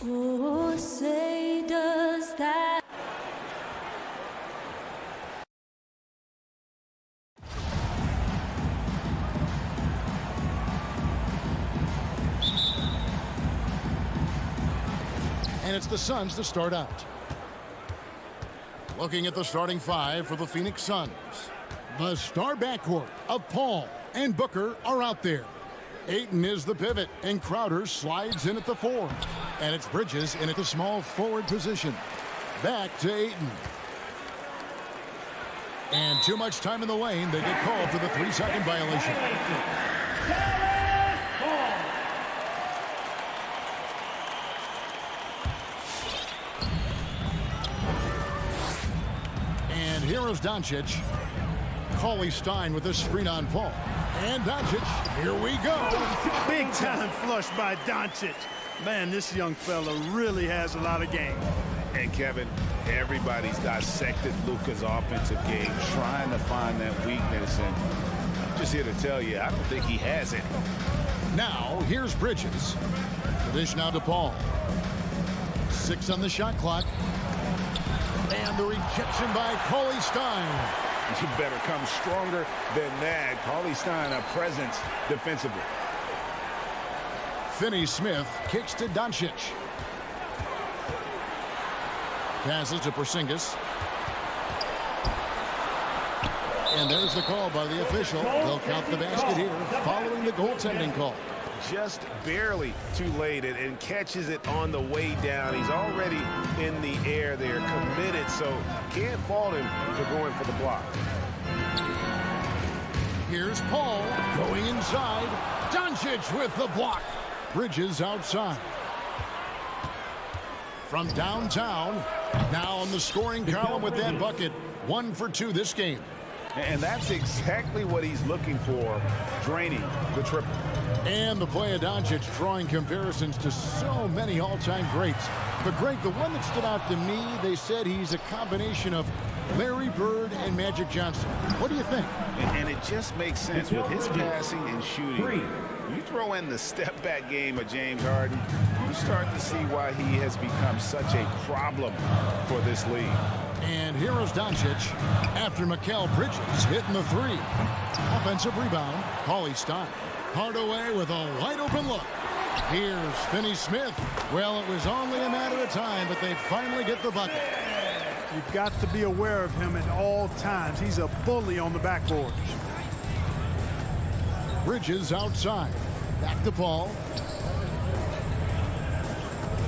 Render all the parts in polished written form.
Oh, say does that. And it's the Suns to start out. Looking at the starting five for the Phoenix Suns. The star backcourt of Paul and Booker are out there. Ayton is the pivot, and Crowder slides in at the 4. And it's Bridges in at the small forward position. Back to Ayton. And too much time in the lane. They get called for the 3-second violation. And here is Doncic. Cauley Stein with a screen on Paul. And Doncic, here we go. Big time flush by Doncic. Man, this young fella really has a lot of game. And Kevin, everybody's dissected Luka's offensive game, trying to find that weakness. And I'm just here to tell you, I don't think he has it. Now, here's Bridges. The dish now to Paul. 6 on the shot clock. And the rejection by Cauley Stein. You better come stronger than that. Cauley Stein, a presence defensively. Finney-Smith kicks to Doncic. Passes to Porzingis. And there's the call by the official. They'll count the basket here following the goaltending call. Just barely too late and catches it on the way down. He's already in the air there, committed, so can't fault him for going for the block. Here's Paul going inside. Doncic with the block. Bridges outside. From downtown, now on the scoring column with that bucket. 1 for 2 this game. And that's exactly what he's looking for, draining the triple. And the play of Doncic drawing comparisons to so many all-time greats. But, Greg, the one that stood out to me, they said he's a combination of Larry Bird and Magic Johnson. What do you think? And it just makes sense with his passing and shooting. You throw in the step-back game of James Harden, you start to see why he has become such a problem for this league. And here is Doncic after Mikal Bridges hitting the 3. Offensive rebound, Cauley Stein. Hardaway with a wide-open look. Here's Finney-Smith. Well, it was only a matter of time, but they finally get the bucket. You've got to be aware of him at all times. He's a bully on the backboard. Bridges outside. Back to Paul.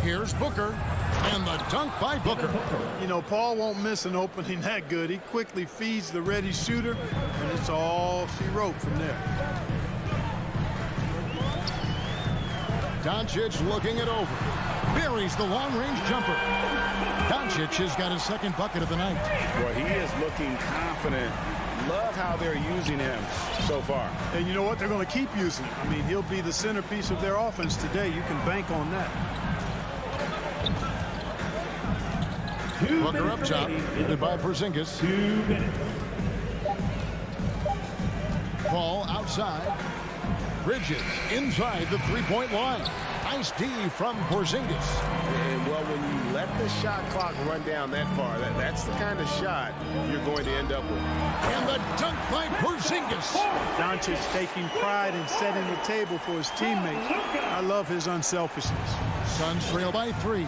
Here's Booker. And the dunk by Booker. You know, Paul won't miss an opening that good. He quickly feeds the ready shooter, and it's all she wrote from there. Doncic looking it over. Buries the long-range jumper. Doncic has got his second bucket of the night. Well, he is looking confident. Love how they're using him so far. And you know what? They're going to keep using him. I mean, he'll be the centerpiece of their offense today. You can bank on that. Booker up top, hit by Porzingis. 2 minutes. Paul outside. Bridges inside the three-point line. Nice D from Porzingis. And, well, when you let the shot clock run down that far, that's the kind of shot you're going to end up with. And the dunk by Porzingis. Doncic taking pride in setting the table for his teammates. I love his unselfishness. Suns trail by 3.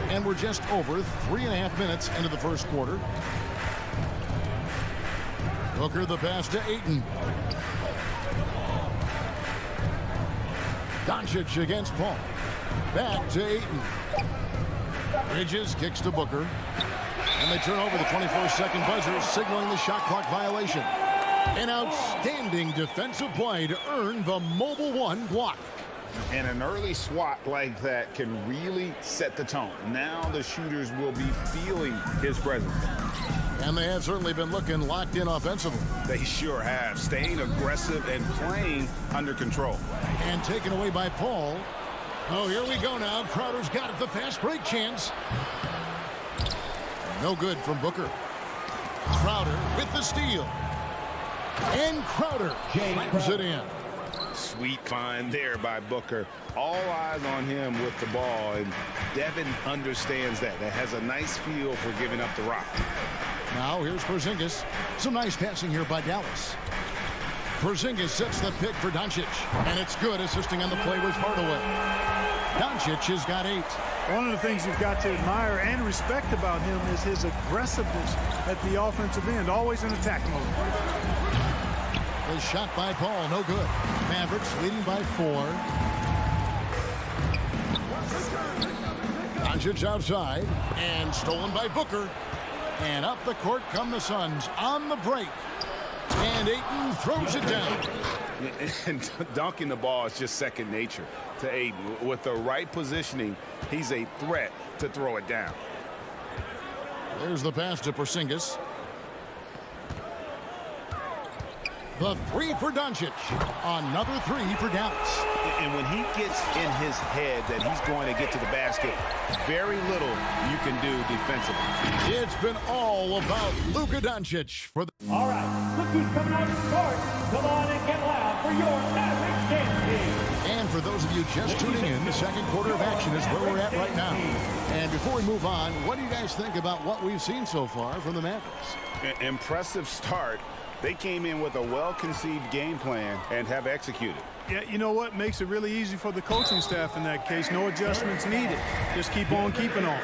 And we're just over 3.5 minutes into the first quarter. Booker the pass to Ayton. Doncic against Paul. Back to Ayton. Bridges kicks to Booker. And they turn over the 24-second buzzer, signaling the shot clock violation. An outstanding defensive play to earn the Mobile One block. And an early swat like that can really set the tone. Now the shooters will be feeling his presence. And they have certainly been looking locked in offensively. They sure have, staying aggressive and playing under control. And taken away by Paul. Oh, here we go now. Crowder's got it, the fast break chance. No good from Booker. Crowder with the steal. And Crowder slams it in. Sweet find there by Booker. All eyes on him with the ball, and Devin understands that. That has a nice feel for giving up the rock. Now here's Porzingis. Some nice passing here by Dallas. Porzingis sets the pick for Doncic, and it's good. Assisting on the play was Hardaway. Doncic has got 8. One of the things you've got to admire and respect about him is his aggressiveness at the offensive end, always in attack mode. The shot by Paul, no good. Mavericks leading by 4. Doncic outside, and stolen by Booker. And up the court come the Suns on the break. And Ayton throws it down. And dunking the ball is just second nature to Ayton. With the right positioning, he's a threat to throw it down. There's the pass to Porzingis. The 3 for Doncic. Another 3 for Dallas. And when he gets in his head that he's going to get to the basket, very little you can do defensively. It's been all about Luka Doncic for the... All right, look who's coming on the court. Come on and get loud for your Mavericks dance team. And for those of you just tuning in, the second quarter of action is where we're at right now. And before we move on, what do you guys think about what we've seen so far from the Mavericks? Impressive start. They came in with a well-conceived game plan and have executed. Yeah, you know what? Makes it really easy for the coaching staff in that case. No adjustments needed. Just keep on keeping on.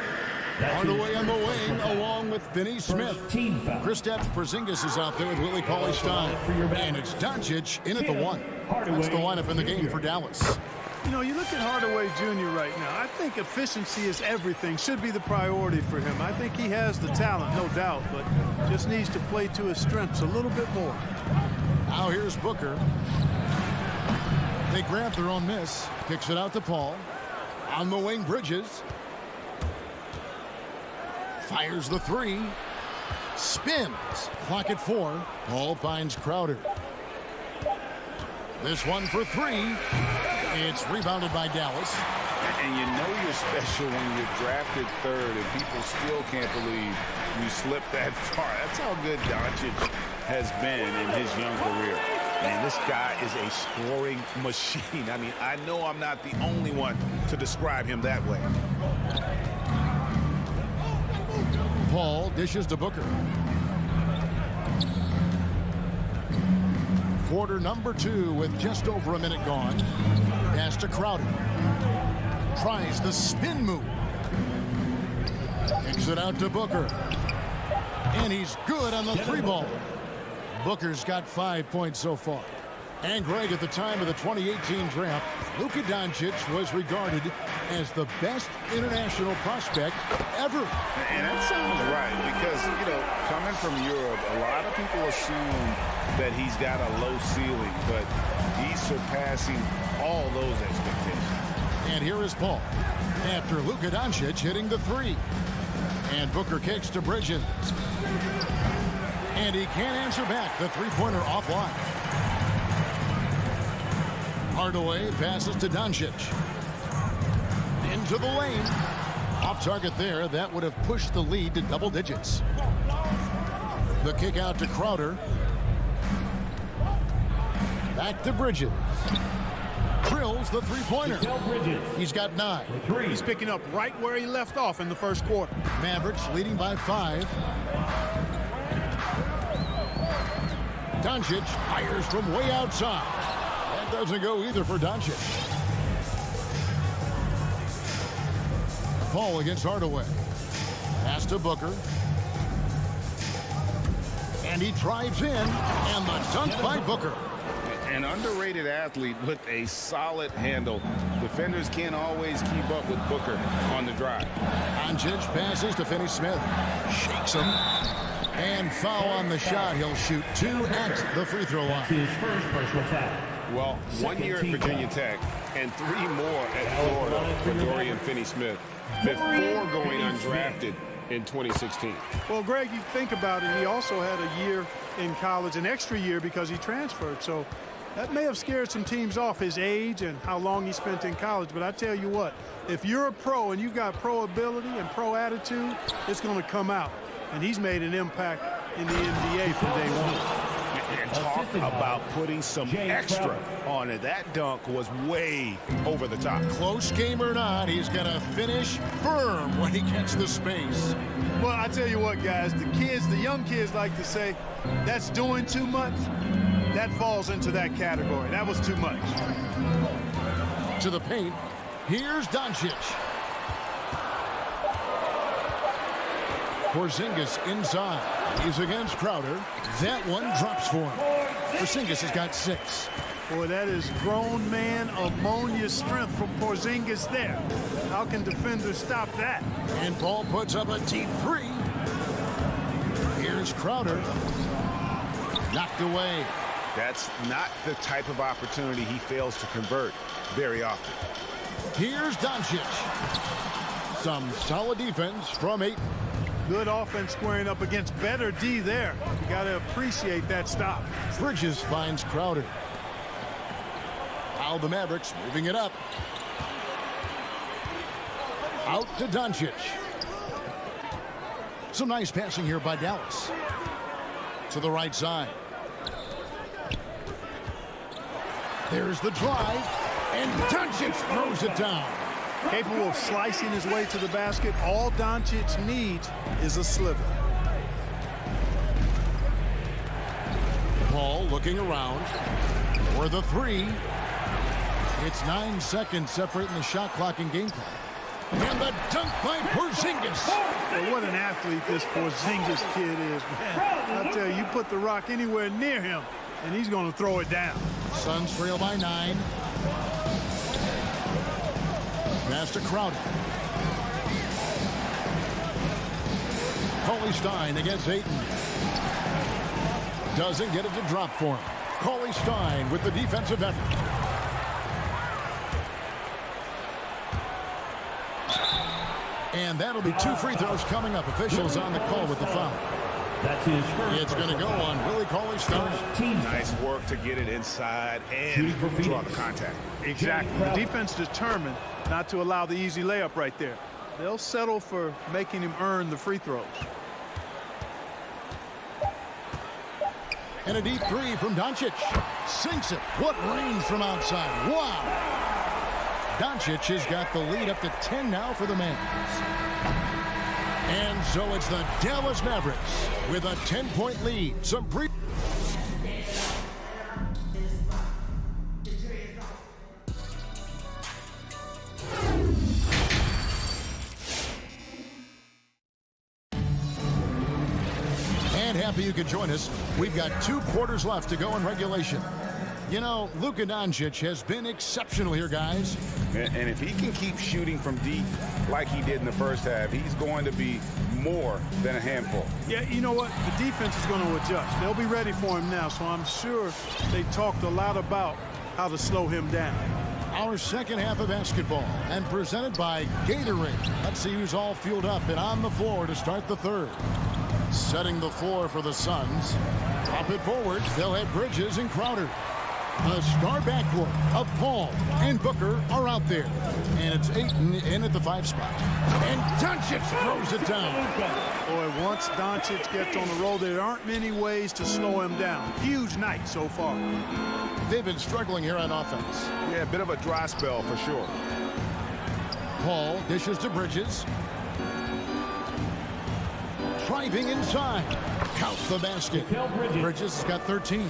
Hardaway on the wing, along with Finney Smith. Kristaps Porzingis is out there with Willie Cauley-Stein. And it's Doncic in at the 1. That's the lineup in the game for Dallas. You know, you look at Hardaway Jr. right now. I think efficiency is everything. Should be the priority for him. I think he has the talent, no doubt, but just needs to play to his strengths a little bit more. Now here's Booker. They grab their own miss. Kicks it out to Paul. On the wing, Bridges. Fires the 3. Spins. Clock at 4. Paul finds Crowder. This one for 3. It's rebounded by Dallas. And you know you're special when you're drafted 3rd and people still can't believe you slipped that far. That's how good Doncic has been in his young career. Man, this guy is a scoring machine. I mean, I know I'm not the only one to describe him that way. Paul dishes to Booker. Quarter number 2 with just over a minute gone. Pass to Crowder. Tries the spin move. Kicks it out to Booker. And he's good on the 3 ball. Booker's got 5 points so far. And Greg, at the time of the 2018 draft, Luka Doncic was regarded as the best international prospect ever. And that sounds right because, you know, coming from Europe, a lot of people assume that he's got a low ceiling, but he's surpassing all those expectations. And here is Paul after Luka Doncic hitting the 3. And Booker kicks to Bridges. And he can't answer back. The 3-pointer offline. Hardaway passes to Doncic. Into the lane. Off target there. That would have pushed the lead to double digits. The kick out to Crowder. Back to Bridges. Drills the 3-pointer. He's got 9. He's picking up right where he left off in the first quarter. Mavericks leading by 5. Doncic fires from way outside. That doesn't go either for Doncic. Paul against Hardaway. Pass to Booker. And he drives in. And the dunk by Booker. An underrated athlete with a solid handle. Defenders can't always keep up with Booker on the drive. Doncic passes to Finney Smith. Shakes him. And foul on the shot. He'll shoot 2 at the free throw line. His first personal foul. Well, 1 year at Virginia Tech and 3 more at Florida for Dorian Finney-Smith before going undrafted in 2016. Well, Greg, you think about it, he also had a year in college, an extra year because he transferred. So that may have scared some teams off, his age and how long he spent in college. But I tell you what, if you're a pro and you've got pro ability and pro attitude, it's going to come out. And he's made an impact in the NBA from day one. And talk about putting some extra on it. That dunk was way over the top. Close game or not, he's going to finish firm when he gets the space. Well, I tell you what, guys, the young kids like to say, that's doing too much. That falls into that category. That was too much. To the paint, here's Doncic. Porzingis inside. He's against Crowder. That one drops for him. Porzingis has got 6. Boy, that is grown man ammonia strength from Porzingis there. How can defenders stop that? And Paul puts up a deep 3. Here's Crowder. Knocked away. That's not the type of opportunity he fails to convert very often. Here's Doncic. Some solid defense from Ayton. Good offense squaring up against better D there. You got to appreciate that stop. Bridges finds Crowder. Now the Mavericks moving it up. Out to Doncic. Some nice passing here by Dallas. To the right side. There's the drive. And Doncic throws it down. Capable of slicing his way to the basket. All Doncic needs is a sliver. Paul looking around for the 3. It's 9 seconds separating the shot clock and game clock. And the dunk by Porzingis. Well, what an athlete this Porzingis kid is, man. I tell you, you put the rock anywhere near him, and he's going to throw it down. Suns trail by 9. Pass to Crowder. Cauley Stein against Ayton. Doesn't get it to drop for him. Cauley Stein with the defensive effort. And that'll be 2 free throws coming up. Officials on the call with the foul. That's his first. It's going to go on Willie Cauley Stein. Nice work to get it inside and draw the contact. Exactly. The defense determined not to allow the easy layup right there. They'll settle for making him earn the free throws. And a deep 3 from Doncic. Sinks it. What range from outside. Wow. Doncic has got the lead up to 10 now for the Mavs. And so it's the Dallas Mavericks with a 10-point lead. Some pre. And happy you could join us. We've got 2 quarters left to go in regulation. You know, Luka Doncic has been exceptional here, guys. And if he can keep shooting from deep like he did in the first half, he's going to be more than a handful. Yeah, you know what? The defense is going to adjust. They'll be ready for him now, so I'm sure they talked a lot about how to slow him down. Our second half of basketball and presented by Gatorade. Let's see who's all fueled up and on the floor to start the third. Setting the floor for the Suns. Drop it forward. They'll have Bridges and Crowder. The star backcourt of Paul and Booker are out there. And it's Ayton in at the 5 spot. And Doncic throws it down. Boy, once Doncic gets on the roll, there aren't many ways to slow him down. Huge night so far. They've been struggling here on offense. Yeah, a bit of a dry spell for sure. Paul dishes to Bridges. Driving inside. Counts the basket. Bridges has got 13.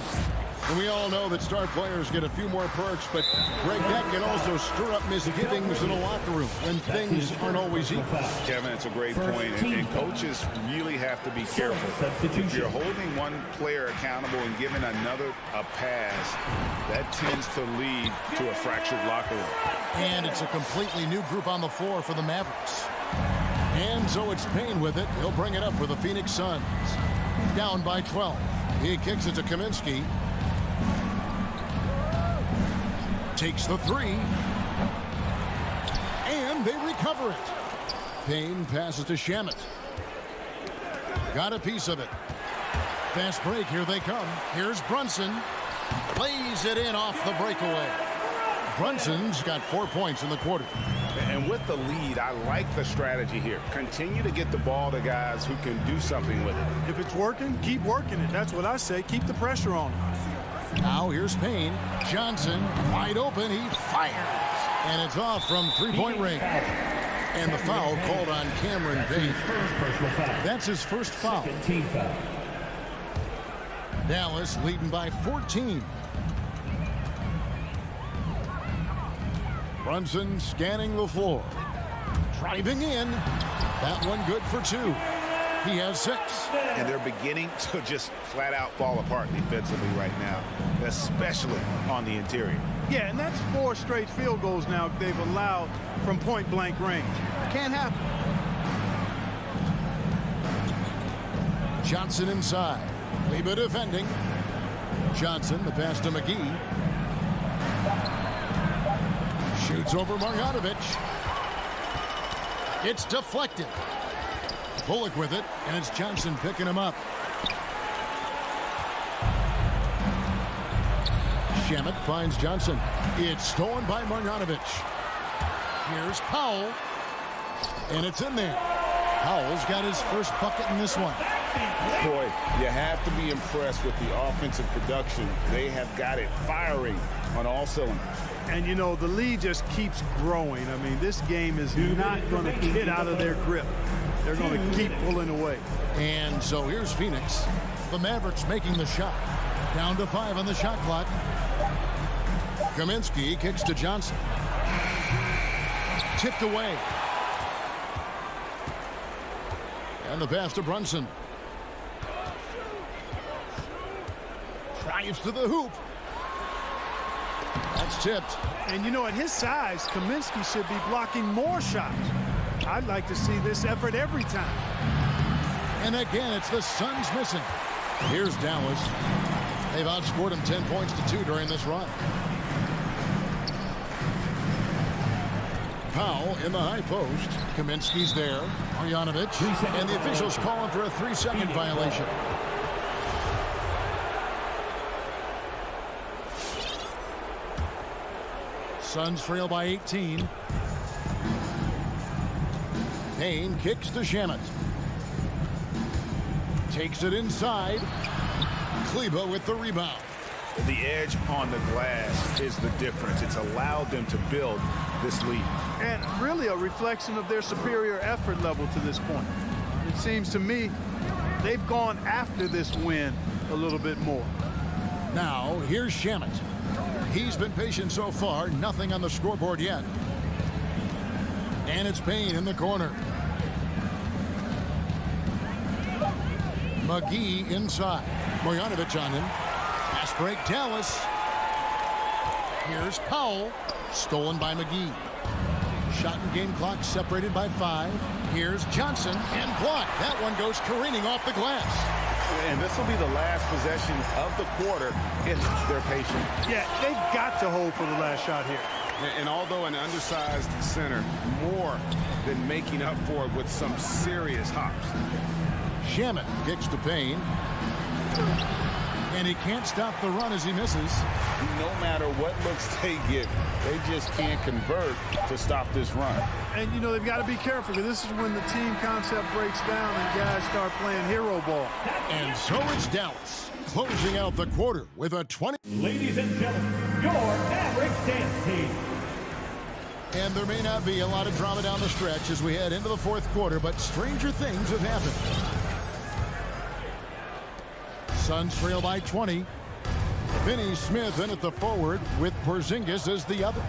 And we all know that star players get a few more perks, but Greg, that can also stir up misgivings in the locker room when things aren't always equal. Kevin, it's a great point, and coaches really have to be careful. If you're holding one player accountable and giving another a pass, that tends to lead to a fractured locker room. And it's a completely new group on the floor for the Mavericks. And so it's Payne with it. He'll bring it up for the Phoenix Suns. Down by 12. He kicks it to Kaminsky. Takes the 3. And they recover it. Payne passes to Shamet. Got a piece of it. Fast break. Here they come. Here's Brunson. Lays it in off the breakaway. Brunson's got 4 points in the quarter. And with the lead, I like the strategy here. Continue to get the ball to guys who can do something with it. If it's working, keep working it. That's what I say. Keep the pressure on him. Now here's Payne. Johnson wide open. He fires. And it's off from three-point range. And the foul called on Cameron Payne. That's his first foul. Team foul. Dallas leading by 14. Brunson scanning the floor. Driving in. That one good for 2. He has 6. And they're beginning to just flat out fall apart defensively right now, especially on the interior. Yeah, and that's 4 straight field goals now they've allowed from point-blank range. Can't happen. Johnson inside. Kleber defending. Johnson, the pass to McGee. Shoots over Marjanovic. It's deflected. Bullock with it, and it's Johnson picking him up. Shamet finds Johnson. It's stolen by Marjanovic. Here's Powell. And it's in there. Powell's got his first bucket in this one. Boy, you have to be impressed with the offensive production. They have got it firing on all cylinders. And, you know, the lead just keeps growing. I mean, this game is not going to get out of their grip. They're going to keep pulling away. And so here's Phoenix. The Mavericks making the shot. Down to 5 on the shot clock. Kaminsky kicks to Johnson. Tipped away. And the pass to Brunson. Drives to the hoop. That's tipped. And, you know, at his size, Kaminsky should be blocking more shots. I'd like to see this effort every time. And again, it's the Suns missing. Here's Dallas. They've outscored them 10 points to 2 during this run. Powell in the high post. Kaminsky's there. Marjanovic. And the officials calling for a 3-second violation. Suns trail by 18. Payne kicks to Shamet. Takes it inside. Kleber with the rebound. The edge on the glass is the difference. It's allowed them to build this lead. And really a reflection of their superior effort level to this point. It seems to me they've gone after this win a little bit more. Now, here's Shamet. He's been patient so far. Nothing on the scoreboard yet. And it's Payne in the corner. McGee inside. Marjanovic on him. Pass break, Dallas. Here's Powell. Stolen by McGee. Shot and game clock separated by 5. Here's Johnson and blocked. That one goes careening off the glass. And this will be the last possession of the quarter if they're patient. Yeah, they've got to hold for the last shot here. And although an undersized center, more than making up for it with some serious hops. Shamet kicks to Payne. And he can't stop the run as he misses. No matter what looks they get, they just can't convert to stop this run. And, you know, they've got to be careful because this is when the team concept breaks down and guys start playing hero ball. And so it's Dallas closing out the quarter with a 20. Ladies and gentlemen, your Mavericks dance team. And there may not be a lot of drama down the stretch as we head into the fourth quarter, but stranger things have happened. Suns trail by 20. Finney Smith in at the forward with Porzingis as the other.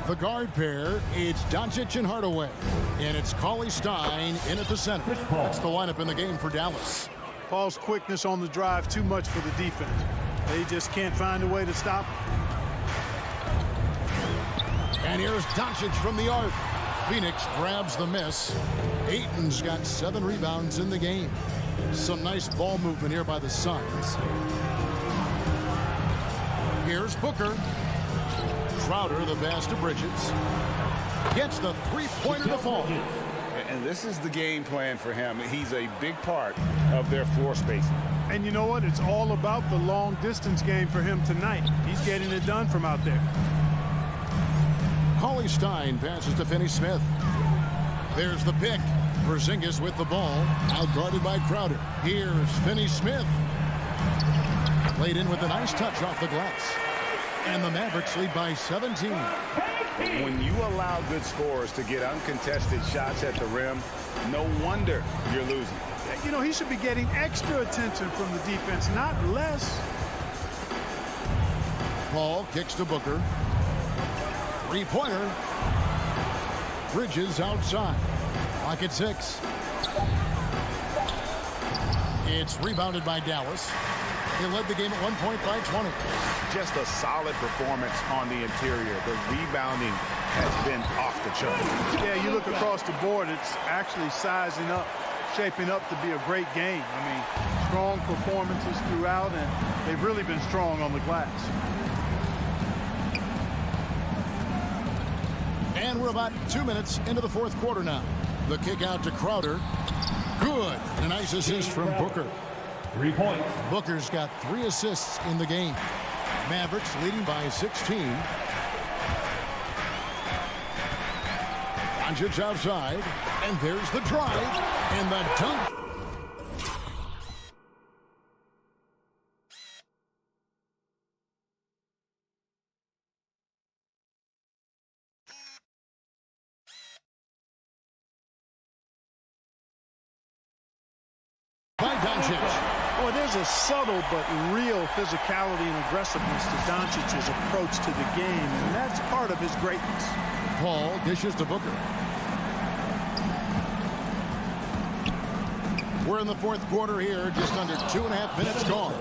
The guard pair, it's Doncic and Hardaway. And it's Cauley Stein in at the center. That's the lineup in the game for Dallas. Paul's quickness on the drive, too much for the defense. They just can't find a way to stop him. And here's Doncic from the arc. Phoenix grabs the miss. Ayton's got 7 rebounds in the game. Some nice ball movement here by the Suns. Here's Booker. Crowder, the pass to Bridges. Gets the three-pointer to fall. And this is the game plan for him. He's a big part of their floor spacing. And you know what? It's all about the long-distance game for him tonight. He's getting it done from out there. Cauley Stein passes to Finney Smith. There's the pick. Porzingis with the ball, out-guarded by Crowder. Here's Finney Smith. Played in with a nice touch off the glass. And the Mavericks lead by 17. When you allow good scorers to get uncontested shots at the rim, no wonder you're losing. You know, he should be getting extra attention from the defense, not less. Paul kicks to Booker. Three-pointer. Bridges outside. Clock at 6. It's rebounded by Dallas. They led the game at 1 point by 20. Just a solid performance on the interior. The rebounding has been off the chart. Yeah, you look across the board, it's actually sizing up, shaping up to be a great game. I mean, strong performances throughout, and they've really been strong on the glass. And we're about 2 minutes into the fourth quarter now. The kick out to Crowder. Good. A nice assist from Booker. 3 points. Booker's got 3 assists in the game. Mavericks leading by 16. Doncic outside. And there's the drive. And the dunk. By Doncic. Boy, there's a subtle but real physicality and aggressiveness to Doncic's approach to the game, and that's part of his greatness. Paul dishes to Booker. We're in the fourth quarter here, just under 2.5 minutes gone.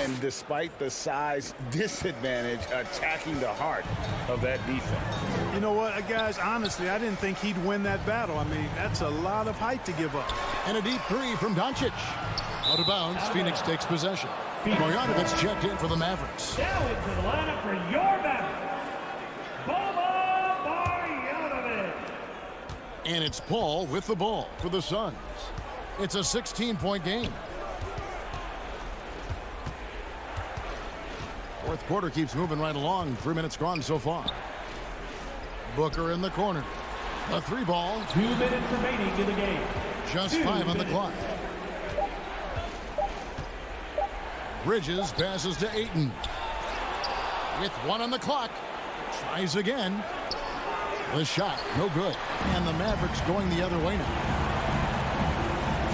And despite the size disadvantage, attacking the heart of that defense. You know what, guys, honestly, I didn't think he'd win that battle. I mean, that's a lot of height to give up. And a deep three from Doncic. Out of bounds, Phoenix takes possession. Marjanovic checked in for the Mavericks. Now into the lineup for your Mavericks, Boban Marjanovic. And it's Paul with the ball for the Suns. It's a 16-point game. Fourth quarter keeps moving right along. 3 minutes gone so far. Booker in the corner. A 3-ball. 2 minutes remaining in the game. Just 5 on the clock. Bridges passes to Ayton. With 1 on the clock. Tries again. The shot, no good. And the Mavericks going the other way now.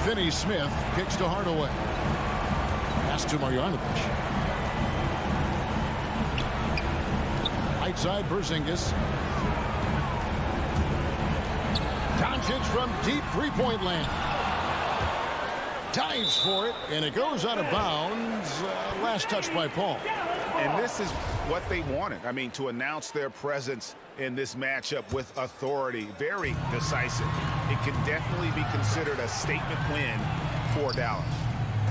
Finney Smith kicks to Hardaway. Pass to Marjanovic. Right side, Porzingis. Doncic from deep three-point land. Dives for it, and it goes out of bounds. Last touch by Paul. And this is what they wanted. I mean, to announce their presence in this matchup with authority. Very decisive. It can definitely be considered a statement win for Dallas.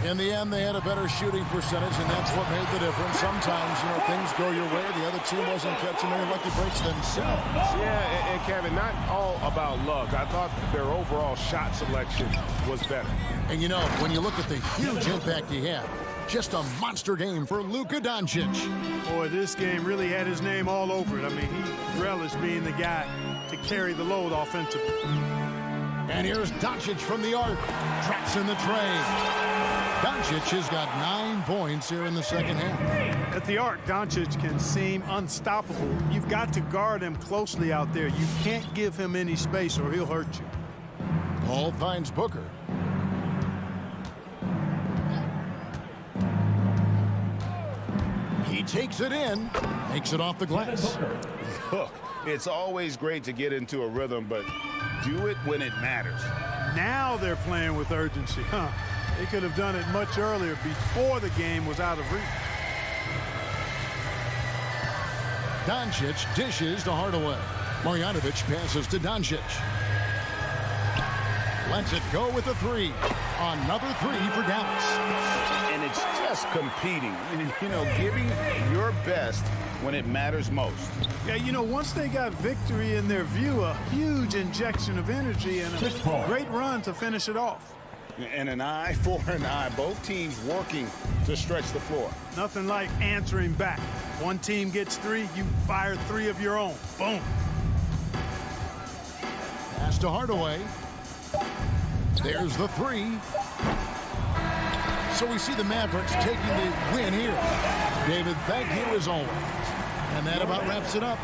In the end, they had a better shooting percentage, and that's what made the difference. Sometimes, you know, things go your way. The other team wasn't catching any lucky breaks themselves. Yeah, and Kevin, not all about luck. I thought their overall shot selection was better. And, you know, when you look at the huge impact he had, just a monster game for Luka Doncic. Boy, this game really had his name all over it. I mean, he relished being the guy to carry the load offensively. And here's Doncic from the arc. Tracks in the tray. Doncic has got 9 points here in the second half. At the arc, Doncic can seem unstoppable. You've got to guard him closely out there. You can't give him any space or he'll hurt you. Paul finds Booker. He takes it in, makes it off the glass. Look, it's always great to get into a rhythm, but do it when it matters. Now they're playing with urgency. They could have done it much earlier, before the game was out of reach. Doncic dishes to Hardaway. Marjanovic passes to Doncic. Lets it go with a 3. Another 3 for Dallas. And it's just competing. You know, giving your best when it matters most. Yeah, you know, once they got victory in their view, a huge injection of energy and a great run to finish it off. And an eye for an eye. Both teams working to stretch the floor. Nothing like answering back. One team gets 3, you fire 3 of your own. Boom. Pass to Hardaway. There's the 3. So we see the Mavericks taking the win here. David, thank you as always. And that about wraps it up.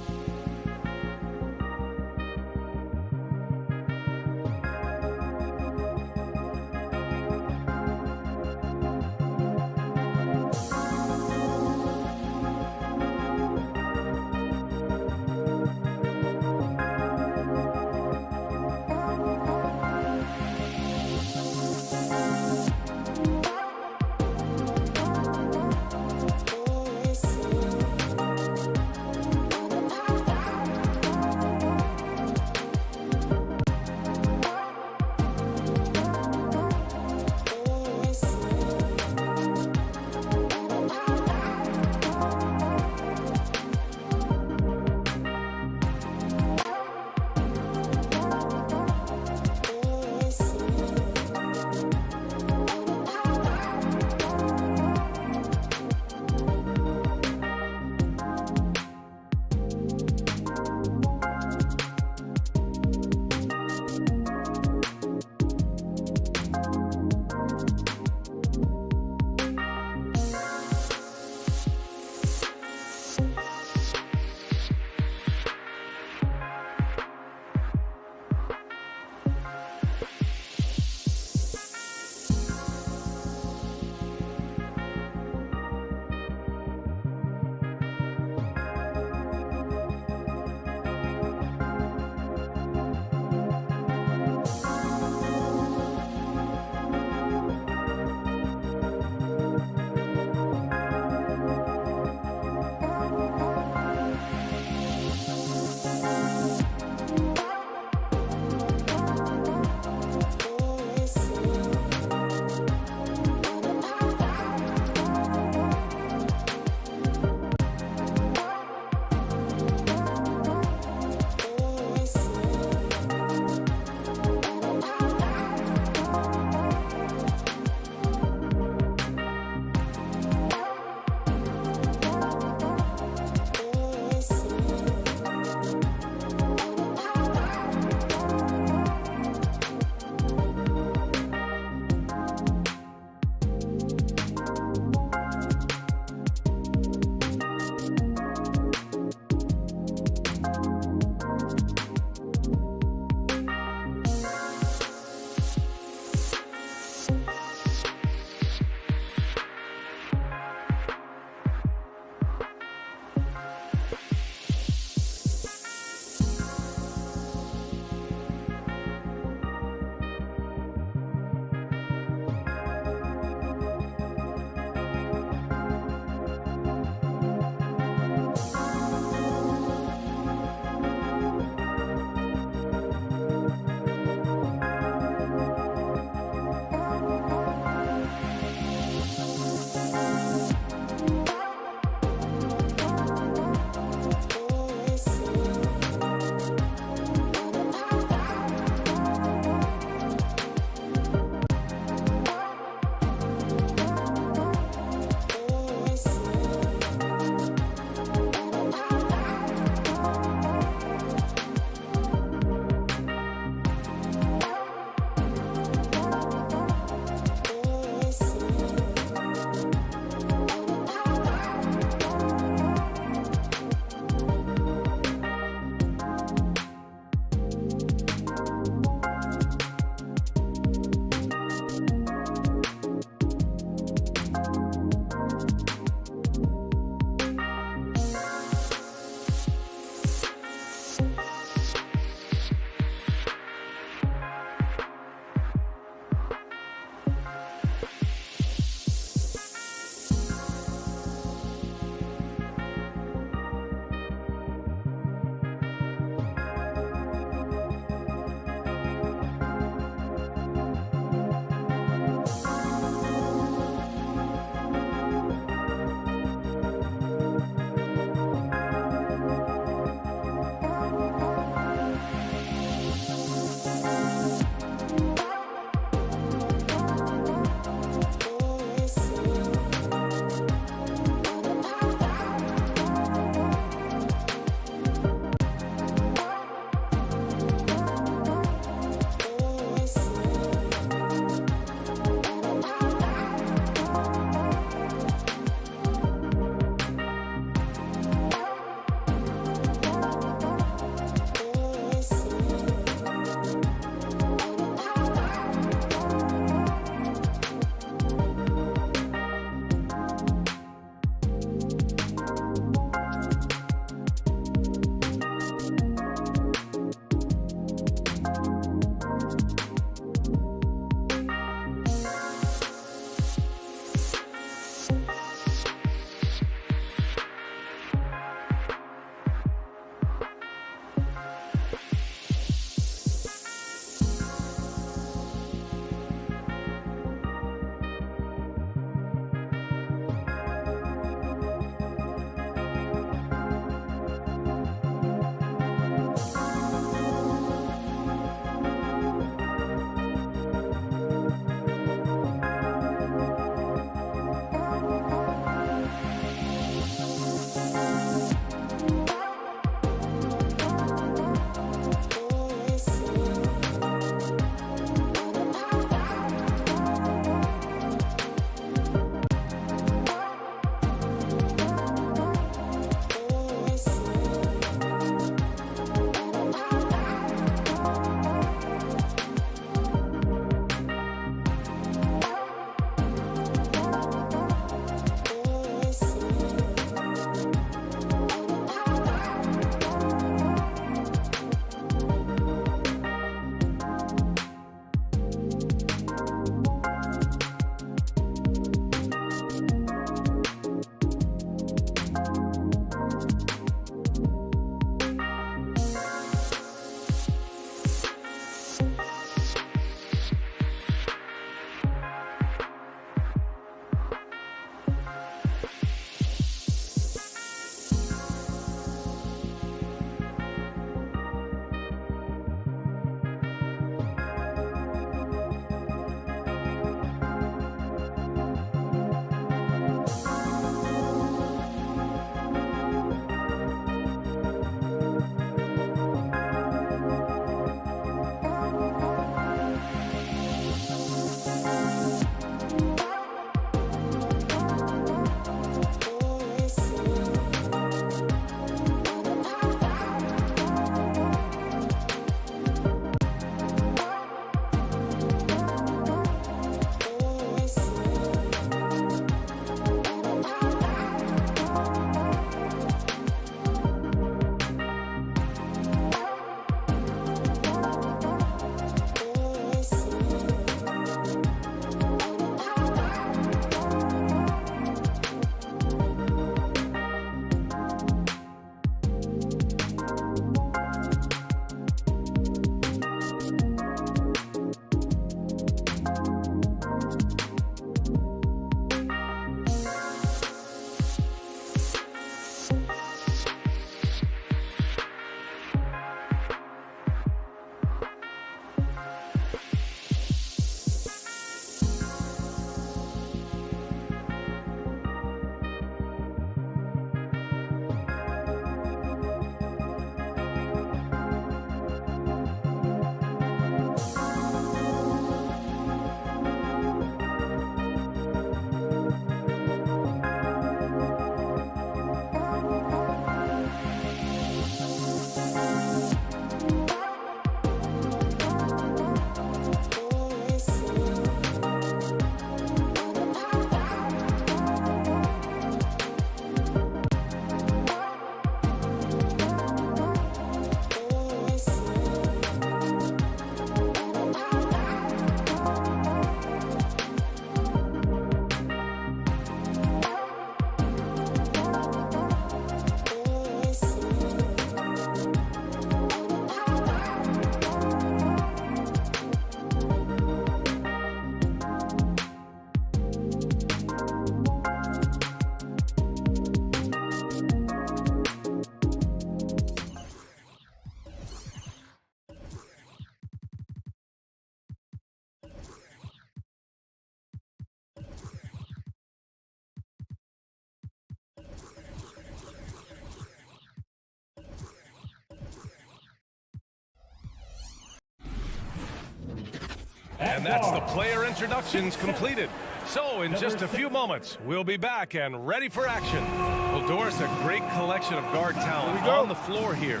And that's the player introductions completed. So in just a few moments, we'll be back and ready for action. Well, Doris, a great collection of guard talent on the floor here.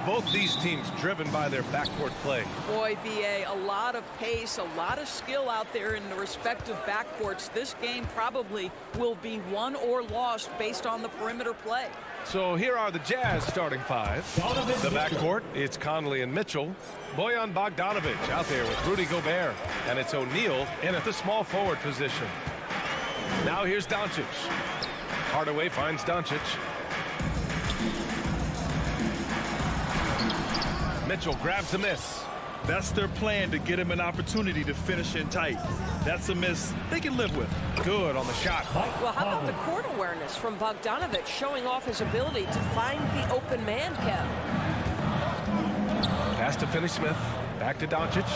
Both these teams driven by their backcourt play. Boy, BA, a lot of pace, a lot of skill out there in the respective backcourts. This game probably will be won or lost based on the perimeter play. So here are the Jazz starting five. The backcourt, it's Conley and Mitchell. Bojan Bogdanovic out there with Rudy Gobert. And it's O'Neal in at the small forward position. Now here's Doncic. Hardaway finds Doncic. Mitchell grabs the miss. That's their plan, to get him an opportunity to finish in tight. That's a miss they can live with. Good on the shot. Well, how about the court awareness from Bogdanovic, showing off his ability to find the open man, Kev? Pass to Finney-Smith. Back to Doncic.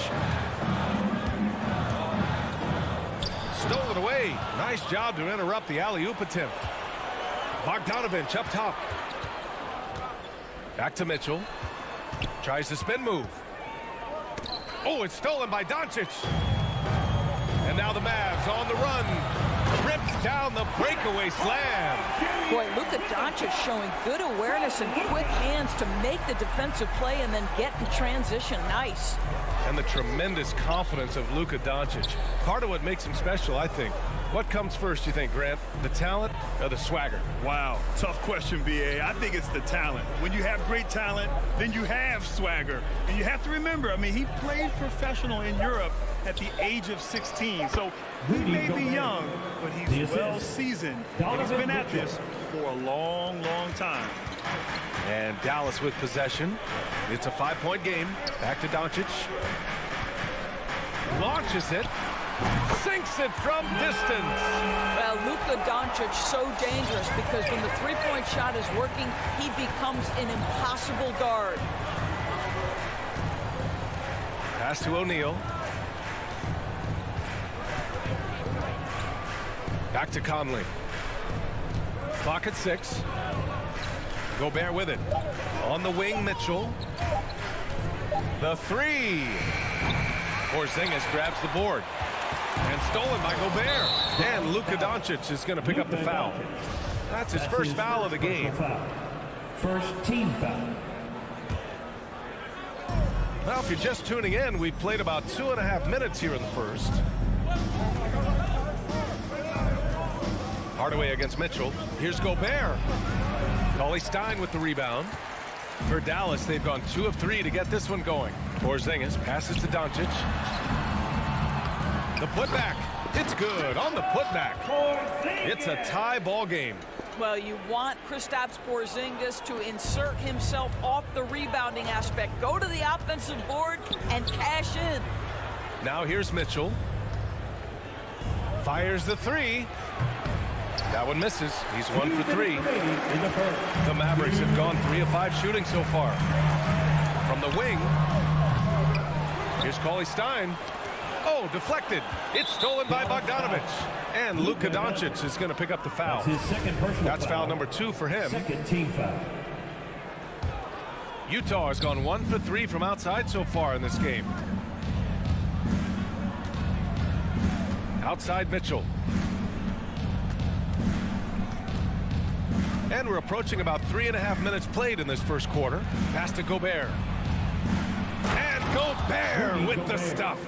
Stolen away. Nice job to interrupt the alley-oop attempt. Bogdanovic up top. Back to Mitchell. Tries the spin move. Oh, it's stolen by Doncic. And now the Mavs on the run. Rips down the breakaway slam. Boy, Luka Doncic showing good awareness and quick hands to make the defensive play and then get in transition. Nice. And the tremendous confidence of Luka Doncic. Part of what makes him special, I think. What comes first, you think, Grant? The talent or the swagger? Wow, tough question, BA. I think it's the talent. When you have great talent, then you have swagger. And you have to remember, I mean, he played professional in Europe at the age of 16. So he may be young, but he's well seasoned. And he's been at this for a long, long time. And Dallas with possession. It's a 5-point game. Back to Doncic. Launches it. Sinks it from distance. Well, Luka Doncic so dangerous because when the three-point shot is working, he becomes an impossible guard. Pass to O'Neal. Back to Conley. Clock at 6. Gobert with it. On the wing, Mitchell. The three. Porzingis grabs the board. And stolen by Gobert. And Luka Doncic is going to pick up the foul. That's his first foul of the game. First team foul. Well, if you're just tuning in, we've played about 2.5 minutes here in the first. Hardaway against Mitchell. Here's Gobert. Cauley-Stein with the rebound. For Dallas, they've gone 2 of 3 to get this one going. Porzingis passes to Doncic. The putback. It's good on the putback. It's a tie ball game. Well, you want Kristaps Porzingis to insert himself off the rebounding aspect. Go to the offensive board and cash in. Now here's Mitchell. Fires the three. That one misses. He's 1 for 3. The Mavericks have gone 3 of 5 shooting so far. From the wing. Here's Cauley-Stein. Oh, deflected. It's stolen by Bogdanovic. And Luka Doncic is going to pick up the foul. That's his second personal That's foul number 2 for him. Second team foul. Utah has gone 1 for 3 from outside so far in this game. Outside Mitchell. And we're approaching about 3.5 minutes played in this first quarter. Pass to Gobert. And Gobert with the stuff.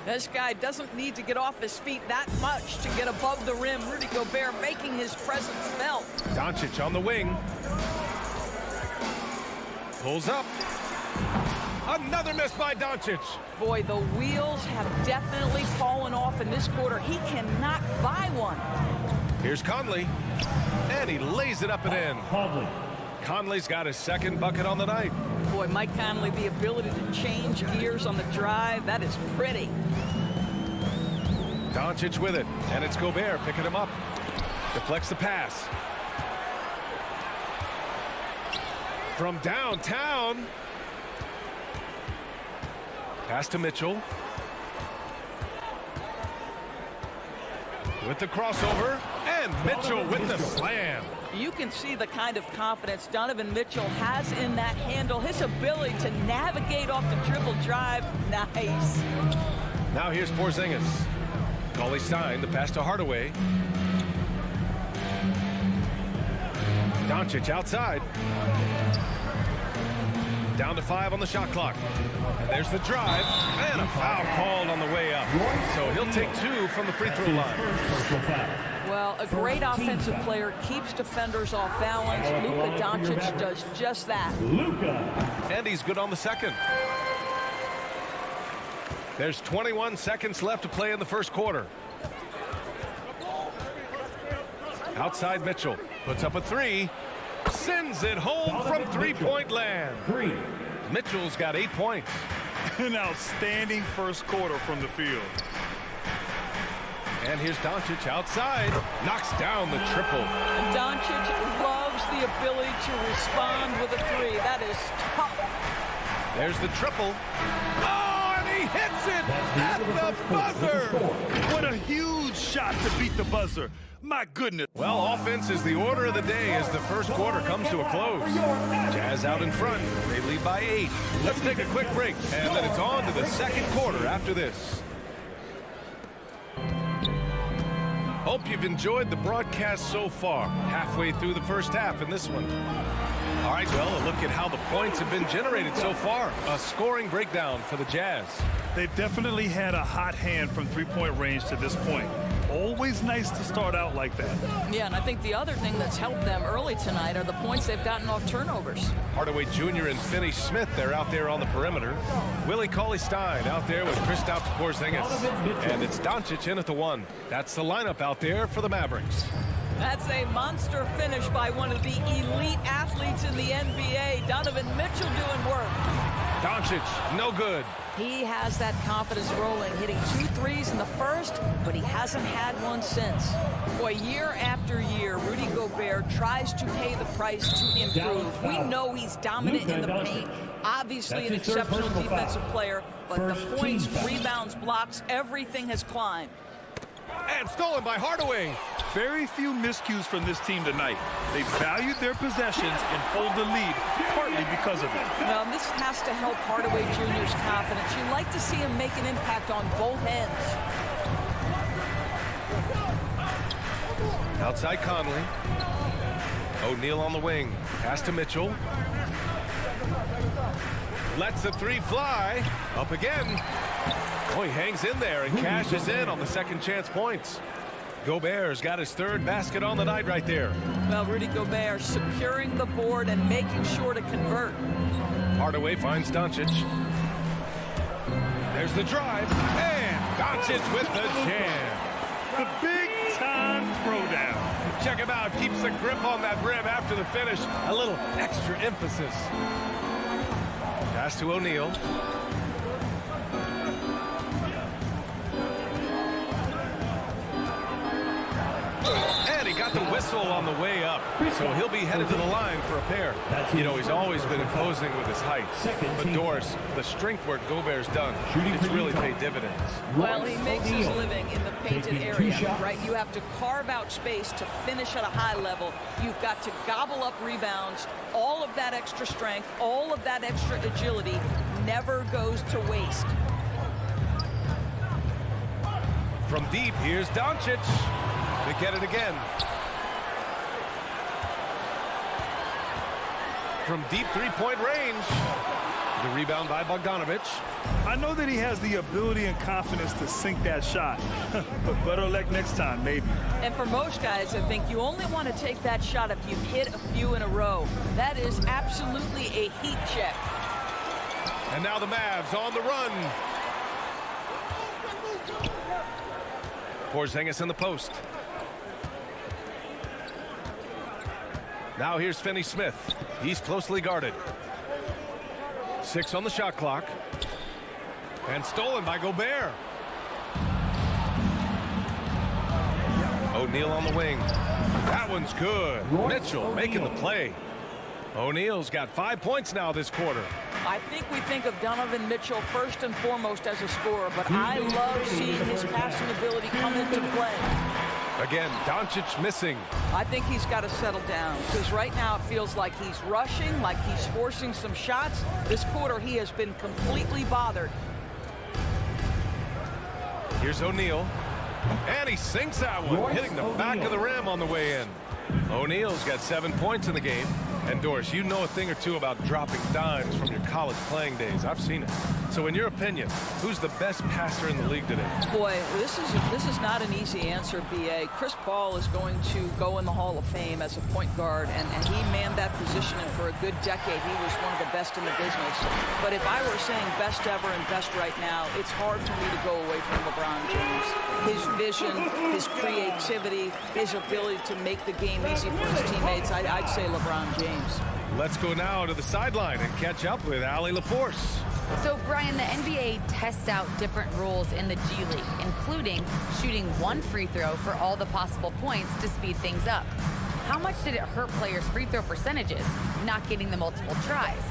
This guy doesn't need to get off his feet that much to get above the rim. Rudy Gobert making his presence felt. Doncic on the wing. Pulls up. Another miss by Doncic. Boy, the wheels have definitely fallen off in this quarter. He cannot buy one. Here's Conley. And he lays it up and in. Conley's got his second bucket on the night. Boy, Mike Conley, the ability to change gears on the drive, that is pretty. Doncic with it. And it's Gobert picking him up. Deflects the pass. From downtown. Pass to Mitchell. With the crossover. And Mitchell with the slam. You can see the kind of confidence Donovan Mitchell has in that handle. His ability to navigate off the dribble drive. Nice. Now here's Porzingis. Cauley Stein, the pass to Hardaway. Doncic outside. Down to 5 on the shot clock. And there's the drive. And a foul called on the way up. So he'll take 2 from the free throw line. Well, a great offensive player keeps defenders off balance. Luka Doncic does just that. And he's good on the second. There's 21 seconds left to play in the first quarter. Outside Mitchell. Puts up a 3. Sends it home from three-point land. Mitchell's got 8 points. An outstanding first quarter from the field. And here's Doncic outside. Knocks down the triple. Doncic loves the ability to respond with a 3. That is tough. There's the triple. Oh, and he hits it at the buzzer. What a huge shot to beat the buzzer. My goodness. Well, offense is the order of the day as the first quarter comes to a close. Jazz out in front. They lead by 8. Let's take a quick break, and then it's on to the second quarter after this. Hope you've enjoyed the broadcast so far. Halfway through the first half in this one. All right, well, a look at how the points have been generated so far. A scoring breakdown for the Jazz. They've definitely had a hot hand from three-point range to this point. Always nice to start out like that. Yeah, and I think the other thing that's helped them early tonight are the points they've gotten off turnovers. Hardaway Jr. and Finney Smith, they're out there on the perimeter. Willie Cauley-Stein out there with Kristaps Porzingis. And it's Doncic in at the 1. That's the lineup out there for the Mavericks. That's a monster finish by one of the elite athletes in the NBA. Donovan Mitchell doing work. Doncic, no good. He has that confidence rolling, hitting 2 threes in the first, but he hasn't had one since. Boy, year after year, Rudy Gobert tries to pay the price to improve. We know he's dominant in the paint. Obviously an exceptional defensive player, but the points, rebounds, blocks, everything has climbed. And stolen by Hardaway. Very few miscues from this team tonight. They valued their possessions and hold the lead, partly because of it. Well, this has to help Hardaway Jr.'s confidence. You like to see him make an impact on both ends. Outside Conley. O'Neal on the wing. Pass to Mitchell. Lets the 3 fly. Up again. Oh, he hangs in there and cashes in on the second chance points. Gobert's got his 3rd basket on the night right there. Well, Rudy Gobert securing the board and making sure to convert. Hardaway finds Doncic. There's the drive. And Doncic with the jam. The big-time throwdown. Check him out. Keeps the grip on that rim after the finish. A little extra emphasis. Pass to O'Neal. And he got the whistle on the way up. So he'll be headed to the line for a pair. You know, he's always been imposing with his height. But Doris, the strength work Gobert's done, it's really paid dividends. Well, he makes his living in the painted area, right? You have to carve out space to finish at a high level. You've got to gobble up rebounds. All of that extra strength, all of that extra agility never goes to waste. From deep, here's Doncic. They get it again. From deep 3-point range. The rebound by Bogdanovic. I know that he has the ability and confidence to sink that shot. But better luck next time, maybe. And for most guys, I think you only want to take that shot if you've hit a few in a row. That is absolutely a heat check. And now the Mavs on the run. Porzingis in the post. Now here's Finney Smith. He's closely guarded. 6 on the shot clock. And stolen by Gobert. O'Neal on the wing. That one's good. Mitchell making the play. O'Neal's got 5 points now this quarter. I think we think of Donovan Mitchell first and foremost as a scorer, but I love seeing his passing ability come into play. Again, Doncic missing. I think he's got to settle down because right now it feels like he's rushing, like he's forcing some shots. This quarter he has been completely bothered. Here's O'Neal. And he sinks that one, hitting the back of the rim on the way in. O'Neal's got 7 points in the game. And Doris, you know a thing or two about dropping dimes from your college playing days. I've seen it. So in your opinion, who's the best passer in the league today? Boy, this is not an easy answer, B.A. Chris Paul is going to go in the Hall of Fame as a point guard, and he manned that position, and for a good decade, he was one of the best in the business. But if I were saying best ever and best right now, it's hard for me to go away from LeBron James. His vision, his creativity, his ability to make the game easy for his teammates, I'd say LeBron James. Let's go now to the sideline and catch up with Allie LaForce. So, Brian, the NBA tests out different rules in the G League, including shooting 1 free throw for all the possible points to speed things up. How much did it hurt players' free throw percentages, not getting the multiple tries?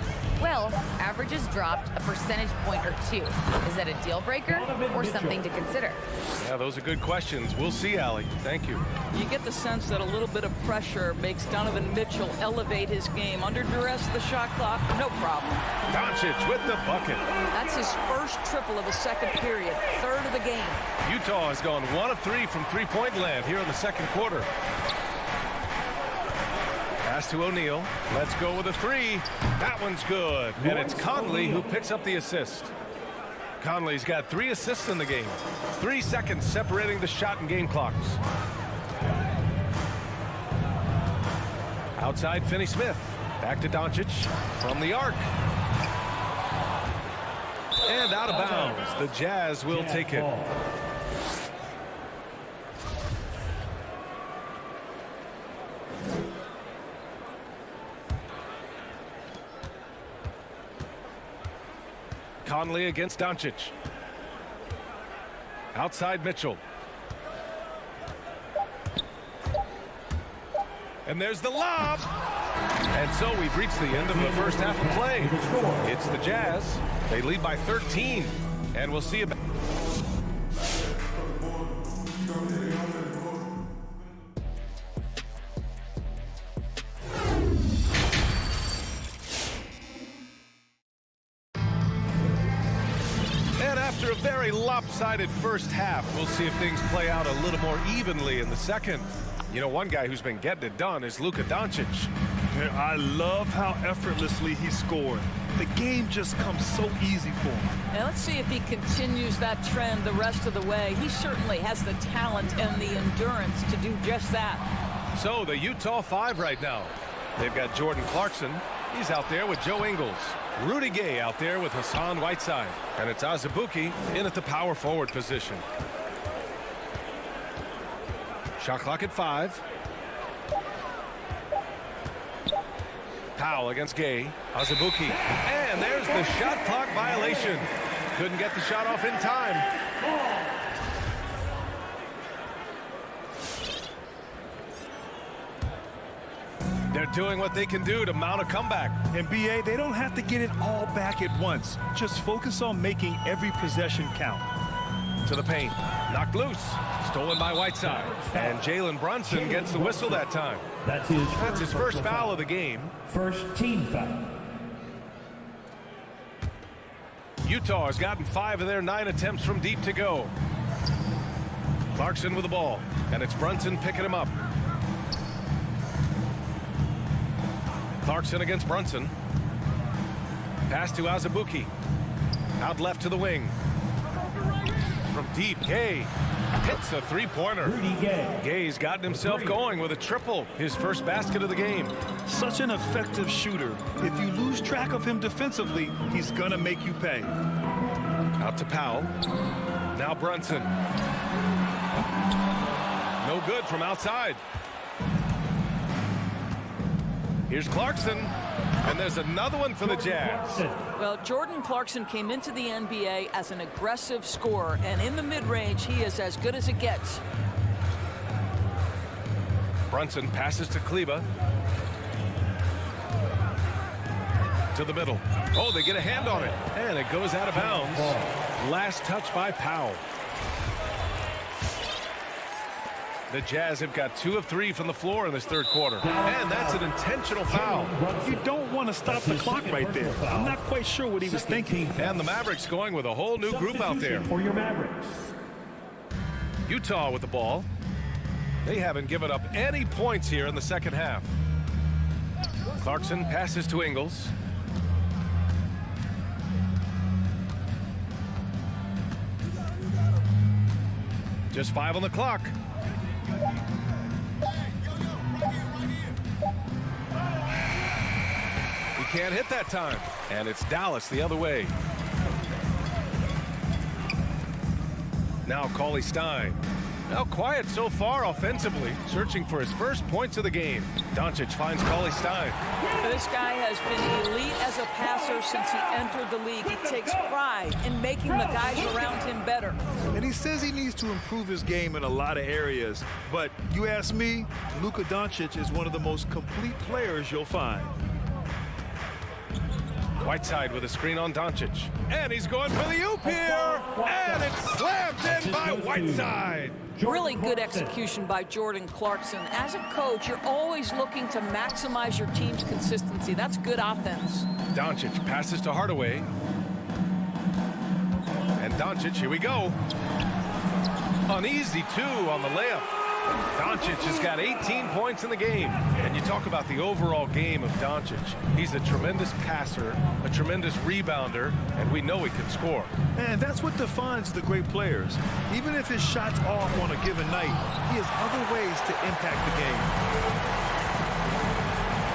Well, averages dropped a percentage point or 2. Is that a deal breaker or something to consider? Yeah, those are good questions. We'll see, Allie. Thank you. You get the sense that a little bit of pressure makes Donovan Mitchell elevate his game. Under duress, the shot clock, no problem. Doncic with the bucket. That's his first triple of the second period, third of the game. Utah has gone 1 of 3 from three-point land here in the second quarter. Pass to O'Neal. Let's go with a 3. That one's good. And it's Conley who picks up the assist. Conley's got 3 assists in the game. 3 seconds separating the shot and game clocks. Outside, Finney-Smith. Back to Doncic from the arc. And out of bounds. The Jazz will take it. Conley against Doncic. Outside Mitchell. And there's the lob. And so we've reached the end of the first half of play. It's the Jazz. They lead by 13. And we'll see about... After a very lopsided first half, we'll see if things play out a little more evenly in the second. You know, one guy who's been getting it done is Luka Doncic. I love how effortlessly he scored. The game just comes so easy for him. Now let's see if he continues that trend the rest of the way. He certainly has the talent and the endurance to do just that. So the Utah 5 right now. They've got Jordan Clarkson. He's out there with Joe Ingles. Rudy Gay out there with Hassan Whiteside. And it's Azubuike in at the power forward position. Shot clock at 5. Powell against Gay. Azubuike. And there's the shot clock violation. Couldn't get the shot off in time. They're doing what they can do to mount a comeback. And B.A., they don't have to get it all back at once. Just focus on making every possession count. To the paint. Knocked loose. Stolen by Whiteside. And Jalen Brunson gets the whistle that time. That's his first foul of the game. First team foul. Utah has gotten 5 of their 9 attempts from deep to go. Clarkson with the ball. And it's Brunson picking him up. Clarkson against Brunson. Pass to Azubuike. Out left to the wing. From deep, Gay hits a 3-pointer. Rudy Gay. Gay's gotten himself going with a triple. His first basket of the game. Such an effective shooter. If you lose track of him defensively, he's going to make you pay. Out to Powell. Now Brunson. No good from outside. Here's Clarkson, and there's another one for the Jazz. Well, Jordan Clarkson came into the NBA as an aggressive scorer, and in the mid-range, he is as good as it gets. Brunson passes to Kleber. To the middle. Oh, they get a hand on it, and it goes out of bounds. Last touch by Powell. The Jazz have got 2 of 3 from the floor in this third quarter. And that's an intentional foul. You don't want to stop the clock right there. I'm not quite sure what he was thinking. And the Mavericks going with a whole new group out there. For your Mavericks. Utah with the ball. They haven't given up any points here in the second half. Clarkson passes to Ingles. Just 5 on the clock. He can't hit that time. And it's Dallas the other way. Now Cauley Stein. Now quiet so far offensively, searching for his first points of the game. Doncic finds Cauley Stein. This guy has been elite as a passer since he entered the league. He takes pride in making the guys around him better. And he says he needs to improve his game in a lot of areas. But you ask me, Luka Doncic is one of the most complete players you'll find. Whiteside with a screen on Doncic. And he's going for the oop here. And it's slammed in by Whiteside. Really good execution by Jordan Clarkson. As a coach, you're always looking to maximize your team's consistency. That's good offense. Doncic passes to Hardaway. And Doncic, here we go. An easy 2 on the layup. Doncic has got 18 points in the game. And you talk about the overall game of Doncic. He's a tremendous passer, a tremendous rebounder, and we know he can score. And that's what defines the great players. Even if his shot's off on a given night, he has other ways to impact the game.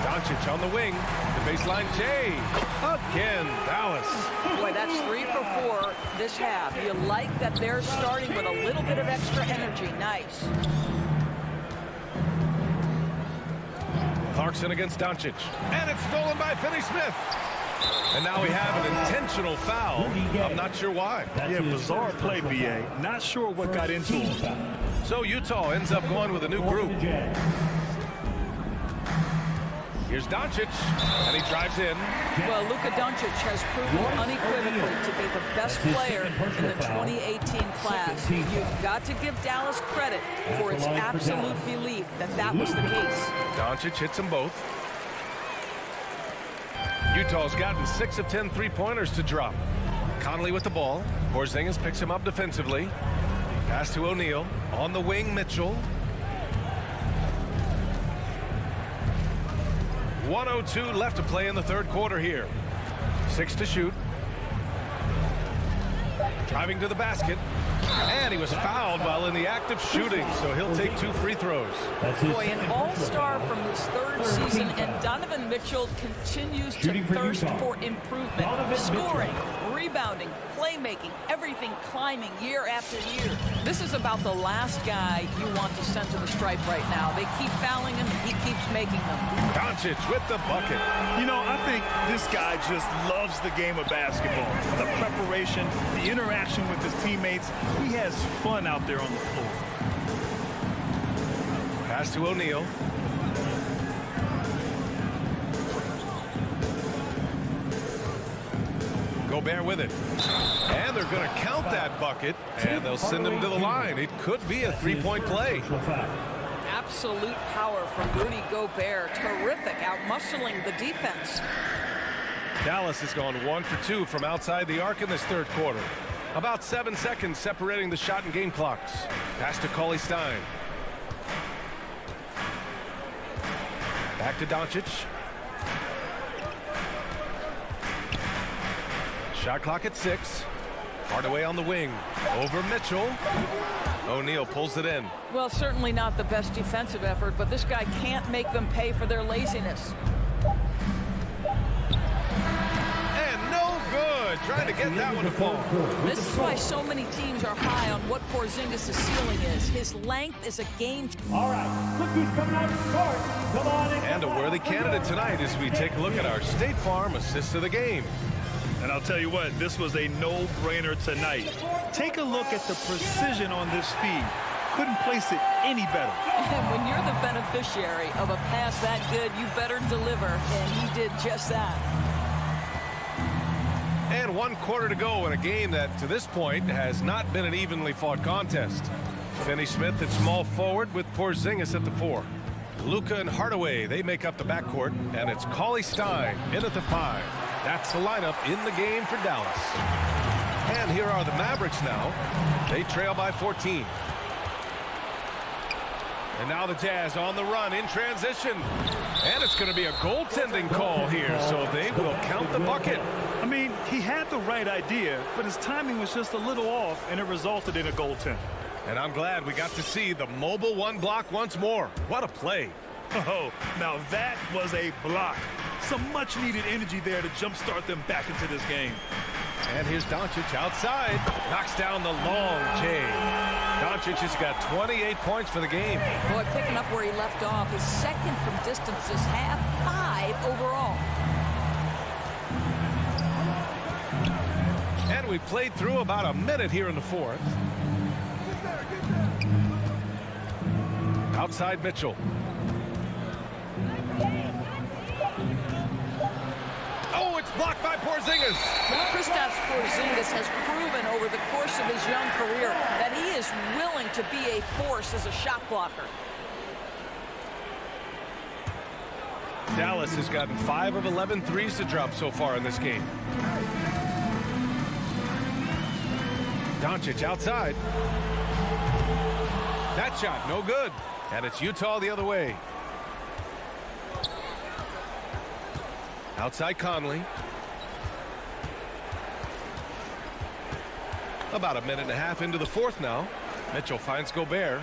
Doncic on the wing. The baseline J. Again, Dallas. Boy, that's 3 for 4 this half. You like that they're starting with a little bit of extra energy. Nice. Clarkson against Doncic. And it's stolen by Finney-Smith. And now we have an intentional foul. I'm not sure why. Yeah, bizarre play, B.A. Not sure what got into him. So Utah ends up going with a new group. Here's Doncic, and he drives in. Well, Luka Doncic has proven unequivocally to be the best player in the 2018 class. You've got to give Dallas credit for its absolute belief that that was the case. Doncic hits them both. Utah's gotten 6 of 10 three-pointers to drop. Conley with the ball. Porzingis picks him up defensively. Pass to O'Neal. On the wing, Mitchell. 1:02 left to play in the third quarter here. 6 to shoot. Driving to the basket. And he was fouled while in the act of shooting, so he'll take 2 free throws. Boy, an all-star from his 3rd season, and Donovan Mitchell continues to thirst for improvement. Scoring, rebounding, playmaking, everything climbing year after year. This is about the last guy you want to send to the stripe right now. They keep fouling him, and he keeps making them. Doncic with the bucket. You know, I think this guy just loves the game of basketball. The preparation, the interaction with his teammates. He has fun out there on the floor. Pass to O'Neal. Gobert with it. And they're going to count that bucket, and they'll send him to the line. It could be a 3-point play. Absolute power from Rudy Gobert. Terrific, out-muscling the defense. Dallas has gone 1 for 2 from outside the arc in this third quarter. About 7 seconds separating the shot and game clocks. Pass to Cauley Stein. Back to Doncic. Shot clock at 6. Hardaway on the wing. Over Mitchell. O'Neal pulls it in. Well, certainly not the best defensive effort, but this guy can't make them pay for their laziness. And no good. Trying to get that one to fall. This is why so many teams are high on what Porzingis' ceiling is. His length is a game. All right, look who's coming out to court. Come on in. And a worthy candidate tonight as we take a look at our State Farm assist of the game. And I'll tell you what, this was a no-brainer tonight. Take a look at the precision on this feed. Couldn't place it any better. And when you're the beneficiary of a pass that good, you better deliver. And he did just that. And 1 quarter to go in a game that, to this point, has not been an evenly fought contest. Finney-Smith at small forward with Porzingis at the 4. Luka and Hardaway, they make up the backcourt. And it's Cauley Stein in at the 5. That's the lineup in the game for Dallas. And here are the Mavericks now. They trail by 14. And now the Jazz on the run in transition. And it's going to be a goaltending call here, so they will count the bucket. I mean, he had the right idea, but his timing was just a little off, and it resulted in a goaltend. And I'm glad we got to see the mobile one block once more. What a play. Oh, now that was a block. Some much-needed energy there to jumpstart them back into this game. And here's Doncic outside. Knocks down the long J. Doncic has got 28 points for the game. Boy, picking up where he left off. His second from distance this half, 5 overall. And we played through about a minute here in the fourth. Outside Mitchell. Oh, it's blocked by Porzingis. Kristaps Porzingis has proven over the course of his young career that he is willing to be a force as a shot blocker. Dallas has gotten 5 of 11 threes to drop so far in this game. Doncic outside. That shot no good. And it's Utah the other way. Outside Conley. About a minute and a half into the fourth now. Mitchell finds Gobert.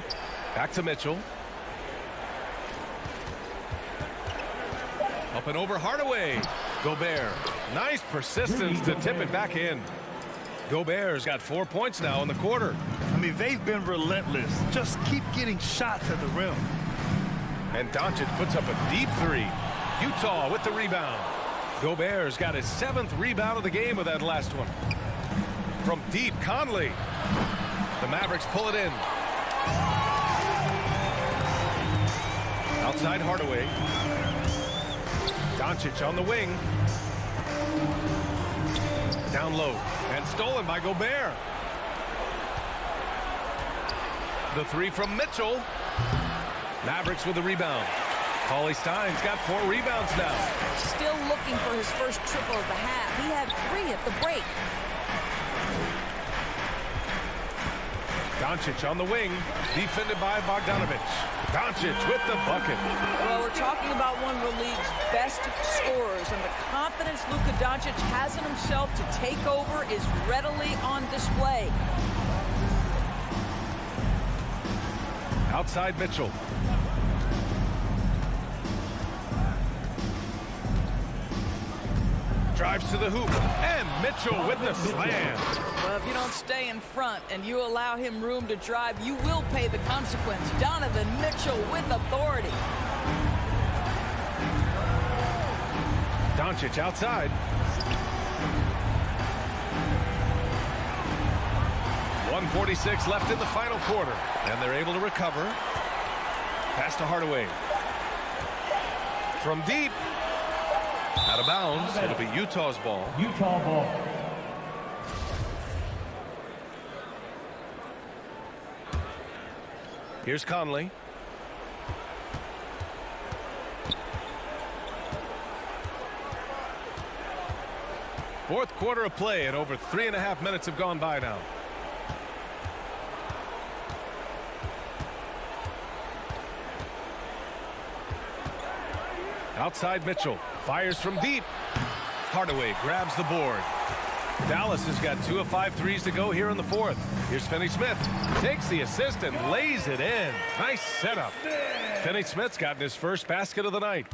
Back to Mitchell. Up and over Hardaway. Gobert. Nice persistence to tip it back in. Gobert's got 4 points now in the quarter. I mean, they've been relentless. Just keep getting shots at the rim. And Doncic puts up a deep three. Utah with the rebound. Gobert's got his 7th rebound of the game with that last one. From deep, Conley. The Mavericks pull it in. Outside Hardaway. Doncic on the wing. Down low. And stolen by Gobert. The three from Mitchell. Mavericks with the rebound. Cauley-Stein's got 4 rebounds now. Still looking for his first triple of the half. He had 3 at the break. Doncic on the wing, defended by Bogdanovic. Doncic with the bucket. Well, we're talking about one of the league's best scorers, and the confidence Luka Doncic has in himself to take over is readily on display. Outside Mitchell. Drives to the hoop, and Mitchell with the slam. Well, if you don't stay in front and you allow him room to drive, you will pay the consequence. Donovan Mitchell with authority. Doncic outside. 1:46 left in the final quarter, and they're able to recover. Pass to Hardaway. From deep. Out of bounds. It'll be Utah's ball. Utah ball. Here's Conley. Fourth quarter of play, and over 3.5 minutes have gone by now. Outside Mitchell. Fires from deep. Hardaway grabs the board. Dallas has got 2 of 5 threes to go here in the fourth. Here's Finney-Smith. Takes the assist and lays it in. Nice setup. Finney-Smith's gotten his first basket of the night.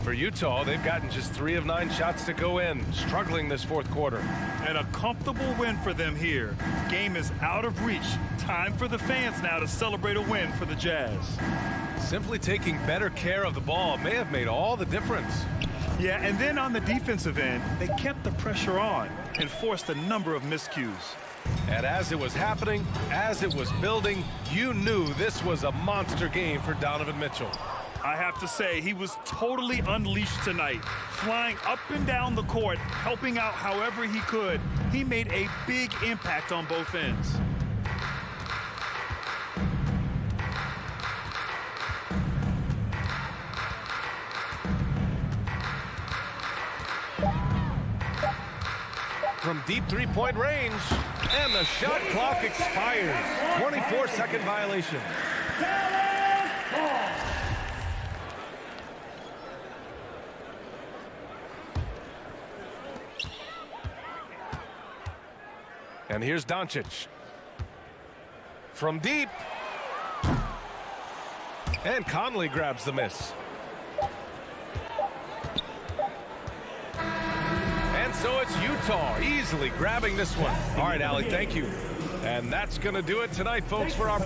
For Utah, they've gotten just 3 of 9 shots to go in. Struggling this fourth quarter. And a comfortable win for them here. Game is out of reach. Time for the fans now to celebrate a win for the Jazz. Simply taking better care of the ball may have made all the difference. Yeah, and then on the defensive end, they kept the pressure on and forced a number of miscues. And as it was happening, as it was building, you knew this was a monster game for Donovan Mitchell. I have to say, he was totally unleashed tonight, flying up and down the court, helping out however he could. He made a big impact on both ends. From deep three-point range, and the shot clock expires. 24-second violation. Dallas Hall. And here's Doncic. From deep. And Conley grabs the miss. And so it's Utah easily grabbing this one. All right, Allie, thank you. And that's going to do it tonight, folks, for our...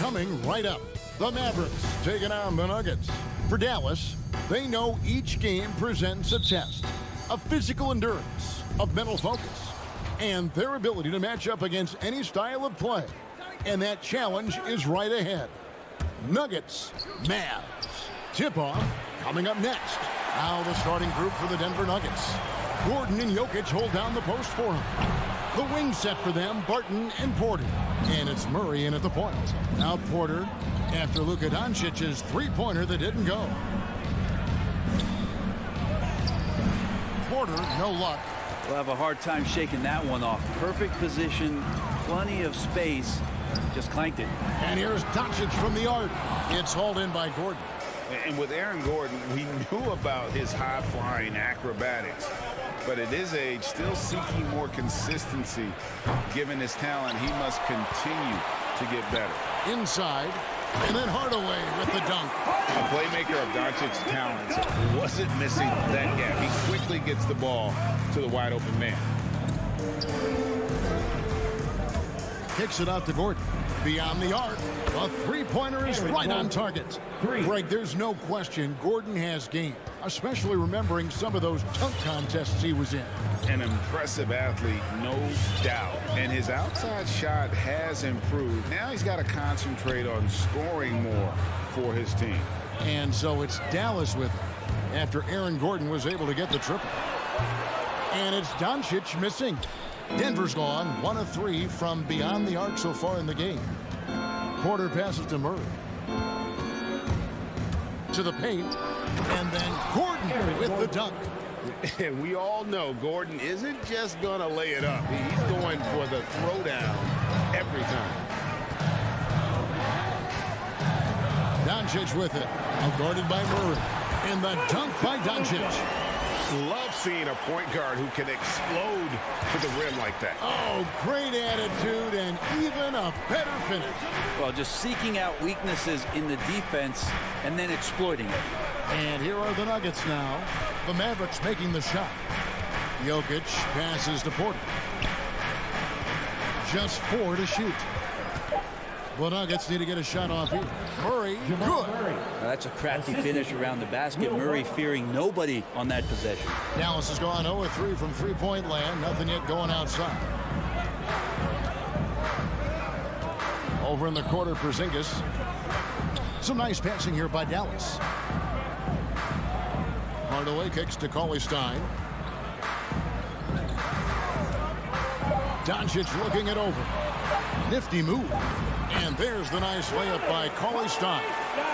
Coming right up, the Mavericks taking on the Nuggets. For Dallas, they know each game presents a test of physical endurance, of mental focus, and their ability to match up against any style of play. And that challenge is right ahead. Nuggets, Mavs. Tip-off coming up next. Now the starting group for the Denver Nuggets. Gordon and Jokic hold down the post for him. The wing set for them, Barton and Porter. And it's Murray in at the point. Now Porter after Luka Doncic's three-pointer that didn't go. Porter, no luck. We'll have a hard time shaking that one off. Perfect position, plenty of space. Just clanked it. And here's Doncic from the arc. It's hauled in by Gordon. And with Aaron Gordon, we knew about his high-flying acrobatics. But at his age, still seeking more consistency. Given his talent, he must continue to get better. Inside, and then Hardaway with the dunk. A playmaker of Doncic's talents wasn't missing that gap. He quickly gets the ball to the wide-open man. Kicks it out to Gordon. Beyond the arc, a three-pointer is right on target. Greg, there's no question Gordon has game, especially remembering some of those dunk contests he was in. An impressive athlete, no doubt. And his outside shot has improved. Now he's got to concentrate on scoring more for his team. And so it's Dallas with him after Aaron Gordon was able to get the triple. And it's Doncic missing. Denver's gone 1 of 3 from beyond the arc so far in the game. Porter passes to Murray. To the paint. And then Gordon with the dunk. And we all know Gordon isn't just going to lay it up. He's going for the throwdown every time. Doncic with it. Guarded by Murray. And the dunk by Doncic. Love seeing a point guard who can explode to the rim like that. Oh, great attitude and even a better finish. Well, just seeking out weaknesses in the defense and then exploiting it. And here are the Nuggets now. The Mavericks making the shot. Jokic passes to Porter. Just 4 to shoot. The Nuggets need to get a shot off here. Murray, good. Well, that's a crafty finish around the basket. Murray fearing nobody on that possession. Dallas has gone 0 of 3 from three-point land. Nothing yet going outside. Over in the corner, Porzingis. Some nice passing here by Dallas. Hardaway kicks to Cauley-Stein. Doncic looking it over. Nifty move. And there's the nice layup by Cauley-Stein.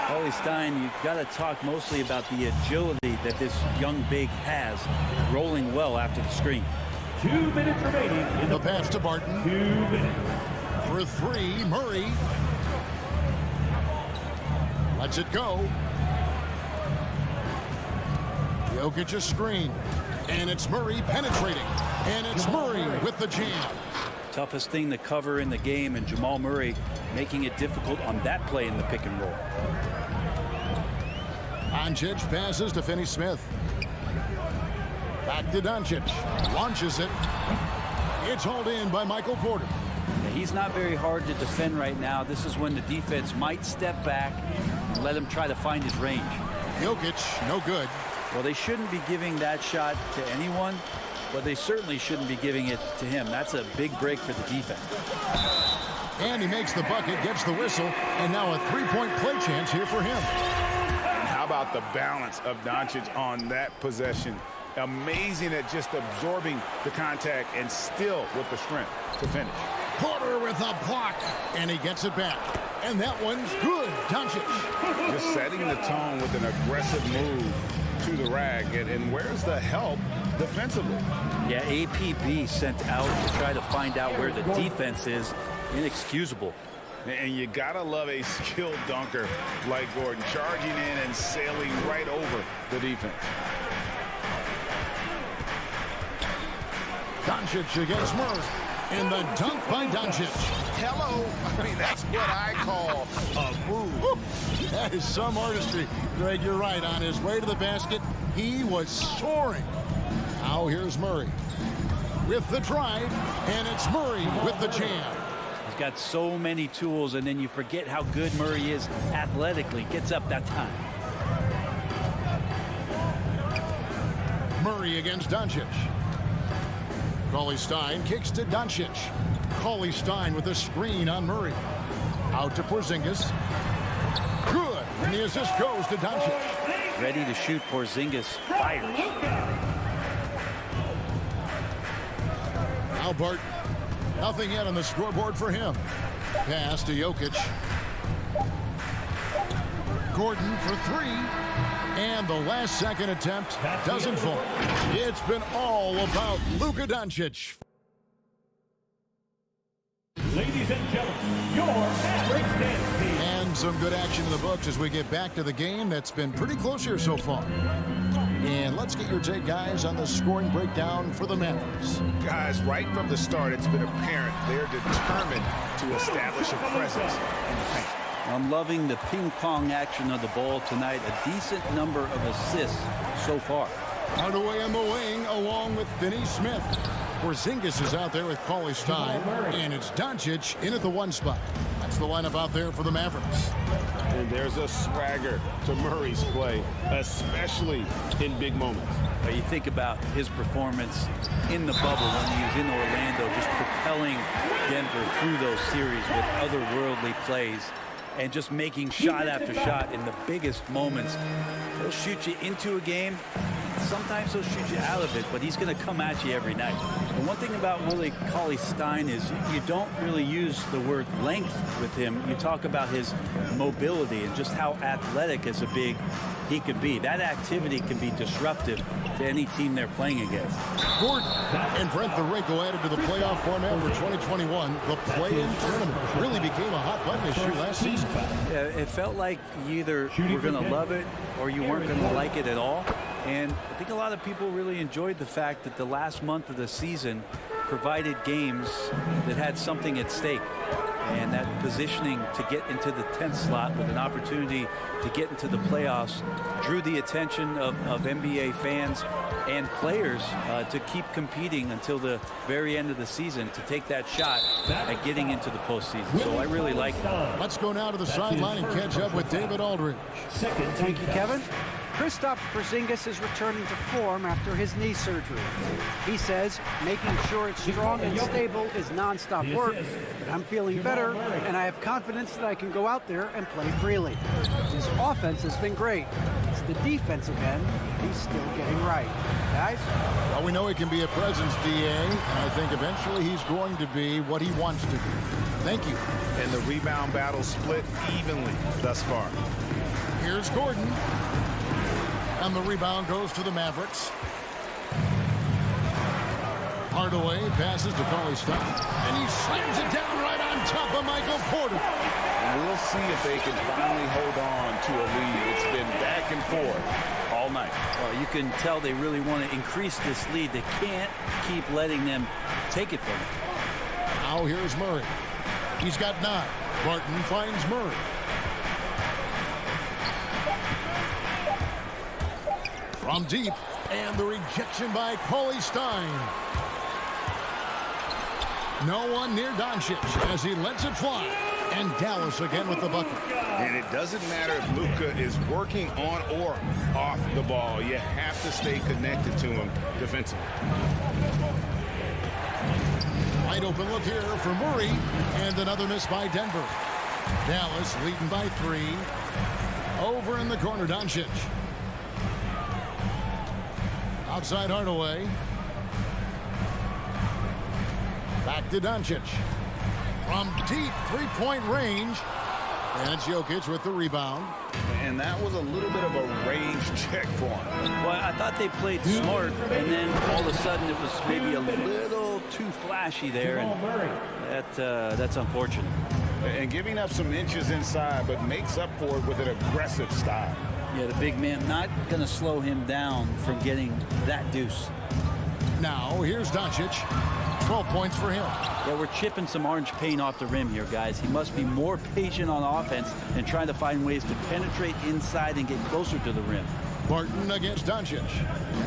Cauley-Stein, you've got to talk mostly about the agility that this young big has, rolling well after the screen. 2 minutes remaining. The pass to Barton. 2 minutes. For 3, Murray. Lets it go. Jokic a screen. And it's Murray penetrating. And it's Murray with the jam. Toughest thing to cover in the game, and Jamal Murray making it difficult on that play in the pick and roll. Doncic passes to Finney-Smith. Back to Doncic. Launches it. It's hauled in by Michael Porter. He's not very hard to defend right now. This is when the defense might step back and let him try to find his range. Jokic, no good. Well, they shouldn't be giving that shot to anyone, but they certainly shouldn't be giving it to him. That's a big break for the defense. And he makes the bucket, gets the whistle, and now a three-point play chance here for him. And how about the balance of Doncic on that possession? Amazing at just absorbing the contact and still with the strength to finish. Porter with a block, and he gets it back. And that one's good, Doncic. Just setting the tone with an aggressive move to the rack. And where's the help defensively? Yeah, APB sent out to try to find out where the defense is. Inexcusable. And you gotta love a skilled dunker like Gordon, charging in and sailing right over the defense. Doncic against Murray. And the dunk by Doncic. Hello. I mean, that's what I call a move. That is some artistry. Greg, you're right. On his way to the basket, he was soaring. Now here's Murray with the drive, and it's Murray with the jam. He's got so many tools, and then you forget how good Murray is athletically. Gets up that time. Murray against Doncic. Cauley-Stein kicks to Doncic. Cauley-Stein with a screen on Murray. Out to Porzingis. Good. And the assist goes to Doncic. Ready to shoot. Porzingis fires. Now Barton. Nothing yet on the scoreboard for him. Pass to Jokic. Gordon for three. And the last second attempt doesn't fall. It's been all about Luka Doncic. Ladies and gentlemen, your Mavericks dance team. And some good action in the books as we get back to the game that's been pretty close here so far. And let's get your take, guys, on the scoring breakdown for the Mavericks. Guys, right from the start, it's been apparent they're determined to establish a presence in the paint. I'm loving the ping-pong action of the ball tonight. A decent number of assists so far. Hardaway on the wing along with Finney Smith. Porzingis is out there with Cauley-Stein. And it's Doncic in at the one spot. That's the lineup out there for the Mavericks. And there's a swagger to Murray's play, especially in big moments. You think about his performance in the bubble when he was in Orlando, just propelling Denver through those series with otherworldly plays. And just making shot after shot in the biggest moments. He'll shoot you into a game. Sometimes he'll shoot you out of it, but he's going to come at you every night. And one thing about Willie Cauley-Stein is you don't really use the word length with him. You talk about his mobility and just how athletic as a big he can be. That activity can be disruptive to any team they're playing against. Gordon and Brent the Wrinkle added to the playoff format for 2021. The play-in tournament really became a hot button issue last season. Yeah, it felt like you either were going to love it or you weren't going to like it at all. And I think a lot of people really enjoyed the fact that the last month of the season provided games that had something at stake. And that positioning to get into the 10th slot with an opportunity to get into the playoffs drew the attention of NBA fans and players to keep competing until the very end of the season to take that shot at getting into the postseason. So I really like it. Let's go now to the sideline and catch up with David Aldridge. Thank you, Kevin. Kristaps Porzingis is returning to form after his knee surgery. He says making sure it's strong and stable is nonstop work, but I'm feeling better, and I have confidence that I can go out there and play freely. His offense has been great. It's the defensive end he's still getting right. Guys? Well, we know he can be a presence, DA, and I think eventually he's going to be what he wants to be. Thank you. And the rebound battle split evenly thus far. Here's Gordon. And the rebound goes to the Mavericks. Hardaway passes to Cauley-Stein. And he slams it down right on top of Michael Porter. And we'll see if they can finally hold on to a lead. It's been back and forth all night. Well, you can tell they really want to increase this lead. They can't keep letting them take it from them. Now here's Murray. He's got 9. Barton finds Murray. From deep, and the rejection by Cauley-Stein. No one near Doncic as he lets it fly. And Dallas again with the bucket. And it doesn't matter if Luka is working on or off the ball. You have to stay connected to him defensively. Wide open look here for Murray. And another miss by Denver. Dallas leading by 3. Over in the corner, Doncic. Outside Hardaway. Back to Doncic. From deep three-point range. And it's Jokic with the rebound. And that was a little bit of a range check for him. Well, I thought they played smart, and then all of a sudden it was maybe a little too flashy there. And that's unfortunate. And giving up some inches inside, but makes up for it with an aggressive style. Yeah, the big man not going to slow him down from getting that deuce. Now, here's Doncic. 12 points for him. Yeah, we're chipping some orange paint off the rim here, guys. He must be more patient on offense and trying to find ways to penetrate inside and get closer to the rim. Barton against Doncic.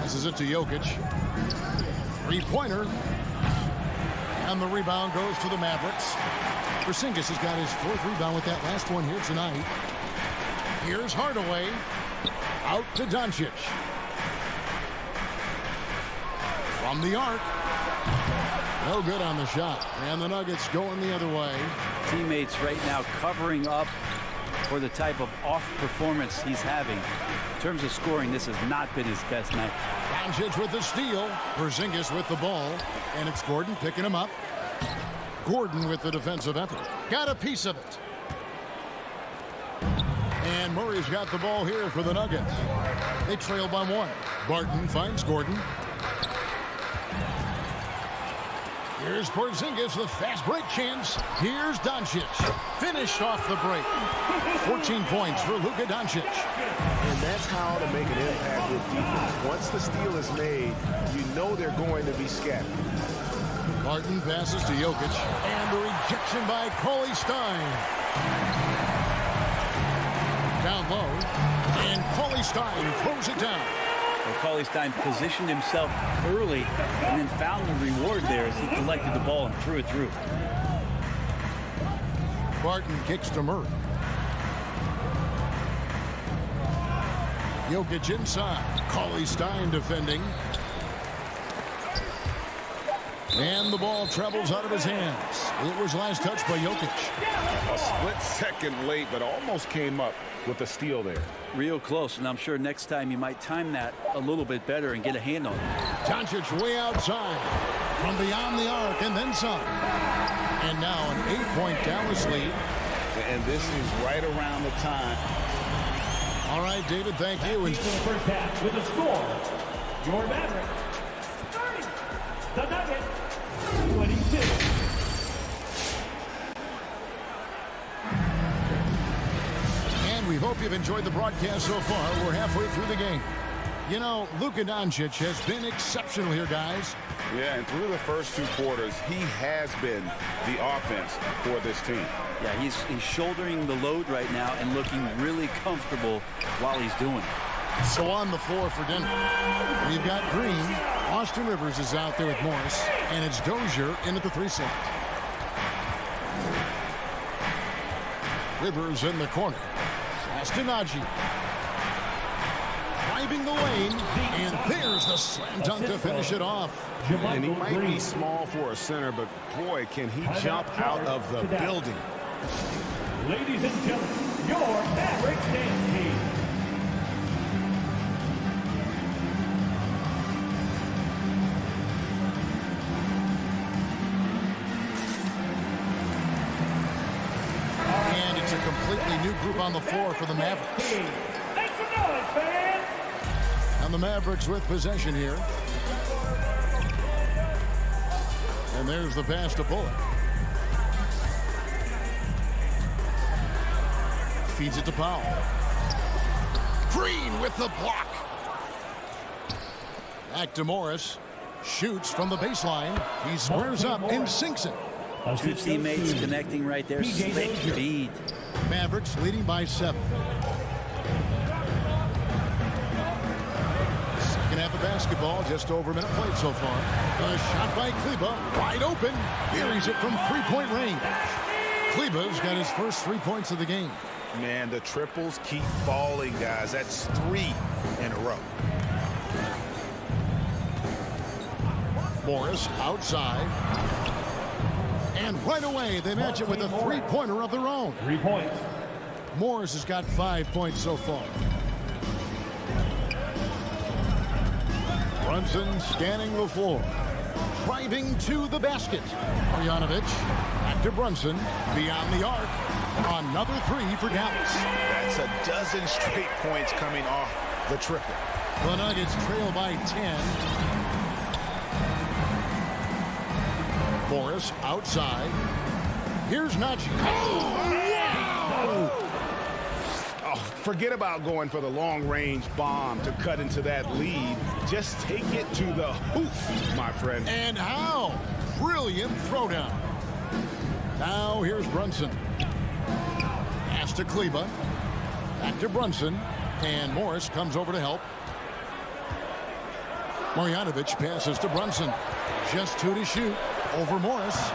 Passes it to Jokic. Three-pointer. And the rebound goes to the Mavericks. Porzingis has got his 4th rebound with that last one here tonight. Here's Hardaway. Out to Doncic. From the arc. No good on the shot. And the Nuggets going the other way. Teammates right now covering up for the type of off performance he's having. In terms of scoring, this has not been his best night. Doncic with the steal. Porzingis with the ball. And it's Gordon picking him up. Gordon with the defensive effort. Got a piece of it. And Murray's got the ball here for the Nuggets. They trail by 1. Barton finds Gordon. Here's Porzingis, the fast break chance. Here's Doncic. Finished off the break. 14 points for Luka Doncic. And that's how to make an impact with defense. Once the steal is made, you know they're going to be scattered. Barton passes to Jokic. And the rejection by Cauley-Stein. Down low. And Cauley-Stein throws it down. Well, Cauley-Stein positioned himself early and then found the reward there as he collected the ball and threw it through. Barton kicks to Murray. Jokic inside. Cauley-Stein defending. And the ball travels out of his hands. It was last touched by Jokic. A split second late, but almost came up with a steal there. Real close, and I'm sure next time you might time that a little bit better and get a hand on it. Doncic way outside from beyond the arc and then some. And now an 8-point Dallas lead. And this is right around the time. All right, David, thank you. And first half with a score. Your Mavericks 30. The Nuggets 22. We hope you've enjoyed the broadcast so far. We're halfway through the game. You know, Luka Doncic has been exceptional here, guys. Yeah, and through the first 2 quarters, he has been the offense for this team. Yeah, he's shouldering the load right now and looking really comfortable while he's doing it. So on the floor for Denver, we've got Green. Austin Rivers is out there with Morris, and it's Dozier in at the 3 slot. Rivers in the corner. Stinaji driving the lane, and there's the slam dunk to finish it off. And he might be small for a center, but boy, can he jump out of the building. Ladies and gentlemen, your Mavericks dance team. A completely new group on the floor for the Mavericks. Make some noise, fans! And the Mavericks with possession here. And there's the pass to Bullock. Feeds it to Powell. Green with the block. Back to Morris. Shoots from the baseline. He squares up and sinks it. 2 teammates connecting right there. Slick feed. Mavericks leading by 7. Second half of basketball, just over a minute played so far. A shot by Kleber, wide open. Buries it from 3-point range. Kleber's got his first 3 points of the game. Man, the triples keep falling, guys. That's 3 in a row. Morris outside. And right away, they match it with a 3-pointer of their own. 3 points. Morris has got 5 points so far. Brunson scanning the floor. Driving to the basket. Marjanovic back to Brunson. Beyond the arc. Another 3 for Dallas. That's a dozen straight points coming off the triple. The Nuggets trail by 10. Morris outside. Here's Najee. Oh, forget about going for the long-range bomb to cut into that lead. Just take it to the hoop, my friend. And how? Brilliant throwdown. Now here's Brunson. Pass to Kleber. Back to Brunson. And Morris comes over to help. Marjanovic passes to Brunson. Just 2 to shoot. Over Morris.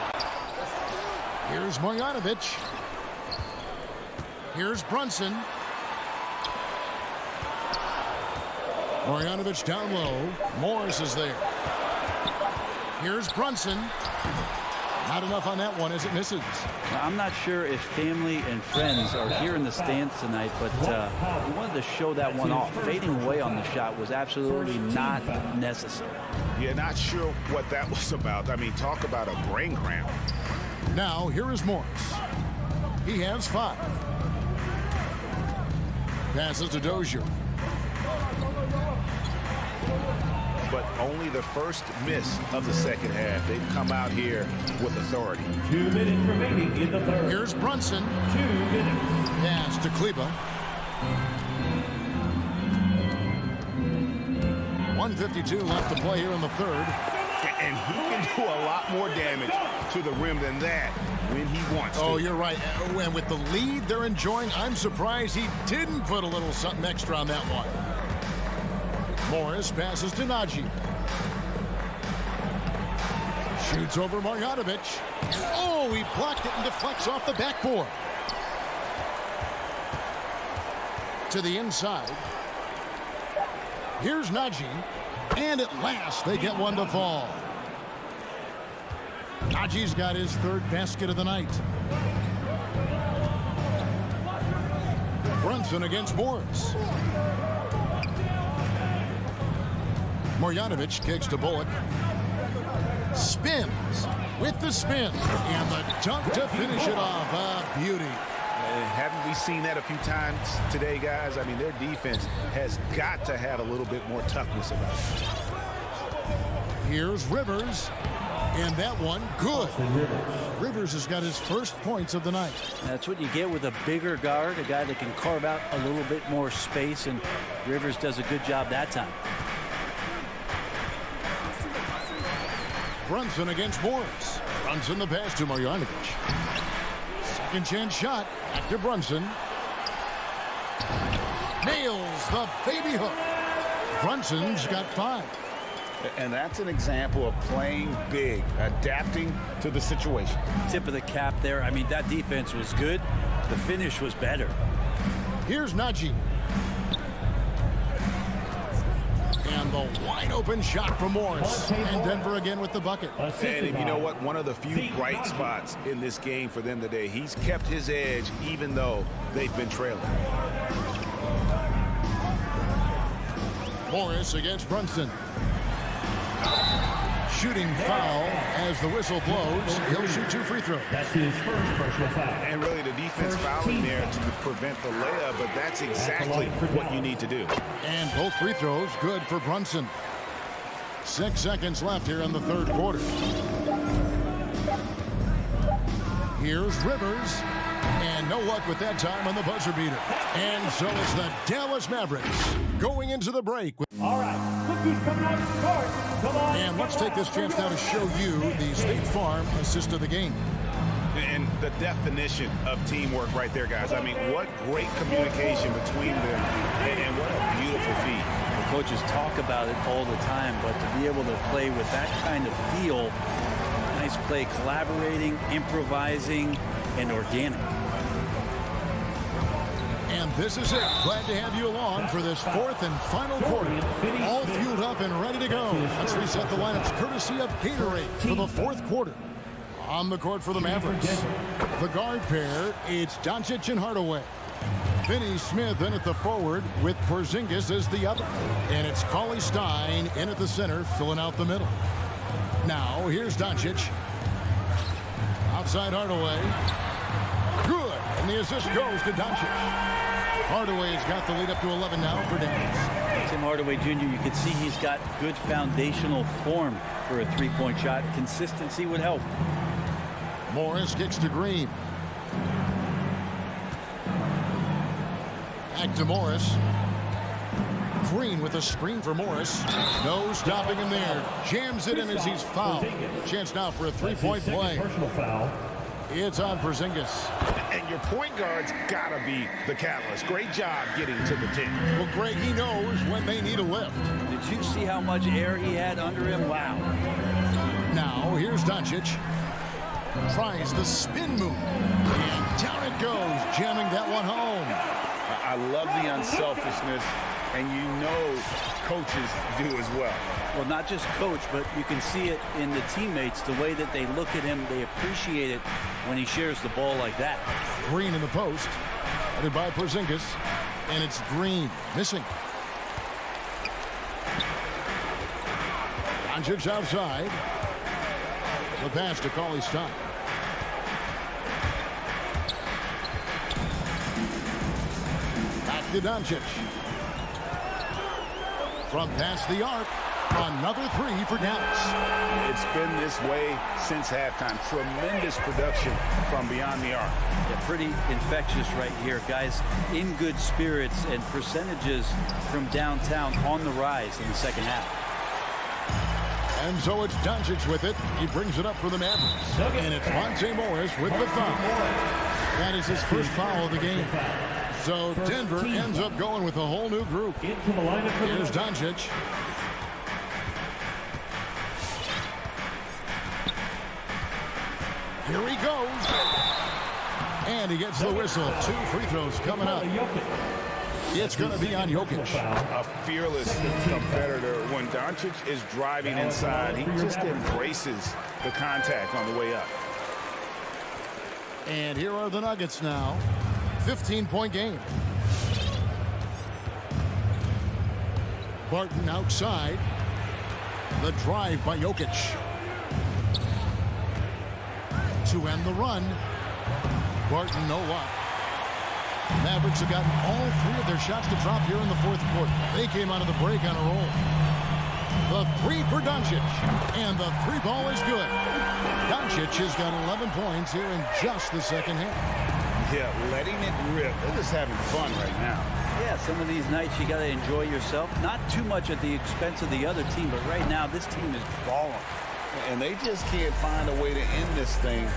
Here's Marjanovic. Here's Brunson. Marjanovic down low. Morris is there. Here's Brunson. Not enough on that one as it misses. Now, I'm not sure if family and friends are here in the stands tonight, but we wanted to show that one off. Fading away on the shot was absolutely not necessary. Yeah, not sure what that was about. I mean, talk about a brain cramp. Now, here is Morris. He has 5. Passes to Dozier. But only the first miss of the second half. They've come out here with authority. 2 minutes remaining in the third. Here's Brunson. 2 minutes. Pass to Kleber. 1:52 left to play here in the third. And he can do a lot more damage to the rim than that when he wants to. Oh, you're right. And with the lead they're enjoying, I'm surprised he didn't put a little something extra on that one. Morris passes to Nagy. Shoots over Marjanovic. Oh, he blocked it and deflects off the backboard. To the inside. Here's Nagy. And at last, they get one to fall. Nagy's got his 3rd basket of the night. Brunson against Morris. Marjanovic kicks to Bullock. Spins with the spin. And the dunk to finish it off. A beauty. Haven't we seen that a few times today, guys? I mean, their defense has got to have a little bit more toughness about it. Here's Rivers. And that one, good. Rivers has got his first points of the night. That's what you get with a bigger guard, a guy that can carve out a little bit more space, and Rivers does a good job that time. Brunson against Morris. Brunson the pass to Marjanovic. Second chance shot. Back to Brunson. Nails the baby hook. Brunson's got 5. And that's an example of playing big, adapting to the situation. Tip of the cap there. I mean, that defense was good. The finish was better. Here's Nagy. And the wide open shot from Morris. And Denver again with the bucket. And you know what? One of the few bright spots in this game for them today. He's kept his edge even though they've been trailing. Morris against Brunson. Shooting foul as the whistle blows. He'll shoot 2 free throws. That's his first personal foul. And really the defense fouling there to prevent the layup, but that's exactly what you need to do. And both free throws good for Brunson. 6 seconds left here in the third quarter. Here's Rivers. And no luck with that time on the buzzer beater. And so it's the Dallas Mavericks going into the break. All right, look who's coming out of the court. Come on. And let's take this chance now to show you the State Farm assist of the game. And the definition of teamwork right there, guys. I mean, what great communication between them, and what a beautiful feat. The coaches talk about it all the time, but to be able to play with that kind of feel, nice play, collaborating, improvising, and organic. And this is it. Glad to have you along for this 4th and final quarter. All fueled up and ready to go. Let's reset the lineups courtesy of Gatorade for the 4th quarter. On the court for the Mavericks, the guard pair, it's Doncic and Hardaway. Finney Smith in at the forward with Porzingis as the other. And it's Cauley Stein in at the center, filling out the middle. Now, here's Doncic. Outside Hardaway. Good. And the assist goes to Doncic. Hardaway's got the lead up to 11 now for Dallas. Tim Hardaway Jr., you can see he's got good foundational form for a three-point shot. Consistency would help. Morris kicks to Green. Back to Morris. Green with a screen for Morris. No stopping him there. Jams it in as he's fouled. Chance now for a three-point play. Personal foul. It's on Porzingis. And your point guard's got to be the catalyst. Great job getting to the 10. Well, Greg, he knows when they need a lift. Did you see how much air he had under him? Wow. Now, here's Doncic. Tries the spin move. And down it goes, jamming that one home. I love the unselfishness, and you know coaches do as well. Well, not just coach, but you can see it in the teammates, the way that they look at him. They appreciate it when he shares the ball like that. Green in the post. Headed by Porzingis. And it's Green missing. Doncic outside. The pass to Cauley Stein. Back to Doncic. From past the arc. Another three for Dallas. It's been this way since halftime. Tremendous production from beyond the arc. Yeah, pretty infectious right here. Guys in good spirits, and percentages from downtown on the rise in the second half. And so it's Doncic with it. He brings it up for the Mavericks. And it's Monte Morris with the foul. That is his first foul of the game. So Denver ends up going with a whole new group. Here's Doncic. Here he goes. And he gets the whistle. 2 free throws coming up. It's going to be on Jokic. A fearless competitor. When Doncic is driving inside, he just embraces the contact on the way up. And here are the Nuggets now. 15-point game. Barton outside. The drive by Jokic. To end the run. Barton, no luck. Mavericks have gotten all 3 of their shots to drop here in the fourth quarter. They came out of the break on a roll. The 3 for Doncic. And the 3 ball is good. Doncic has got 11 points here in just the second half. Yeah, letting it rip. They're just having fun right now. Yeah, some of these nights you got to enjoy yourself. Not too much at the expense of the other team, but right now this team is balling. And they just can't find a way to end this thing.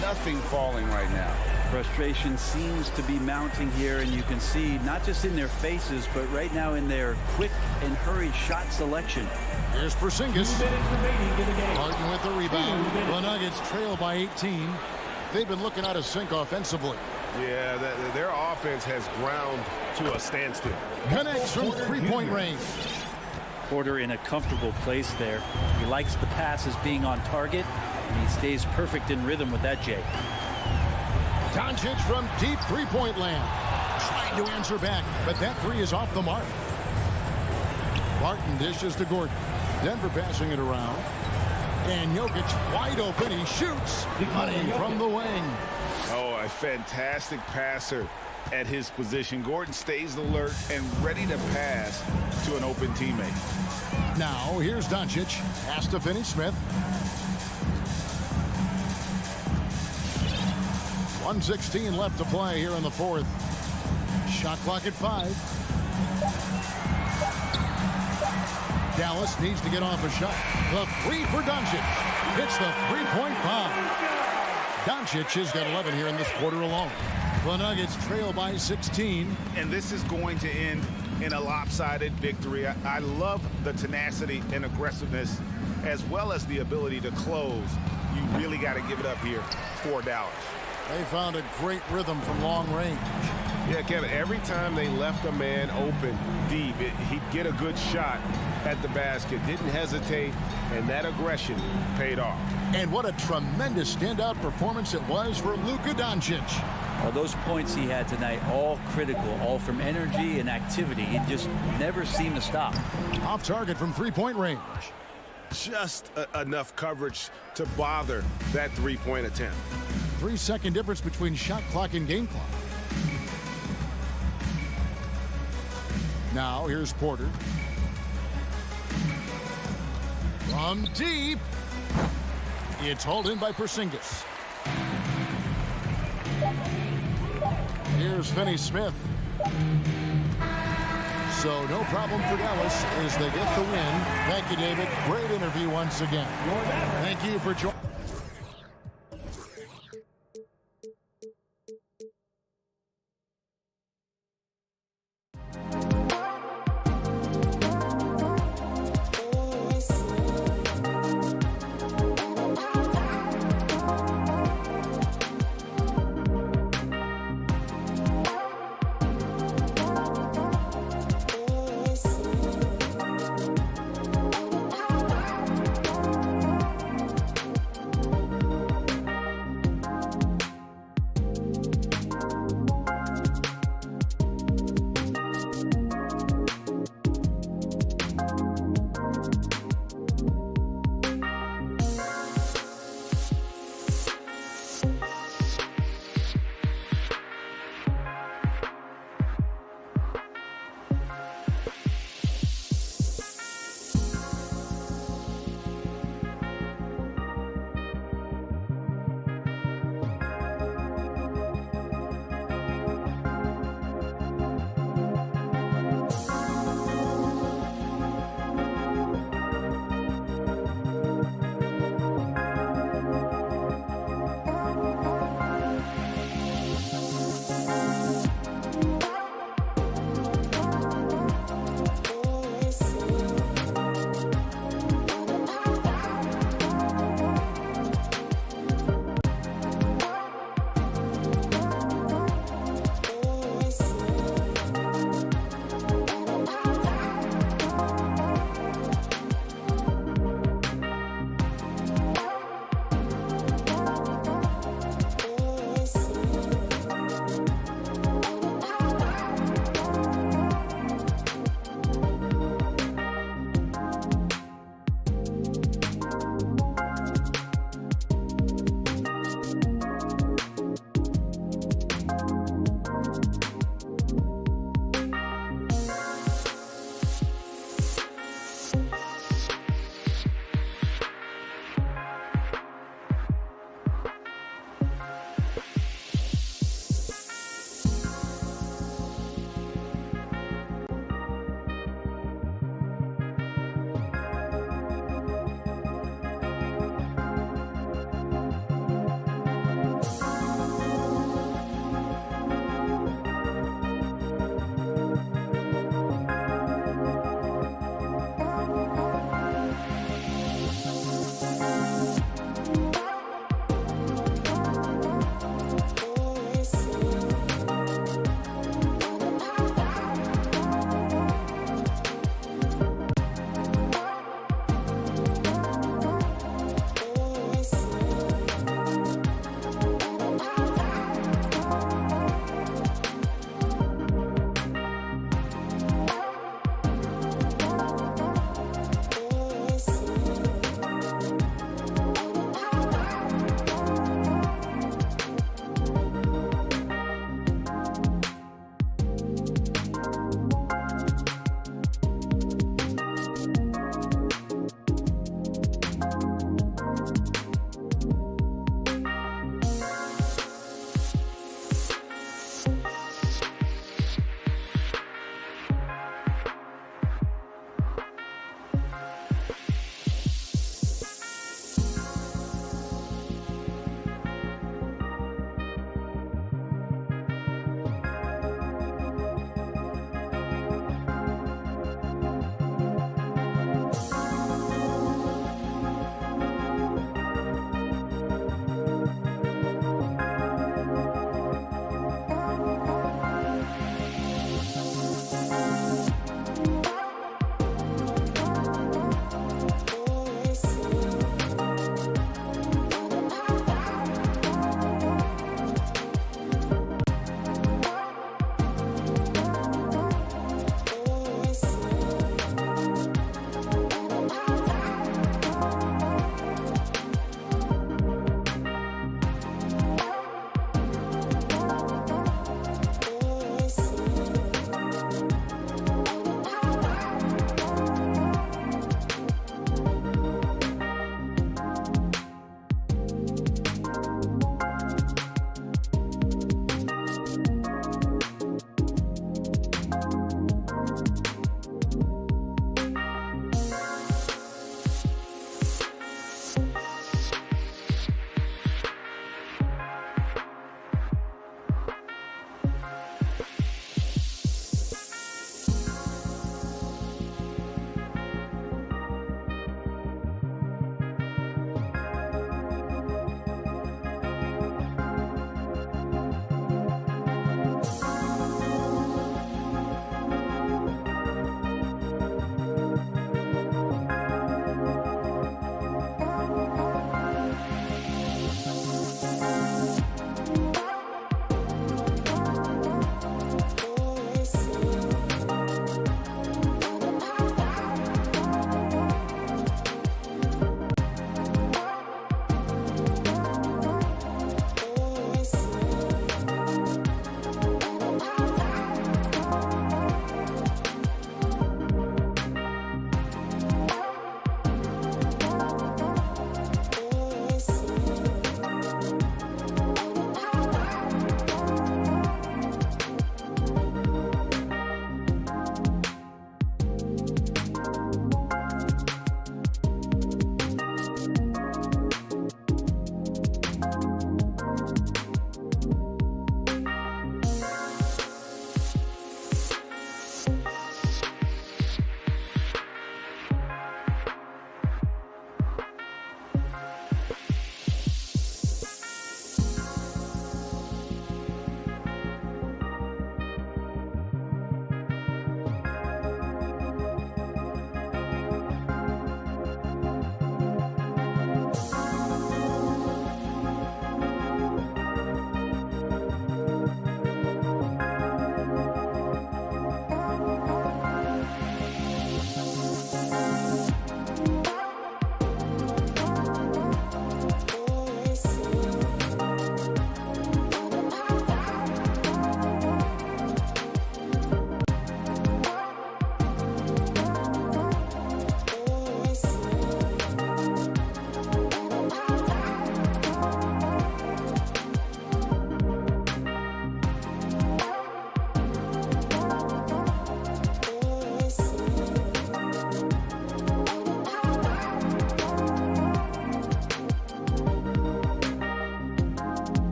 Nothing falling right now. Frustration seems to be mounting here, and you can see not just in their faces, but right now in their quick and hurried shot selection. Here's Porzingis. Barton with the rebound. The Nuggets trail by 18. They've been looking out of sync offensively. Yeah, their offense has ground to a standstill. Connects from 3-point range. Porter in a comfortable place there. He likes the passes being on target, and he stays perfect in rhythm with that, Jay. Doncic from deep 3-point land. Trying to answer back, but that 3 is off the mark. Barton dishes to Gordon. Denver passing it around. And Jokic wide open. He shoots. Money from the wing. Oh, a fantastic passer at his position. Gordon stays alert and ready to pass to an open teammate. Now, here's Doncic. Pass to Finney-Smith. 1:16 left to play here in the fourth. Shot clock at 5. Dallas needs to get off a shot. The 3 for Doncic. It's the 3-point bomb. Doncic has got 11 here in this quarter alone. The Nuggets trail by 16. And this is going to end in a lopsided victory. I love the tenacity and aggressiveness, as well as the ability to close. You really got to give it up here for Dallas. They found a great rhythm from long range. Yeah, Kevin, every time they left a man open deep, he'd get a good shot at the basket. Didn't hesitate, and that aggression paid off. And what a tremendous standout performance it was for Luka Doncic. Well, those points he had tonight, all critical, all from energy and activity. He just never seemed to stop. Off target from 3-point range. Just enough coverage to bother that 3-point attempt. 3-second difference between shot clock and game clock. Now, here's Porter. From deep. It's hauled in by Porzingis. Here's Finney-Smith. So no problem for Dallas as they get the win. Thank you, David. Great interview once again. Thank you for joining.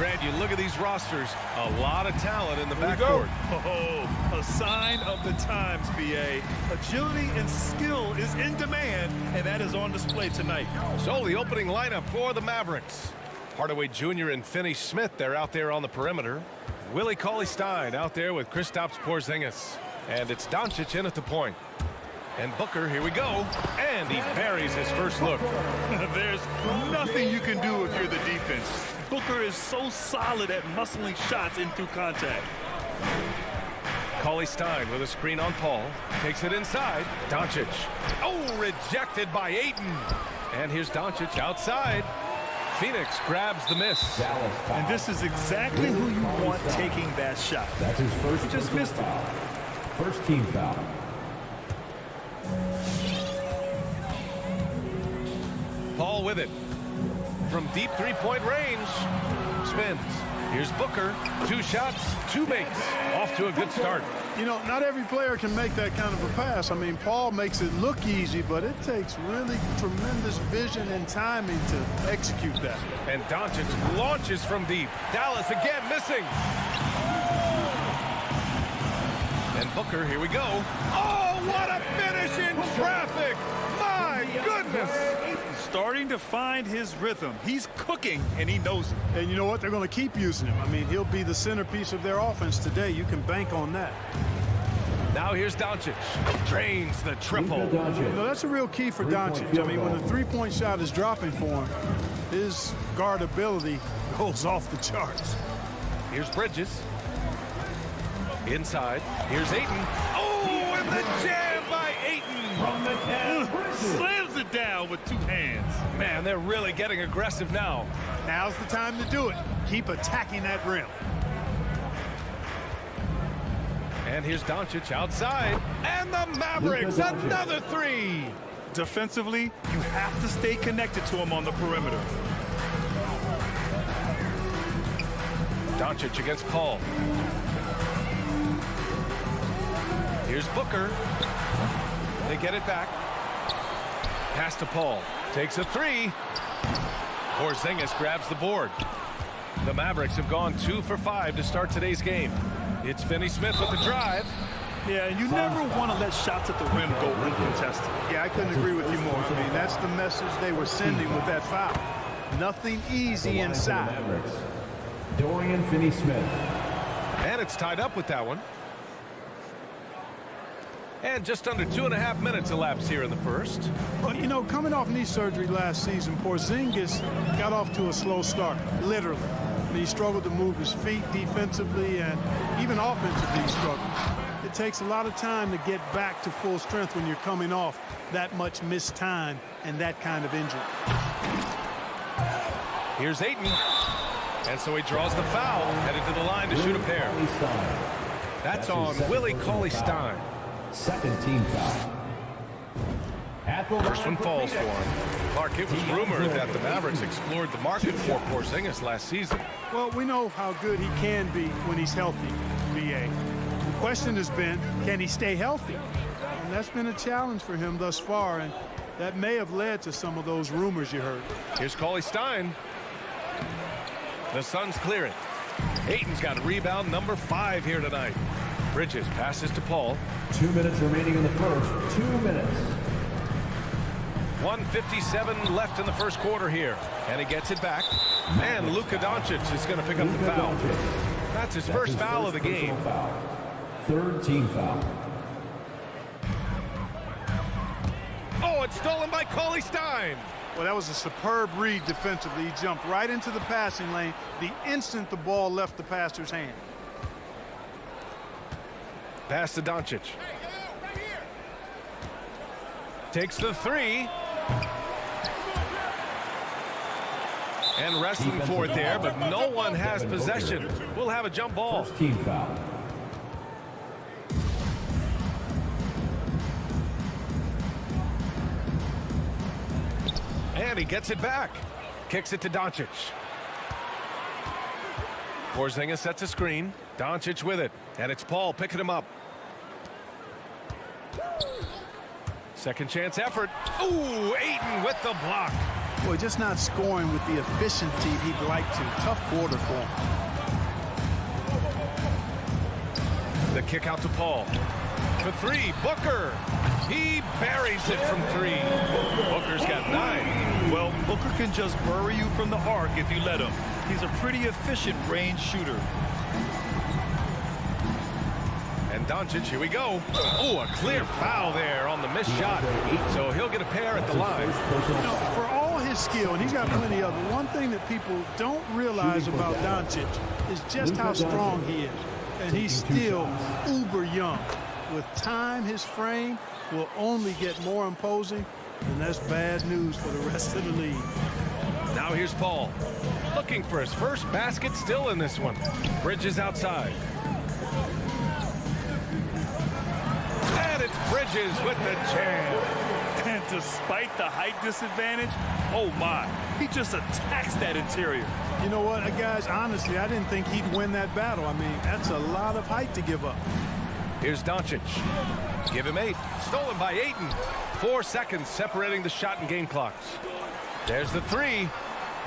Grant, you look at these rosters, a lot of talent in the backcourt. Oh, a sign of the times, B.A. Agility and skill is in demand, and that is on display tonight. So the opening lineup for the Mavericks. Hardaway Jr. and Finney Smith, they're out there on the perimeter. Willie Cauley-Stein out there with Kristaps Porzingis. And it's Doncic in at the point. And Booker, here we go. And he buries his first look. There's nothing you can do if you're the defense. Booker is so solid at muscling shots in through contact. Cauley-Stein with a screen on Paul. Takes it inside. Doncic. Oh, rejected by Ayton. And here's Doncic outside. Phoenix grabs the miss. And this is exactly who you want taking that shot. That's his first. He just missed it. First team foul. Paul with it. From deep three-point range. Spins. Here's Booker. 2 shots, 2 makes. Off to a good start. You know, not every player can make that kind of a pass. I mean, Paul makes it look easy, but it takes really tremendous vision and timing to execute that. And Doncic launches from deep. Dallas again missing. And Booker, here we go. Oh, what a finish in traffic! My goodness! Starting to find his rhythm. He's cooking, and he knows it. And you know what? They're going to keep using him. I mean, he'll be the centerpiece of their offense today. You can bank on that. Now here's Doncic. Drains the triple. No, that's a real key for Doncic. I mean, when the three-point shot is dropping for him, his guardability goes off the charts. Here's Bridges. Inside. Here's Ayton. Oh, and the jam by Ayton. From the down. Slams it down with 2 hands. Man, they're really getting aggressive now. Now's the time to do it. Keep attacking that rim. And here's Doncic outside. And the Mavericks, another 3. Defensively, you have to stay connected to him on the perimeter. Doncic against Paul. Here's Booker. They get it back. Pass to Paul. Takes a 3. Porzingis grabs the board. The Mavericks have gone 2 for 5 to start today's game. It's Finney Smith with the drive. Yeah, and you never want to let shots at the rim go uncontested. Yeah, I couldn't agree with you more. I mean, that's the message they were sending with that foul. Nothing easy inside. Dorian Finney-Smith. And it's tied up with that one. And just under 2.5 minutes elapsed here in the first. Well, you know, coming off knee surgery last season, Porzingis got off to a slow start, literally. I mean, he struggled to move his feet defensively and even offensively he struggled. It takes a lot of time to get back to full strength when you're coming off that much missed time and that kind of injury. Here's Ayton. And so he draws the foul, headed to the line to shoot a pair. That's on Willie Cauley-Stein. Second team foul. First one falls for him. Clark, it was rumored that the Mavericks explored the market for Porzingis last season. Well, we know how good he can be when he's healthy, B.A. The question has been, can he stay healthy? And that's been a challenge for him thus far, and that may have led to some of those rumors you heard. Here's Cauley-Stein. The Suns clear it. Ayton's got rebound number 5 here tonight. Bridges passes to Paul. 2 minutes remaining in the first. 2 minutes. 1:57 left in the first quarter here. And he gets it back. And Luka Doncic is going to pick up the foul. That's his first foul of the game. Third team foul. Oh, it's stolen by Cauley-Stein. Well, that was a superb read defensively. He jumped right into the passing lane the instant the ball left the passer's hand. Pass to Doncic. Takes the 3. And wrestling for it there, but no one has possession. We'll have a jump ball. First team foul. And he gets it back. Kicks it to Doncic. Porzingis sets a screen. Doncic with it. And it's Paul picking him up. Second chance effort. Ooh, Ayton with the block. Boy, just not scoring with the efficiency he'd like to. Tough quarter for him. The kick out to Paul. For three, Booker. He buries it from three. Booker's got 9. Well, Booker can just bury you from the arc if you let him. He's a pretty efficient range shooter. And Doncic, here we go. Oh, a clear foul there on the missed shot. So he'll get a pair at the line. You know, for all his skill, and he's got plenty of it, one thing that people don't realize about Doncic is just how strong he is. And he's still uber young. With time, his frame will only get more imposing, and that's bad news for the rest of the league. Now here's Paul. Looking for his first basket, still in this one. Bridges outside. And it's Bridges with the jam. And despite the height disadvantage, oh my, he just attacks that interior. You know what, guys, honestly, I didn't think he'd win that battle. I mean, that's a lot of height to give up. Here's Doncic. Give him 8. Stolen by Ayton. 4 seconds separating the shot and game clocks. There's the 3.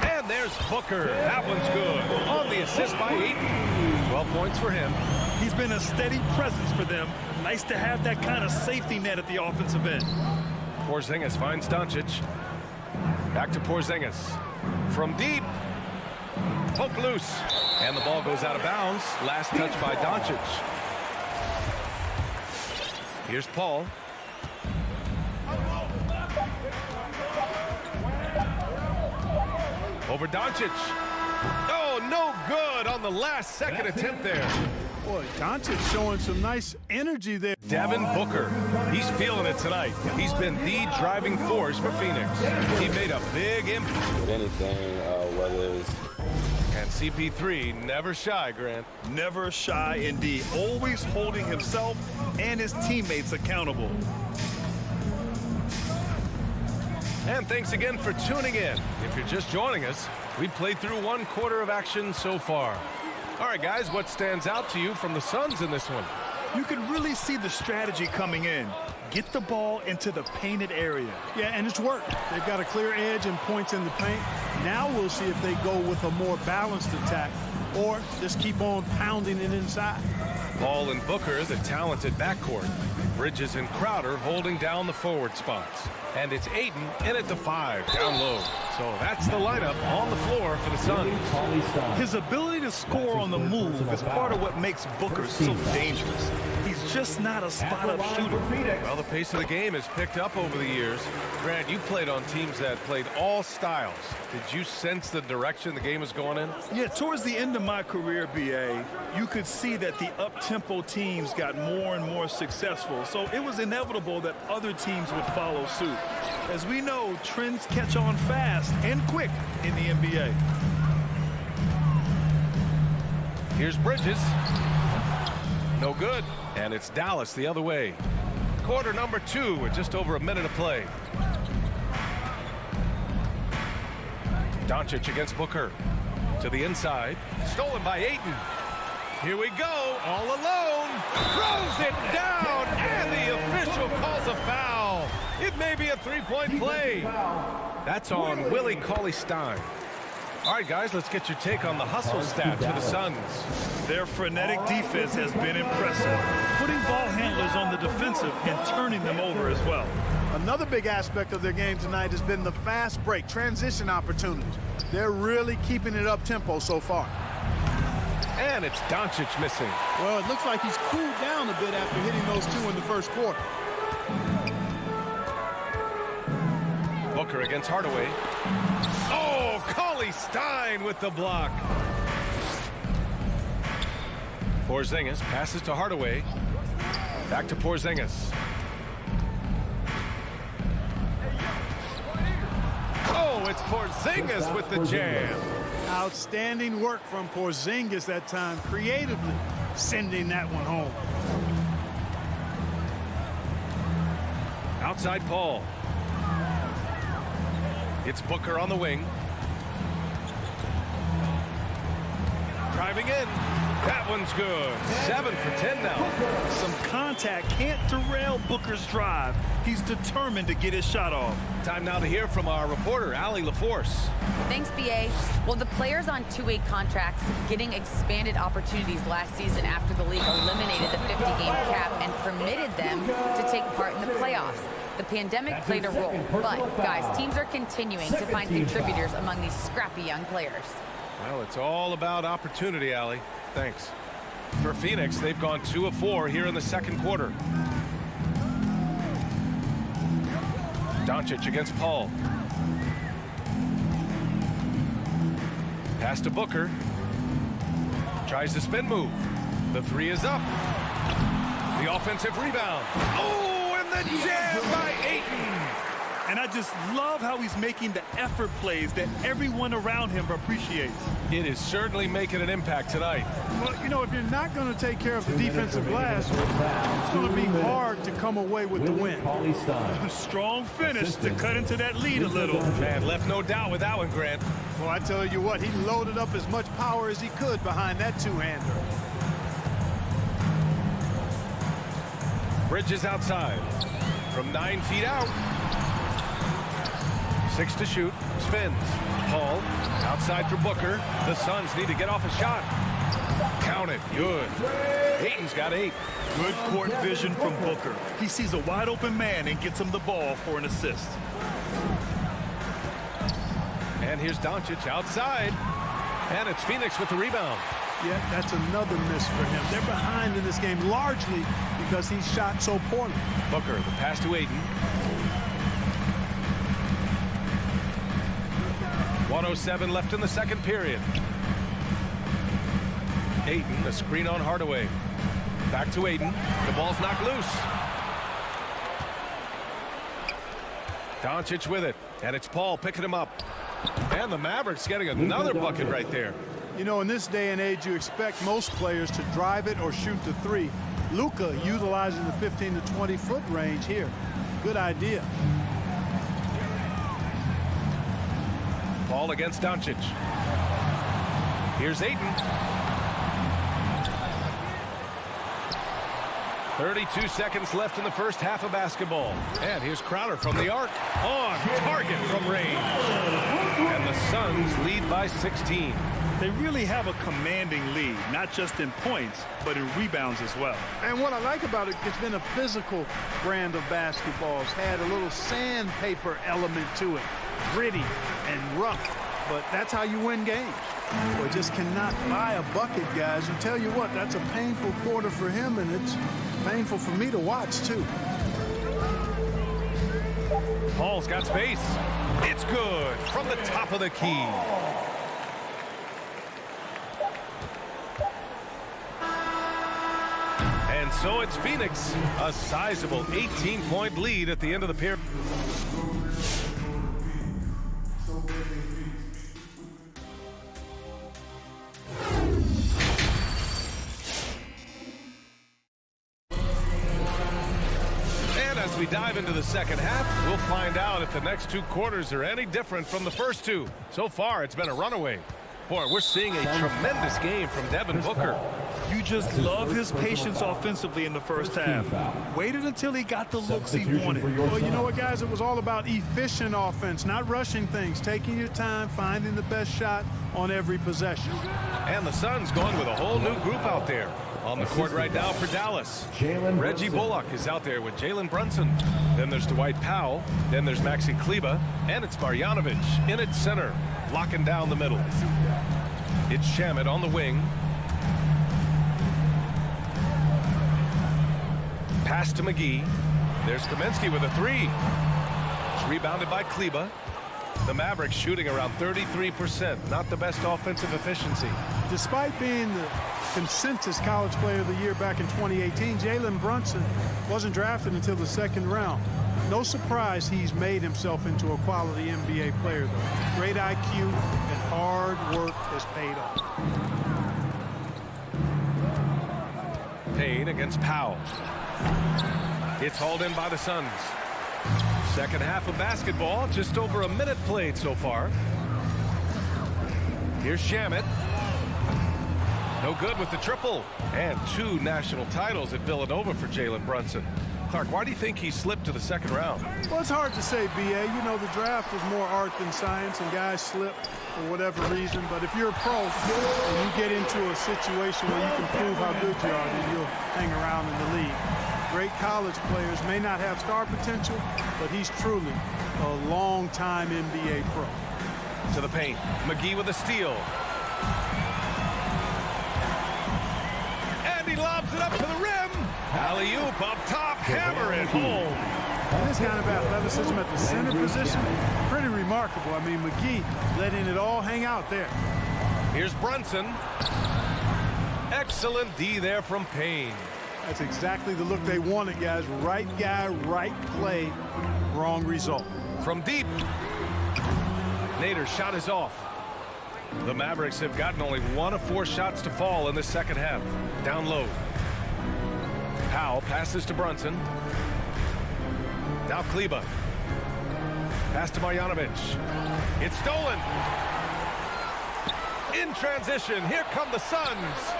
And there's Booker. That one's good. On the assist by Ayton. 12 points for him. He's been a steady presence for them. Nice to have that kind of safety net at the offensive end. Porzingis finds Doncic. Back to Porzingis. From deep. Poke loose. And the ball goes out of bounds. Last touch by Doncic. Here's Paul. Over Doncic. Oh, no good on the last second attempt there. Boy, Doncic showing some nice energy there. Devin Booker. He's feeling it tonight. He's been the driving force for Phoenix. He made a big impact. If anything, whether it's... And CP3, never shy, Grant. Never shy indeed. Always holding himself and his teammates accountable. And thanks again for tuning in. If you're just joining us, we played through 1 quarter of action so far. All right, guys, what stands out to you from the Suns in this one? You can really see the strategy coming in. Get the ball into the painted area. Yeah, and it's worked. They've got a clear edge and points in the paint. Now we'll see if they go with a more balanced attack or just keep on pounding it inside. Paul and Booker, the talented backcourt. Bridges and Crowder holding down the forward spots. And it's Ayton in at the 5, down low. So that's the lineup on the floor for the Suns. His ability to score on the move is part of what makes Booker so dangerous. He's just not a spot-up shooter. Well, the pace of the game has picked up over the years. Grant, you played on teams that played all styles. Did you sense the direction the game is going in? Yeah, towards the end of my career, BA, you could see that the up-tempo teams got more and more successful. So it was inevitable that other teams would follow suit. As we know, trends catch on fast and quick in the NBA. Here's Bridges. No good. And it's Dallas the other way. Quarter number 2 with just over a minute to play. Doncic against Booker. To the inside. Stolen by Ayton. Here we go. All alone. Throws it down. And the official calls a foul. It may be a 3-point play. That's on Willie Cauley-Stein. All right, guys, let's get your take on the hustle stats for the Suns. Their frenetic defense has been impressive, putting ball handlers on the defensive and turning them over as well. Another big aspect of their game tonight has been the fast break, transition opportunities. They're really keeping it up-tempo so far. And it's Doncic missing. Well, it looks like he's cooled down a bit after hitting those 2 in the first quarter. Booker against Hardaway. Oh, Cauley-Stein with the block. Porzingis passes to Hardaway. Back to Porzingis. Oh, it's Porzingis with the jam. Outstanding work from Porzingis that time, creatively sending that one home. Outside Paul. It's Booker on the wing. Driving in. That one's good. 7 for 10 now. Some contact can't derail Booker's drive. He's determined to get his shot off. Time now to hear from our reporter, Allie LaForce. Thanks, BA. Well, the players on two-way contracts getting expanded opportunities last season after the league eliminated the 50-game cap and permitted them to take part in the playoffs. The pandemic played a role, but, guys, teams are continuing to find contributors among these scrappy young players. Well, it's all about opportunity, Allie. Thanks. For Phoenix, they've gone 2 of 4 here in the second quarter. Doncic against Paul. Pass to Booker. Tries the spin move. The 3 is up. The offensive rebound. Oh, and the jam by Ayton. And I just love how he's making the effort plays that everyone around him appreciates. It is certainly making an impact tonight. Well, you know, if you're not going to take care of the defensive glass, it's going to be hard to come away with the win. Strong finish to cut into that lead a little. Man, left no doubt with that one, Grant. Well, I tell you what, he loaded up as much power as he could behind that two-hander. Bridges outside. From 9 feet out. 6 to shoot. Spins. Paul outside for Booker. The Suns need to get off a shot. Count it. Good. Ayton's got 8. Good court vision from Booker. He sees a wide open man and gets him the ball for an assist. And here's Doncic outside. And it's Phoenix with the rebound. Yeah, that's another miss for him. They're behind in this game largely because he shot so poorly. Booker, the pass to Ayton. 1:07 left in the second period. Ayton, the screen on Hardaway. Back to Ayton. The ball's knocked loose. Doncic with it. And it's Paul picking him up. And the Mavericks getting another bucket right there. You know, in this day and age, you expect most players to drive it or shoot the 3. Luka utilizing the 15 to 20 foot range here. Good idea. Paul against Doncic. Here's Ayton. 32 seconds left in the first half of basketball. And here's Crowder from the arc. On target from range. And the Suns lead by 16. They really have a commanding lead, not just in points, but in rebounds as well. And what I like about it, it's been a physical brand of basketball. It's had a little sandpaper element to it. Gritty and rough, but that's how you win games. Boy, just cannot buy a bucket, guys. And tell you what, that's a painful quarter for him, and it's painful for me to watch, too. Paul's got space. It's good from the top of the key. And so it's Phoenix, a sizable 18-point lead at the end of the period. And as we dive into the second half, we'll find out if the next 2 quarters are any different from the first 2. So far, it's been a runaway. Boy, we're seeing a tremendous game from Devin Booker. You just love his patience offensively in the first half. Waited until he got the looks he wanted. Well, you know what, guys? It was all about efficient offense, not rushing things, taking your time, finding the best shot on every possession. And the Suns going with a whole new group out there. On the court right now for Dallas. Reggie Bullock is out there with Jalen Brunson. Then there's Dwight Powell. Then there's Maxi Kleber. And it's Marjanovic in at center, locking down the middle. It's Shamet on the wing. Pass to McGee. There's Kaminsky with a 3. It's rebounded by Kleber. The Mavericks shooting around 33%. Not the best offensive efficiency. Despite being the consensus college player of the year back in 2018, Jalen Brunson wasn't drafted until the second round. No surprise he's made himself into a quality NBA player, though. Great IQ and hard work has paid off. Payne against Powell. It's hauled in by the Suns. Second half of basketball, just over a minute played so far. Here's Shamet. No good with the triple. And 2 national titles at Villanova for Jalen Brunson. Clark, why do you think he slipped to the second round? Well, it's hard to say, B.A. You know, the draft is more art than science, and guys slip for whatever reason. But if you're a pro and you get into a situation where you can prove how good you are, then you'll hang around in the league. Great college players may not have star potential, but he's truly a long-time NBA pro. To the paint. McGee with a steal. And he lobs it up to the rim. Alley-oop up top. Hammer it home. This kind of athleticism at the center position, pretty remarkable. I mean, McGee letting it all hang out there. Here's Brunson. Excellent D there from Payne. That's exactly the look they wanted, guys. Right guy, right play, wrong result. From deep. Nader's shot is off. The Mavericks have gotten only 1 of 4 shots to fall in the second half. Down low. Powell passes to Brunson. Now Kleba. Pass to Marjanovic. It's stolen. In transition, here come the Suns.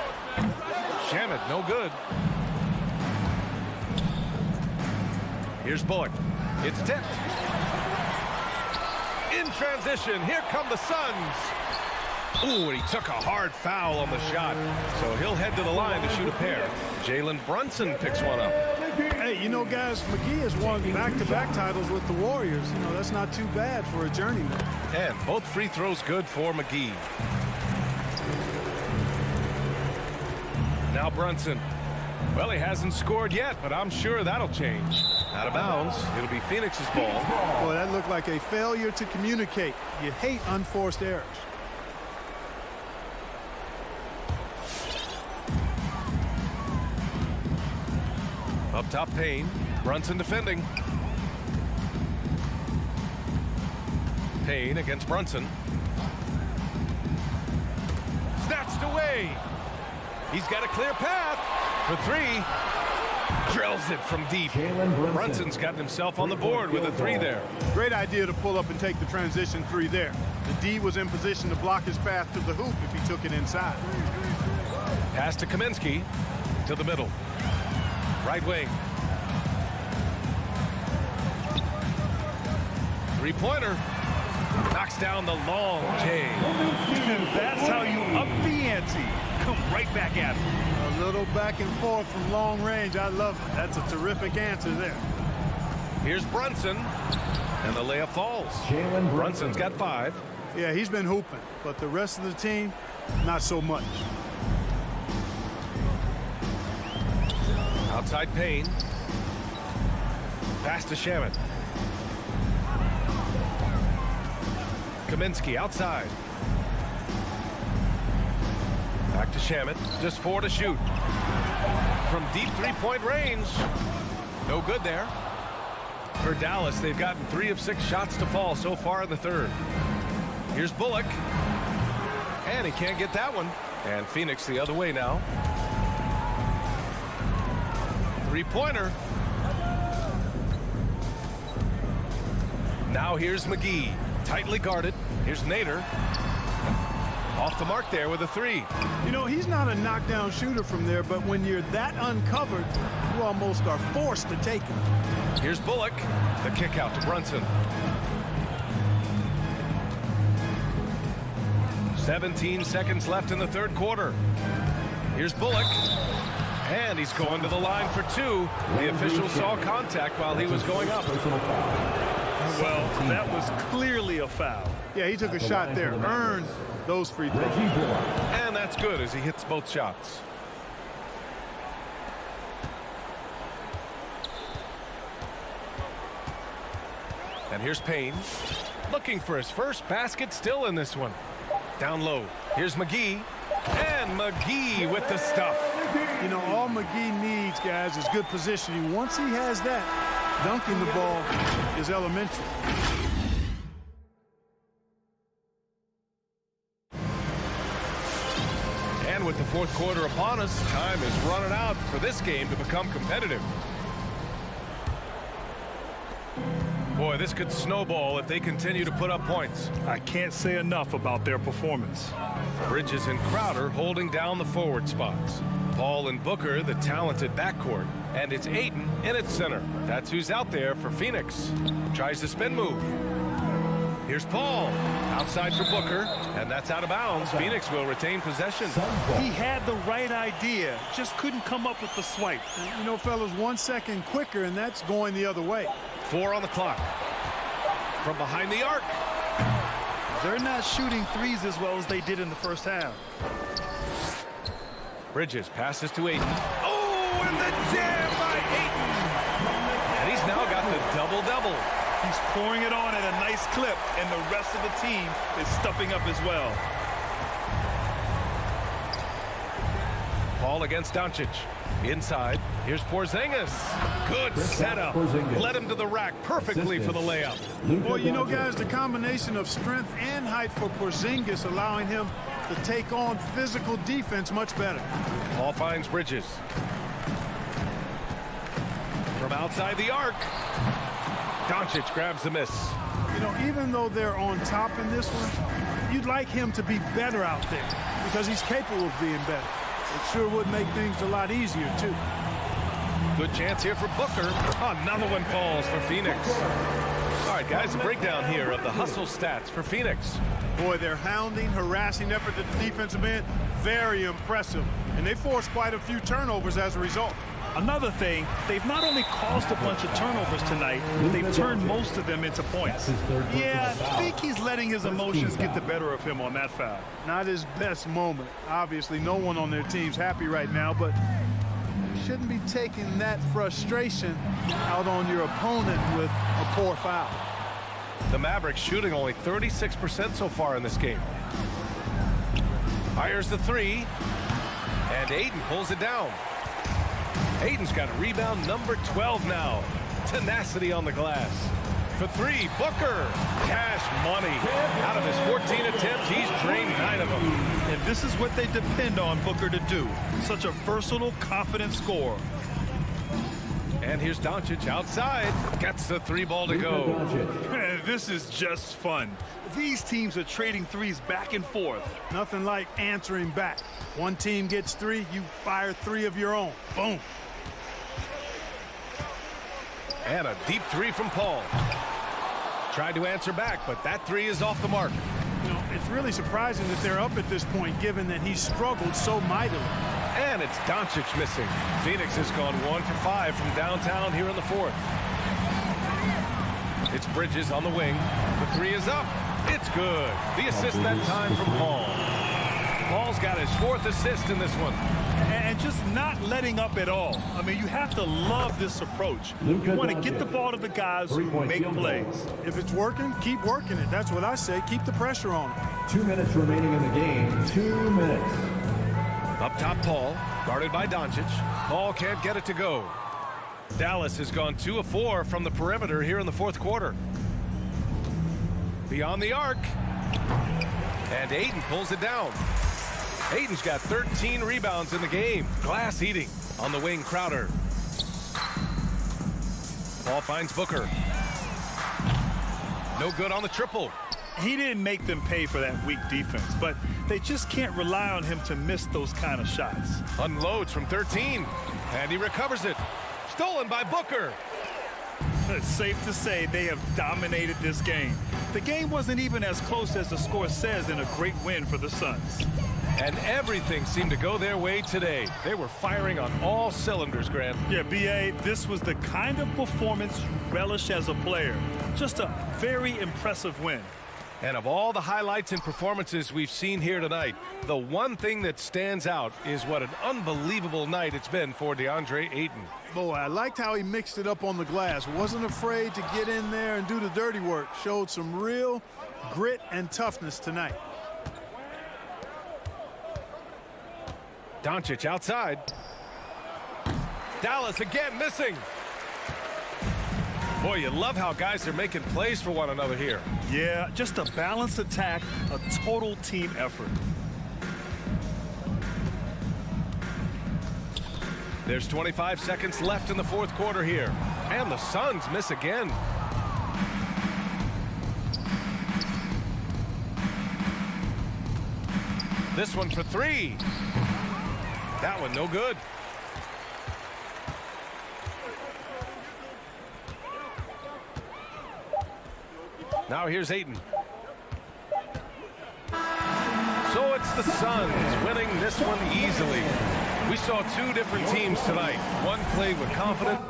Shamet, no good. Here's Bullock. It's tipped. In transition, here come the Suns. Ooh, and he took a hard foul on the shot. So he'll head to the line to shoot a pair. Jalen Brunson picks one up. Hey, you know, guys, McGee has won back-to-back titles with the Warriors. You know, that's not too bad for a journeyman. And both free throws good for McGee. Now Brunson. Well, he hasn't scored yet, but I'm sure that'll change. Out of bounds. It'll be Phoenix's ball. Boy, that looked like a failure to communicate. You hate unforced errors. Up top, Payne. Brunson defending. Payne against Brunson. Snatched away. He's got a clear path for 3. Drills it from deep. Brunson's got himself on the board with a 3 there. Great idea to pull up and take the transition 3 there. The D was in position to block his path to the hoop if he took it inside. Pass to Kaminsky. To the middle. Right wing. 3-pointer. Knocks down the long J. And that's how you up the ante. Come right back at him. A little back and forth from long range. I love it. That's a terrific answer there. Here's Brunson. And the layup falls. Brunson's got 5. Yeah, he's been hooping. But the rest of the team, not so much. Outside Payne. Pass to Shamet. Kaminsky outside. Back to Shamet. Just 4 to shoot. From deep 3-point range. No good there. For Dallas, they've gotten 3 of 6 shots to fall so far in the third. Here's Bullock. And he can't get that one. And Phoenix the other way now. 3-pointer. Now here's McGee. Tightly guarded. Here's Nader. Off the mark there with a 3. You know, he's not a knockdown shooter from there, but when you're that uncovered, you almost are forced to take him. Here's Bullock. The kick out to Brunson. 17 seconds left in the third quarter. Here's Bullock. And he's going to the line for 2. The official saw contact while he was going up. Well, that was clearly a foul. Yeah, he took a shot there. Earned those free throws. And that's good as he hits both shots. And here's Payne. Looking for his first basket still in this one. Down low. Here's McGee. And McGee with the stuff. You know, all McGee needs, guys, is good positioning. Once he has that, dunking the ball is elementary. And with the fourth quarter upon us, time is running out for this game to become competitive. Boy, this could snowball if they continue to put up points. I can't say enough about their performance. Bridges and Crowder holding down the forward spots. Paul and Booker, the talented backcourt. And it's Ayton in its center. That's who's out there for Phoenix. Tries the spin move. Here's Paul. Outside for Booker. And that's out of bounds. Phoenix will retain possession. He had the right idea. Just couldn't come up with the swipe. You know, fellas, 1 second quicker, and that's going the other way. 4 on the clock. From behind the arc. They're not shooting threes as well as they did in the first half. Bridges passes to Ayton. Oh, and the jam by Ayton. And he's now got the double-double. He's pouring it on at a nice clip, and the rest of the team is stepping up as well. Paul against Doncic. Inside, here's Porzingis. Good setup. Led him to the rack perfectly for the layup. Well, you know, guys, the combination of strength and height for Porzingis allowing him to take on physical defense much better. Paul finds Bridges. From outside the arc. Doncic grabs the miss. You know, even though they're on top in this one, you'd like him to be better out there because he's capable of being better. It sure would make things a lot easier, too. Good chance here for Booker. Another one falls for Phoenix. All right, guys, a breakdown here of the hustle stats for Phoenix. Boy, their hounding, harassing effort at the defensive end, very impressive. And they forced quite a few turnovers as a result. Another thing, they've not only caused a bunch of turnovers tonight, but they've turned most of them into points. Yeah, I think he's letting his emotions get the better of him on that foul. Not his best moment. Obviously, no one on their team's happy right now, but you shouldn't be taking that frustration out on your opponent with a poor foul. The Mavericks shooting only 36% so far in this game. Fires the three, and Ayton pulls it down. Ayton's got rebound number 12 now. Tenacity on the glass. For three, Booker. Cash money. Out of his 14 attempts, he's drained 9 of them. And this is what they depend on Booker to do. Such a versatile, confident scorer. And here's Doncic outside. Gets the 3 ball to go. Man, this is just fun. These teams are trading threes back and forth. Nothing like answering back. One team gets 3, you fire 3 of your own. Boom. And a deep 3 from Paul. Tried to answer back, but that 3 is off the mark. You know, it's really surprising that they're up at this point, given that he struggled so mightily. And it's Doncic missing. Phoenix has gone 1 for 5 from downtown here in the 4th. It's Bridges on the wing. The 3 is up. It's good. The assist that time from Paul. Paul's got his 4th assist in this one. And just not letting up at all. I mean, you have to love this approach. You want to get the ball to the guys who make plays. If it's working, keep working it. That's what I say. Keep the pressure on them. 2 minutes remaining in the game. 2 minutes. Up top, Paul, guarded by Doncic. Paul can't get it to go. Dallas has gone 2 of 4 from the perimeter here in the 4th quarter. Beyond the arc. And Ayton pulls it down. Ayton's got 13 rebounds in the game. Glass eating on the wing, Crowder. Paul finds Booker. No good on the triple. He didn't make them pay for that weak defense, but they just can't rely on him to miss those kind of shots. Unloads from 13, and he recovers it. Stolen by Booker. It's safe to say they have dominated this game. The game wasn't even as close as the score says in a great win for the Suns. And everything seemed to go their way today. They were firing on all cylinders, Grant. Yeah, B.A., this was the kind of performance you relish as a player. Just a very impressive win. And of all the highlights and performances we've seen here tonight, the one thing that stands out is what an unbelievable night it's been for DeAndre Ayton. Boy, I liked how he mixed it up on the glass. Wasn't afraid to get in there and do the dirty work. Showed some real grit and toughness tonight. Doncic outside. Dallas again missing. Boy, you love how guys are making plays for one another here. Yeah, just a balanced attack, a total team effort. There's 25 seconds left in the 4th quarter here. And the Suns miss again. This one for three. That one no good. Now here's Ayton. So it's the Suns winning this one easily. We saw two different teams tonight. One played with confidence.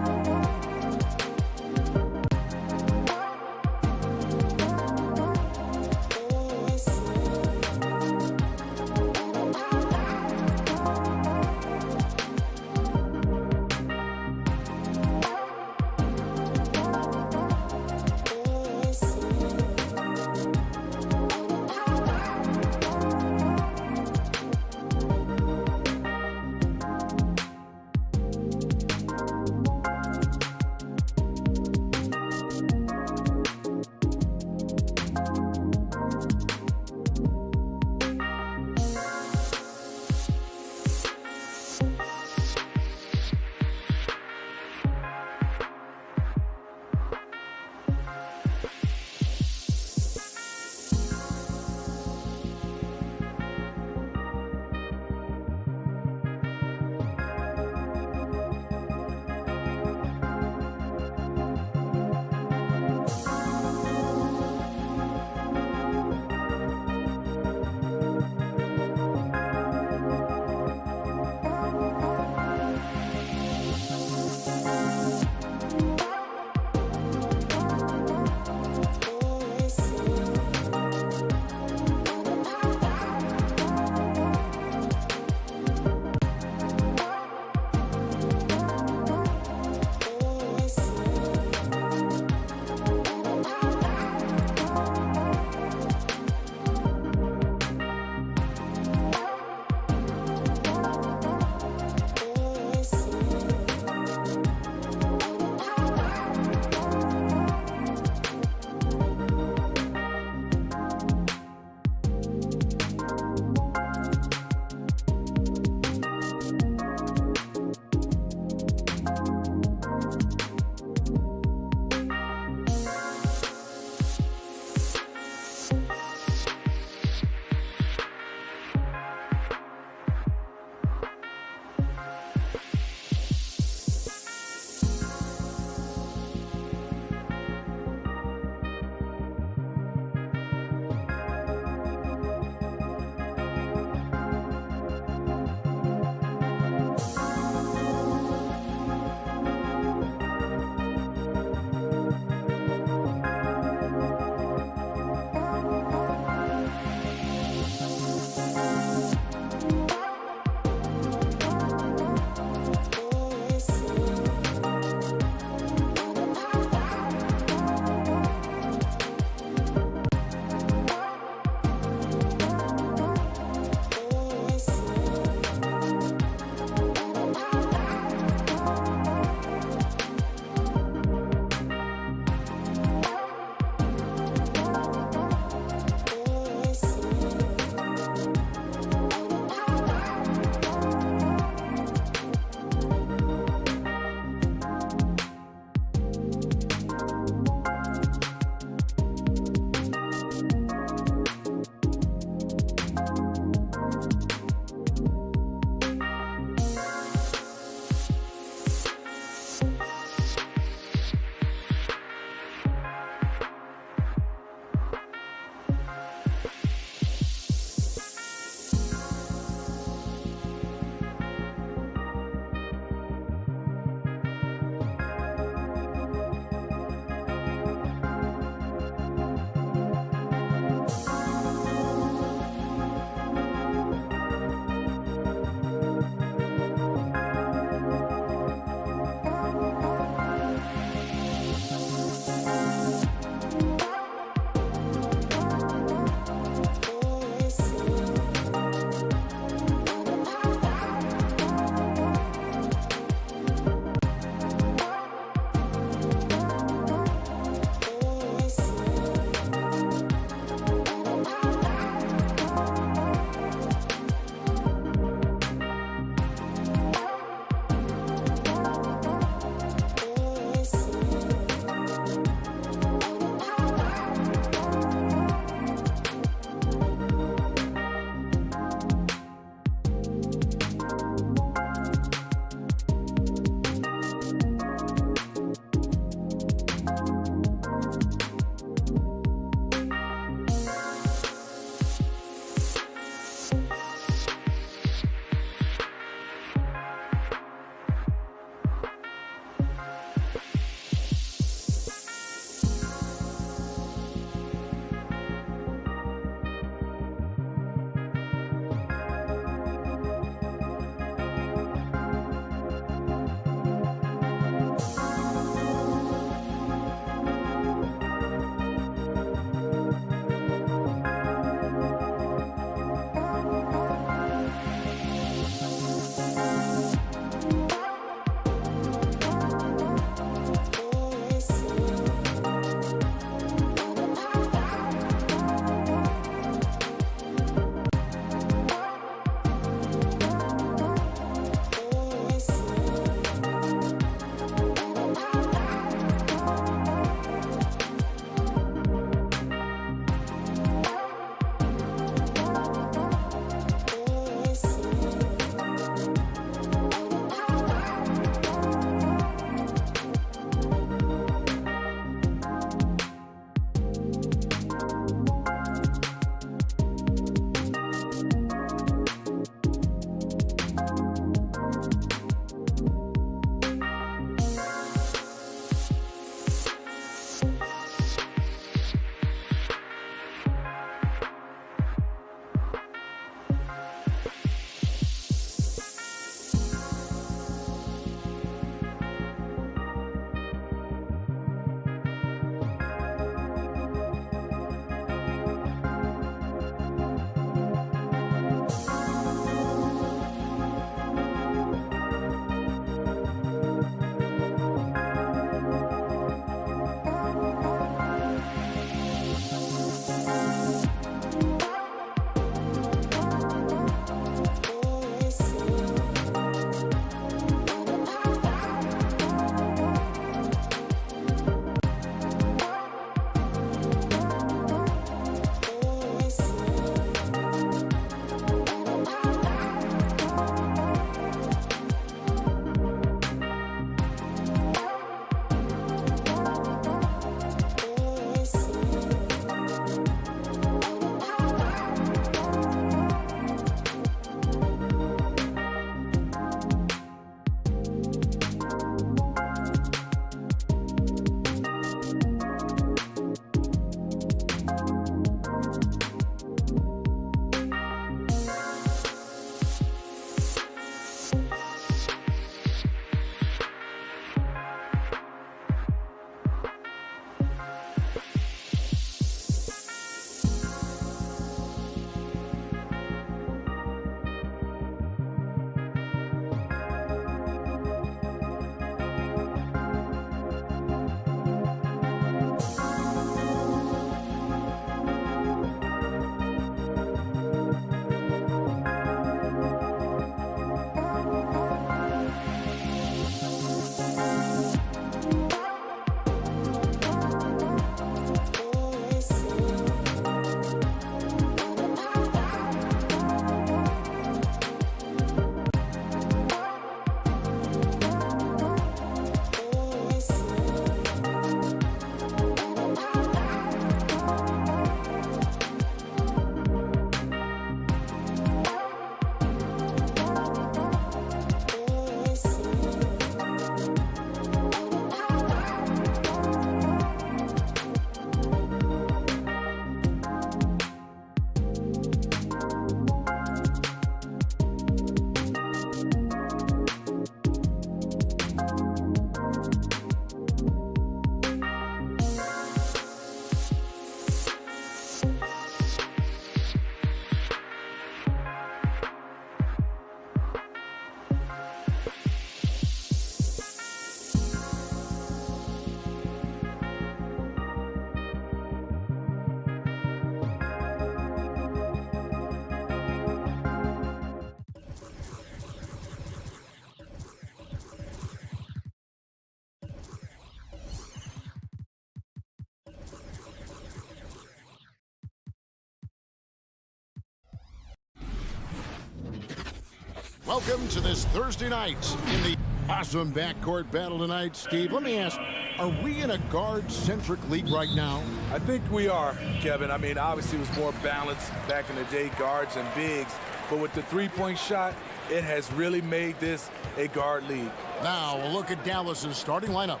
Welcome to this Thursday night in the awesome backcourt battle tonight. Steve, let me ask, are we in a guard-centric league right now? I think we are, Kevin. I mean, obviously it was more balanced back in the day, guards and bigs. But with the three-point shot, it has really made this a guard league. Now, we'll look at Dallas's starting lineup.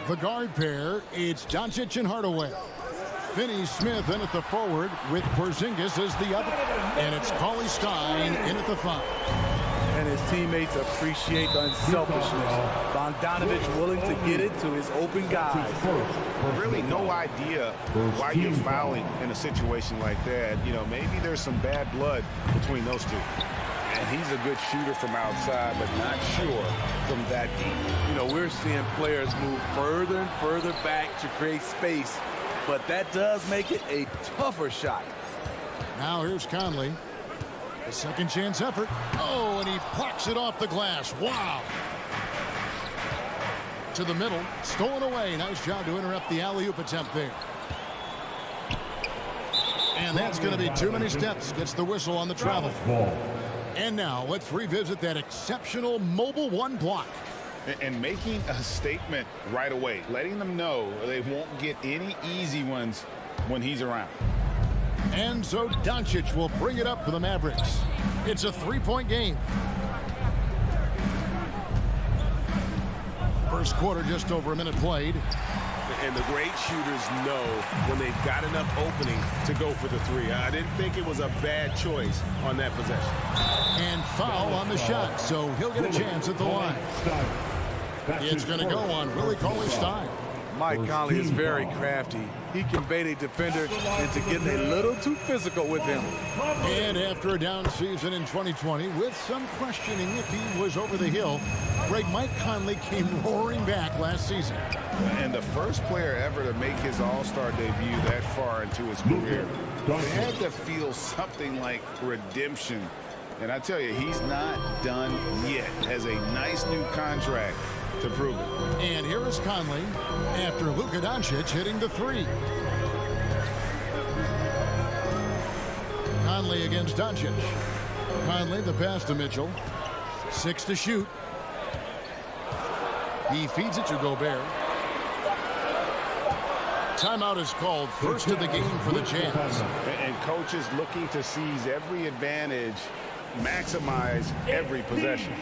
The guard pair, it's Doncic and Hardaway. Finney-Smith in at the forward with Porzingis as the other. And it's Cauley-Stein in at the 5. And his teammates appreciate the unselfishness. Bogdanovich willing to get it to his open guys. Really no idea why you're fouling in a situation like that. You know, maybe there's some bad blood between those two. And he's a good shooter from outside, but not sure from that deep. You know, we're seeing players move further and further back to create space, but that does make it a tougher shot. Now here's Conley. A second chance effort. Oh, and he plucks it off the glass. Wow. To the middle. Stolen away. Nice job to interrupt the alley-oop attempt there. And that's going to be too many steps. Gets the whistle on the travel. And now let's revisit that exceptional mobile one block. And making a statement right away. Letting them know they won't get any easy ones when he's around. And so Doncic will bring it up for the Mavericks. It's a three-point game. First quarter, just over a minute played. And the great shooters know when they've got enough opening to go for the three. I didn't think it was a bad choice on that possession. And foul on the shot, so he'll get a chance at the line. It's going to go on Willie Cauley-Stein. Mike Conley is very crafty. He can bait a defender into getting a little too physical with him. And after a down season in 2020, with some questioning if he was over the hill, Mike Conley came roaring back last season. And the first player ever to make his All-Star debut that far into his career. They had to feel something like redemption. And I tell you, he's not done yet. Has a nice new contract to prove it. And here is Conley after Luka Doncic hitting the 3. Conley against Doncic. Conley the pass to Mitchell. 6 to shoot. He feeds it to Gobert. Timeout is called. First of the game for the Jazz. And coaches looking to seize every advantage, maximize every possession.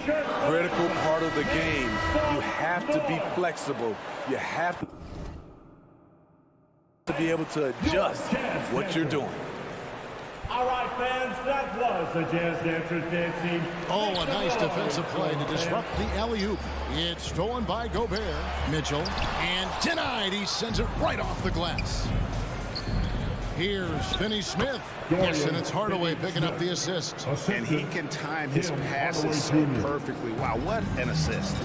Critical part of the game. You have to be flexible. You have to be able to adjust what you're doing. All right, fans, that was the Jazz Dancers dancing. Oh, a nice defensive play to disrupt the alley-oop. It's stolen by Gobert. Mitchell, and denied. He sends it right off the glass. Here's Finney-Smith. Yes, and it's Hardaway picking up the assist. And he can time his passes so perfectly. Wow, what an assist.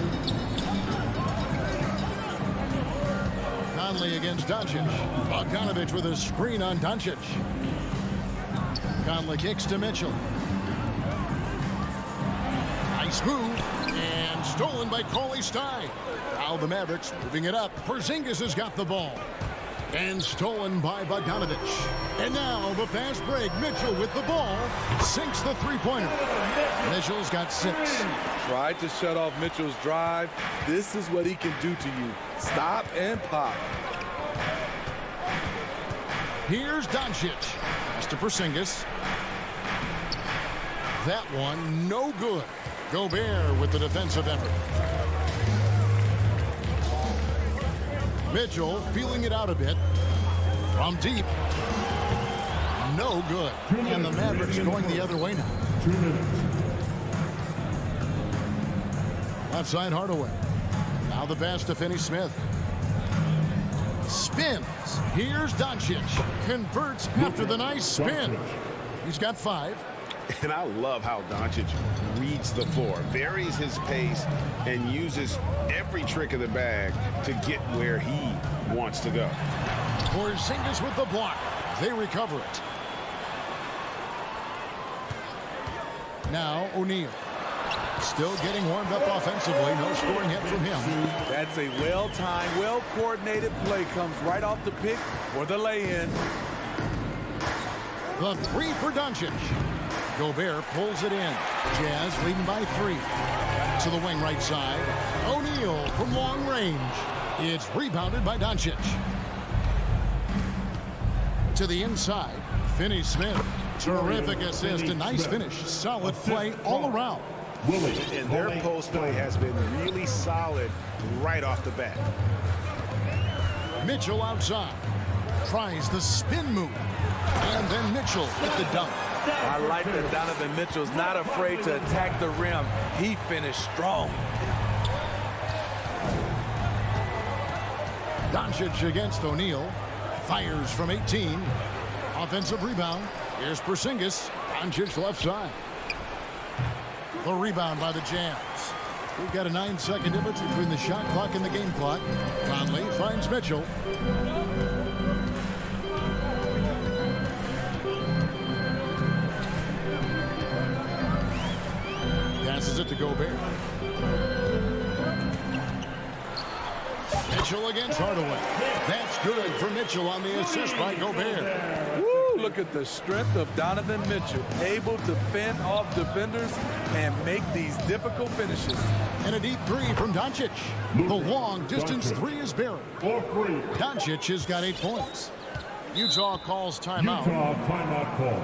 Conley against Doncic. Bogdanovich with a screen on Doncic. Conley kicks to Mitchell. Nice move. And stolen by Cauley-Stein. Now the Mavericks moving it up. Porzingis has got the ball. And stolen by Bogdanovich. And now the fast break. Mitchell with the ball. Sinks the three-pointer. Mitchell's got 6. Tried to shut off Mitchell's drive. This is what he can do to you. Stop and pop. Here's Doncic. Pass to Porzingis. That one no good. Gobert with the defensive effort. Mitchell feeling it out a bit. From deep. No good. And the Mavericks going the other way now. Left side Hardaway. Now the pass to Finney-Smith. Spins. Here's Doncic. Converts after the nice spin. He's got 5. And I love how Doncic reads the floor, varies his pace, and uses every trick of the bag to get where he wants to go. Porzingis with the block. They recover it. Now O'Neal. Still getting warmed up offensively. No scoring hit from him. That's a well-timed, well-coordinated play. Comes right off the pick for the lay-in. The 3 for Doncic. Gobert pulls it in. Jazz leading by 3. To the wing right side. O'Neal from long range. It's rebounded by Doncic. To the inside. Finney-Smith. Terrific assist. A nice finish. Solid play all around. And their post play has been really solid right off the bat. Mitchell outside. Tries the spin move. And then Mitchell with the dunk. I like that Donovan Mitchell's not afraid to attack the rim. He finished strong. Doncic against O'Neal. Fires from 18. Offensive rebound. Here's Porzingis. Doncic left side. The rebound by the Jazz. We've got a 9-second difference between the shot clock and the game clock. Conley finds Mitchell. Passes it to Gobert. Mitchell against Hardaway. That's good for Mitchell on the assist by Gobert. Woo, look at the strength of Donovan Mitchell. Able to fend off defenders and make these difficult finishes. And a deep 3 from Doncic. The long distance 3 is buried. Doncic has got 8 points. Utah calls timeout. Utah timeout call.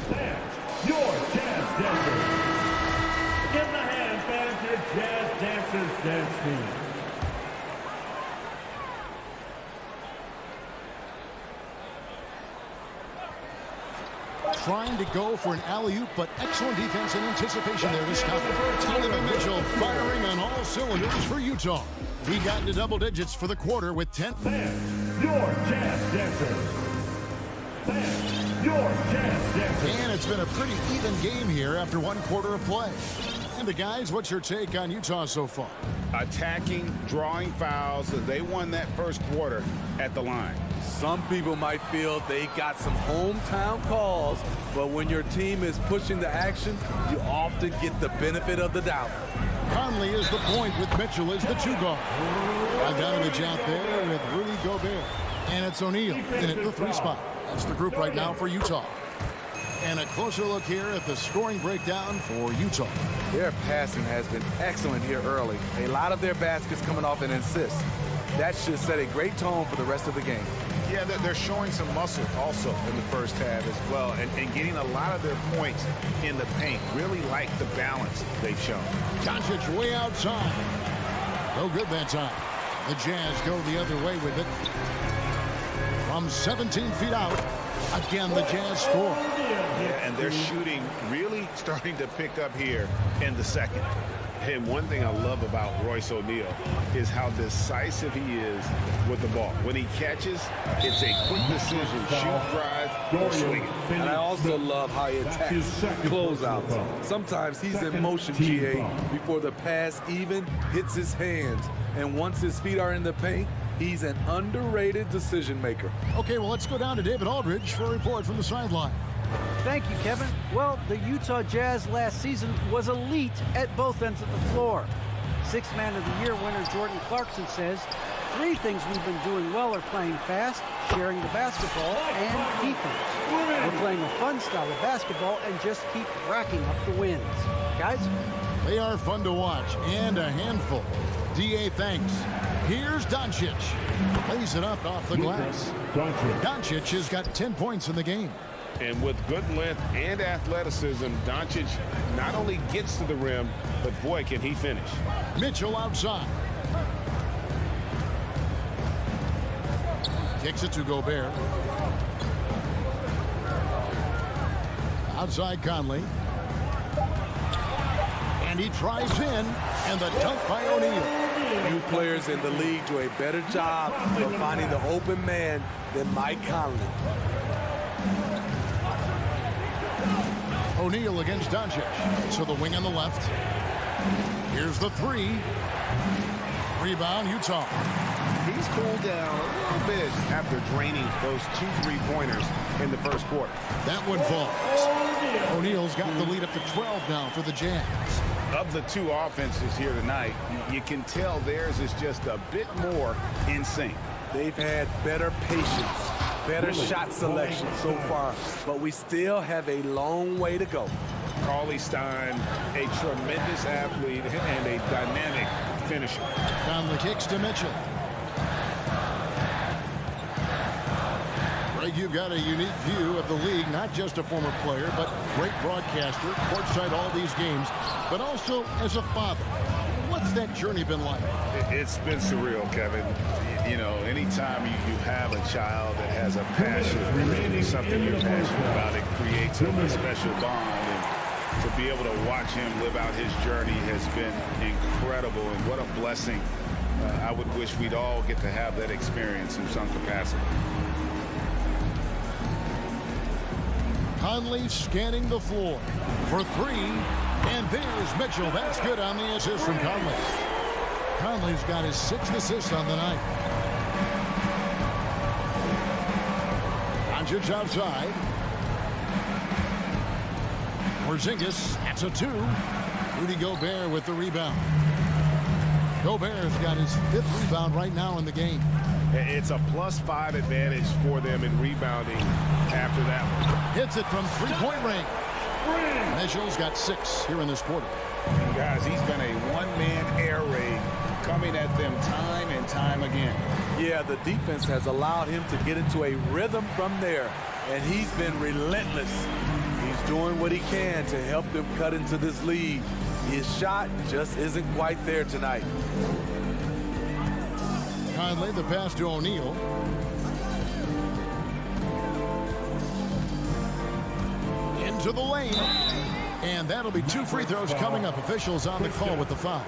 Fans, your Jazz dancers. Give them a hand, fans, your Jazz dancers dance team. Trying to go for an alley-oop, but excellent defense and anticipation there to stop it. Donovan Mitchell firing on all cylinders for Utah. He got into double digits for the quarter with 10. Fans, your Jazz dancers. Fans, your Jazz dancers. And it's been a pretty even game here after 1 quarter of play. And the guys, what's your take on Utah so far? Attacking, drawing fouls. They won that first quarter at the line. Some people might feel they got some hometown calls, but when your team is pushing the action, you often get the benefit of the doubt. Conley is the point with Mitchell as the 2 guard. Bogdanovich out there with Rudy Gobert. And it's O'Neal in at the 3 spot. That's the group right now for Utah. And a closer look here at the scoring breakdown for Utah. Their passing has been excellent here early. A lot of their baskets coming off an assist. That should set a great tone for the rest of the game. Yeah, they're showing some muscle also in the first half as well, and getting a lot of their points in the paint. Really like the balance they've shown. Doncic way outside. No good that time. The Jazz go the other way with it. From 17 feet out, again the Jazz score. Yeah, and their shooting really starting to pick up here in the second. And one thing I love about Royce O'Neal is how decisive he is with the ball. When he catches, it's a quick decision, shoot, drive, or swing it. And I also love how he attacks closeouts. Sometimes he's in motion, GA, before the pass even hits his hands. And once his feet are in the paint, he's an underrated decision maker. Okay, well, let's go down to David Aldridge for a report from the sideline. Thank you, Kevin. Well, the Utah Jazz last season was elite at both ends of the floor. Sixth Man of the Year winner Jordan Clarkson says, 3 things we've been doing well are playing fast, sharing the basketball, and defense. We're playing a fun style of basketball and just keep racking up the wins. Guys? They are fun to watch and a handful. DA thanks. Here's Doncic. Lays it up off the glass. Doncic has got 10 points in the game. And with good length and athleticism, Doncic not only gets to the rim, but boy, can he finish. Mitchell outside. Kicks it to Gobert. Outside Conley. And he tries in, and the dunk by O'Neal. Few players in the league do a better job of finding the open man than Mike Conley. O'Neal against Doncic. So the wing on the left. Here's the 3. Rebound, Utah. He's cooled down a little bit after draining those 2 3-pointers in the first quarter. That one falls. O'Neal's got the lead up to 12 now for the Jazz. Of the 2 offenses here tonight, you can tell theirs is just a bit more in sync. They've had better patience better shot selection so far, but we still have a long way to go. Cauley Stein, a tremendous athlete and a dynamic finisher. Conley kicks to Mitchell. Greg, you've got a unique view of the league, not just a former player, but great broadcaster, courtside all these games, but also as a father. What's that journey been like? It's been surreal, Kevin. You know, anytime you have a child that has a passion for something you're passionate about, it creates a special bond. And to be able to watch him live out his journey has been incredible. And what a blessing. I would wish we'd all get to have that experience in some capacity. Conley scanning the floor for three. And there's Mitchell. That's good on the assist from Conley. Conley's got his 6th assist on the night. Doncic outside. Porzingis, that's a 2. Rudy Gobert with the rebound. Gobert's got his 5th rebound right now in the game. It's a +5 advantage for them in rebounding after that one. Hits it from three-point range. Mitchell's got 6 here in this quarter. And guys, he's been a one-man air raid coming at them time and time again. Yeah, the defense has allowed him to get into a rhythm from there, and he's been relentless. He's doing what he can to help them cut into this lead. His shot just isn't quite there tonight. Conley, the pass to O'Neal. Into the lane. And that'll be 2 free throws coming up. Officials on the call with the foul.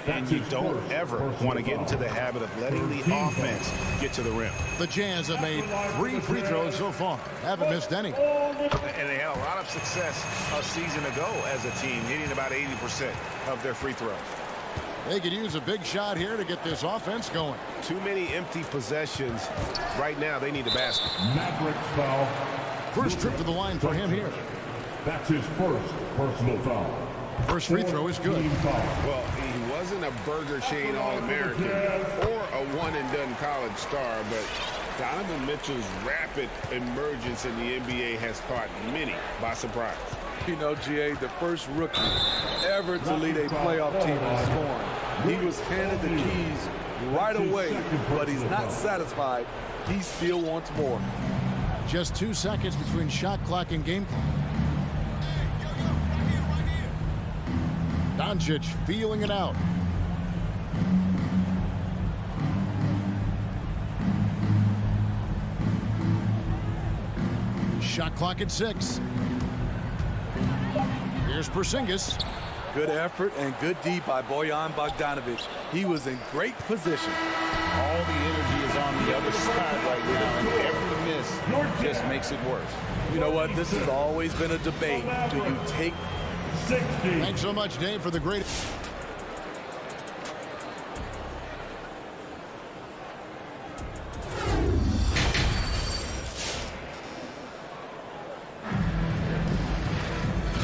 And you don't ever want to get into the habit of letting the offense get to the rim. The Jazz have made 3 free throws so far. Haven't missed any. And they had a lot of success a season ago as a team, hitting about 80% of their free throws. They could use a big shot here to get this offense going. Too many empty possessions. Right now, they need a basket. Mavericks foul. First trip to the line for him here. That's his first personal foul. First free throw is good. Well, he wasn't a Burger Chain All-American or a one-and-done college star, but Donovan Mitchell's rapid emergence in the NBA has caught many by surprise. You know, GA, the first rookie ever to lead a playoff team in scoring. He was handed the keys right away, but he's not satisfied. He still wants more. Just 2 seconds between shot clock and game clock. Doncic feeling it out. Shot clock at 6. Here's Porzingis. Good effort and good D by Bojan Bogdanovic. He was in great position. All the energy is on the other side right now, and every miss just makes it worse. You know what? This has always been a debate. Do you take 60? Thanks so much, Dave, for the great...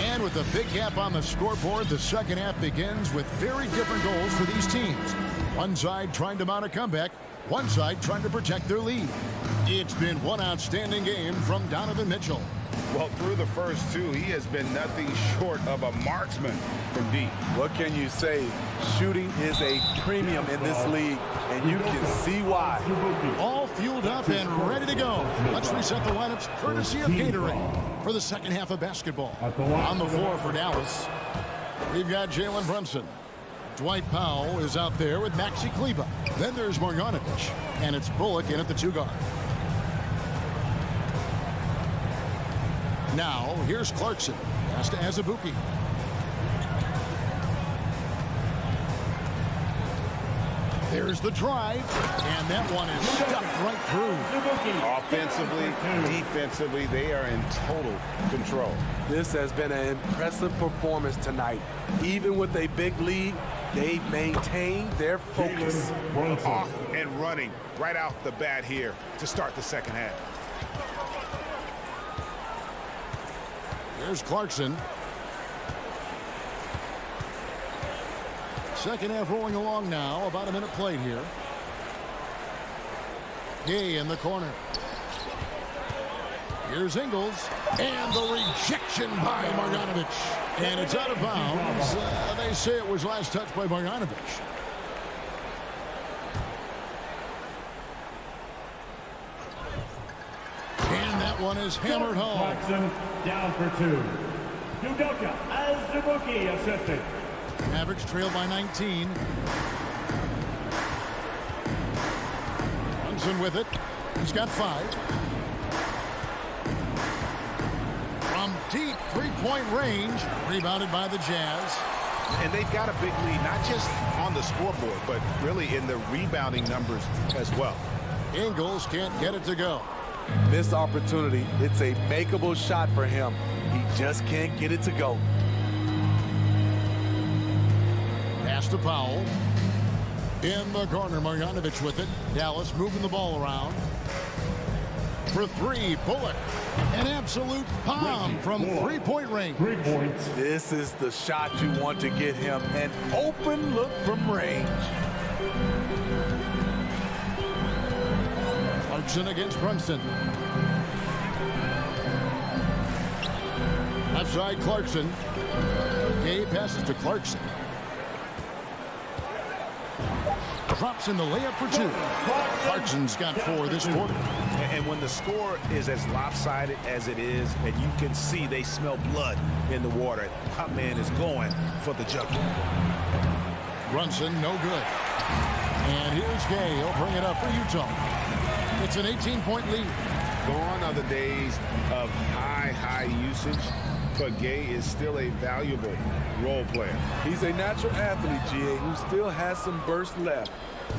And with a big gap on the scoreboard, the second half begins with very different goals for these teams. One side trying to mount a comeback, one side trying to protect their lead. It's been one outstanding game from Donovan Mitchell. Well, through the first 2, he has been nothing short of a marksman from deep. What can you say? Shooting is a premium in this league, and you can see why. All fueled up and ready to go. Let's reset the lineups courtesy of Gatorade for the second half of basketball. On the floor for Dallas, we've got Jalen Brunson. Dwight Powell is out there with Maxi Kleber. Then there's Marjanovic, and it's Bullock in at the 2 guard. Now, here's Clarkson. Pass to Azubuike. There's the drive, and that one is stuffed right through. Offensively, defensively, they are in total control. This has been an impressive performance tonight. Even with a big lead, they've maintained their focus. Off and running right off the bat here to start the second half. There's Clarkson. Second half rolling along now. About a minute played here. Gay in the corner. Here's Ingles, and the rejection by Marjanovic. And it's out of bounds. They say it was last touched by Marjanovic. And that one is hammered home. Clarkson down for 2. Udoka Azubuike assisting. Mavericks trail by 19. Brunson with it. He's got 5. From deep three-point range, rebounded by the Jazz. And they've got a big lead, not just on the scoreboard, but really in the rebounding numbers as well. Ingles can't get it to go. Missed opportunity. It's a makeable shot for him. He just can't get it to go. Pass to Powell. In the corner, Marjanovic with it. Dallas moving the ball around. For 3, Bullock. An absolute bomb from three-point range. 3 points. This is the shot you want to get him. An open look from range. Clarkson against Brunson. Left side, Clarkson. Gay passes to Clarkson. Drops in the layup for 2. Clarkson's got 4 this quarter. And when the score is as lopsided as it is, and you can see they smell blood in the water, Hot Man is going for the jugular. Brunson, no good. And here's Gay. He'll bring it up for Utah. It's an 18-point lead. Gone are the days of high usage, but Gay is still a valuable role player. He's a natural athlete, GA, who still has some burst left.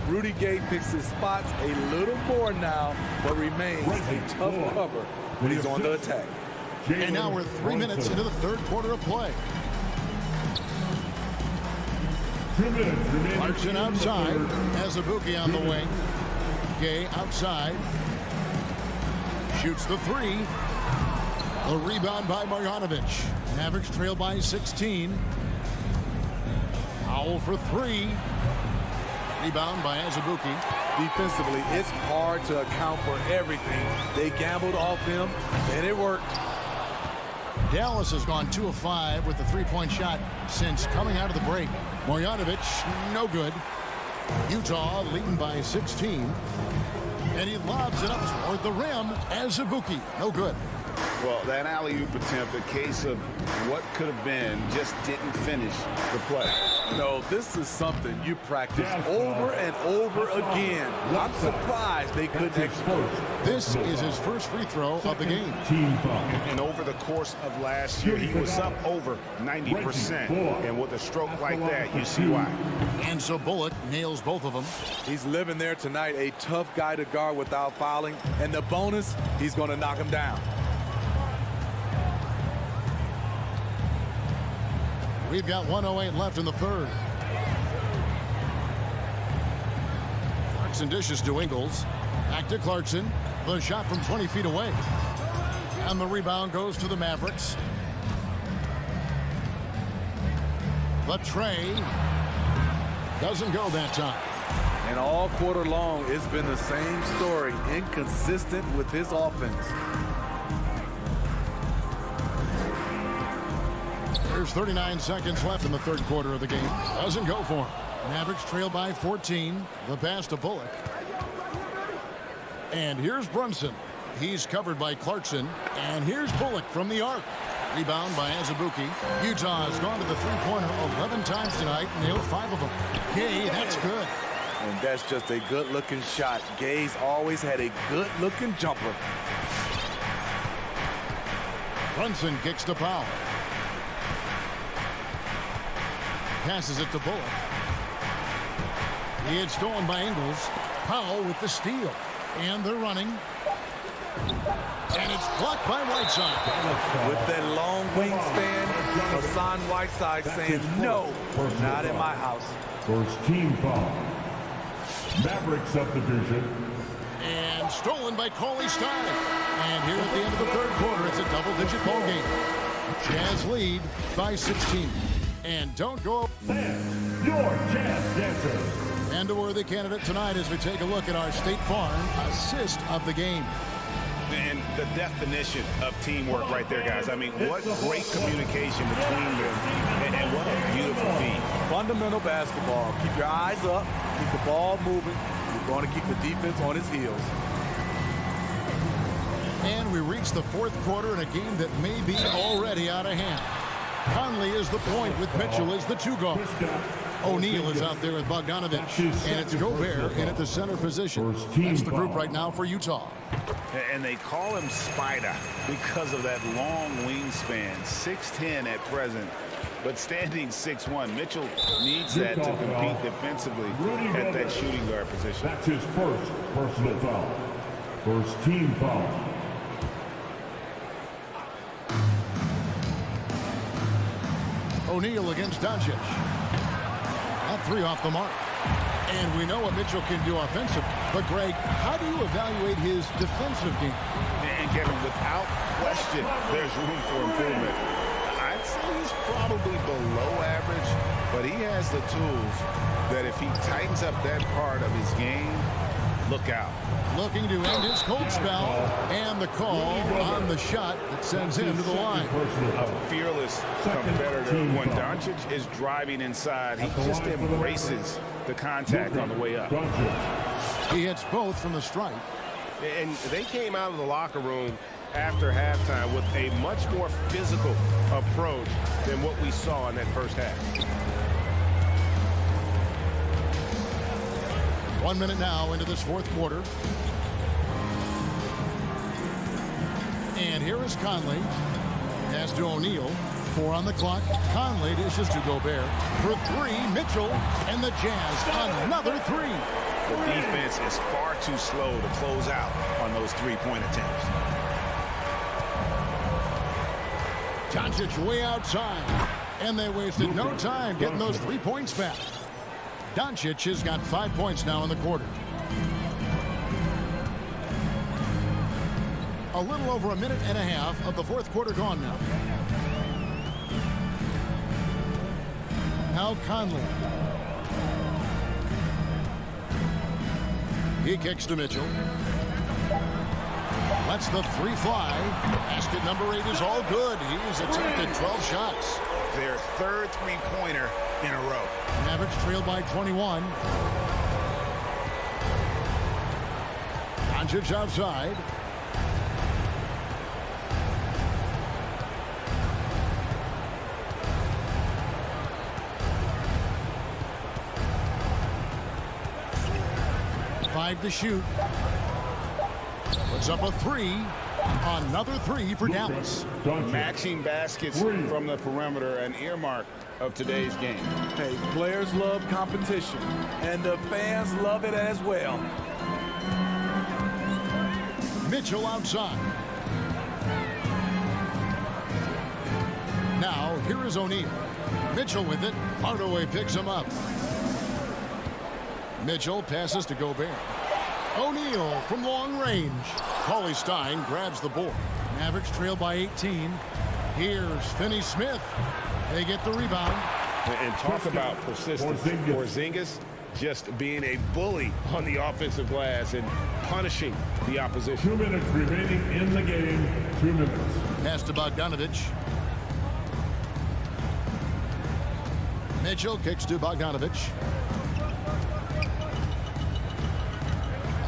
Rudy Gay picks his spots a little more now, but remains a tough cover when he's on the attack. And now we're 3 minutes into the third quarter of play. 2 minutes remaining. Clarkson outside. Azubuike on the wing. Gay outside. Shoots the 3. A rebound by Marjanovic. Mavericks trail by 16. Powell for 3. Rebound by Azubuike. Defensively, it's hard to account for everything. They gambled off him, and it worked. Dallas has gone 2 of 5 with the three-point shot since coming out of the break. Marjanovic, no good. Utah leading by 16. And he lobs it up toward the rim. Azubuike, no good. Well, that alley-oop attempt, a case of what could have been, just didn't finish the play. No, this is something you practice over and over again. I'm surprised they couldn't execute. This is his first free throw of the game. And over the course of last year, he was up over 90%. And with a stroke like that, you see why. And so Bullock nails both of them. He's living there tonight, a tough guy to guard without fouling. And the bonus, he's going to knock him down. We've got 1:08 left in the third. Clarkson dishes to Ingles. Back to Clarkson. The shot from 20 feet away. And the rebound goes to the Mavericks. The tray doesn't go that time. And all quarter long, it's been the same story. Inconsistent with his offense. There's 39 seconds left in the third quarter of the game. Doesn't go for him. Mavericks trail by 14. The pass to Bullock. And here's Brunson. He's covered by Clarkson. And here's Bullock from the arc. Rebound by Azubuike. Utah has gone to the three-pointer 11 times tonight, nailed 5 of them. Gay, that's good. And that's just a good-looking shot. Gay's always had a good-looking jumper. Brunson kicks to Powell. Passes it to Bullock. It's stolen by Ingles. Powell with the steal. And they're running. And it's blocked by Whiteside. With that long wingspan, Hassan Whiteside saying, no, not in my house. First team foul. Maverick substitution. And stolen by Cauley Stein. And here at the end of the third quarter, it's a double-digit ball game. Jazz lead by 16. And don't go. And your Jazz Dancers. And a worthy candidate tonight as we take a look at our State Farm assist of the game. And the definition of teamwork right there, guys. I mean, what great communication between them, and what a beautiful feed. Fundamental basketball. Keep your eyes up. Keep the ball moving. You're going to keep the defense on its heels. And we reach the fourth quarter in a game that may be already out of hand. Conley is the point with Mitchell as the two guard. O'Neal is out there with Bogdanovich. And it's Gobert in at the center position. That's the group right now for Utah. And they call him Spider because of that long wingspan. 6'10" at present, but standing 6'1". Mitchell needs that to compete defensively at that shooting guard position. That's his first personal foul. First team foul. O'Neal against Doncic. That three off the mark. And we know what Mitchell can do offensively. But, Greg, how do you evaluate his defensive game? And, Kevin, without question, there's room for improvement. I'd say he's probably below average, but he has the tools that if he tightens up that part of his game, look out. Looking to end his cold spell, and the call on the shot that sends him to the line. A fearless competitor. When Doncic is driving inside, he just embraces the contact on the way up. He hits both from the stripe. And they came out of the locker room after halftime with a much more physical approach than what we saw in that first half. 1 minute now into this fourth quarter. And here is Conley. As to O'Neal. 4 on the clock. Conley dishes to Gobert. For 3, Mitchell and the Jazz. Another 3. The defense is far too slow to close out on those three-point attempts. Doncic way outside. And they wasted no time getting those 3 points back. Doncic has got 5 points now in the quarter. A little over a minute and a half of the fourth quarter gone now. Now Conley. He kicks to Mitchell. Lets the 3 fly. Basket number 8 is all good. He's attempted 12 shots. Their third three-pointer in a row. Mavericks trail by 21. Doncic outside. To shoot. Puts up a 3. Another 3 for Dallas. Matching baskets from the perimeter, an earmark of today's game. Hey, players love competition, and the fans love it as well. Mitchell outside. Now, here is O'Neal. Mitchell with it. Hardaway picks him up. Mitchell passes to Gobert. O'Neal from long range. Cauley Stein grabs the board. Mavericks trail by 18. Here's Finney-Smith. They get the rebound. And talk about persistence. Porzingis just being a bully on the offensive glass and punishing the opposition. 2 minutes remaining in the game. 2 minutes. Pass to Bogdanovich. Mitchell kicks to Bogdanovich.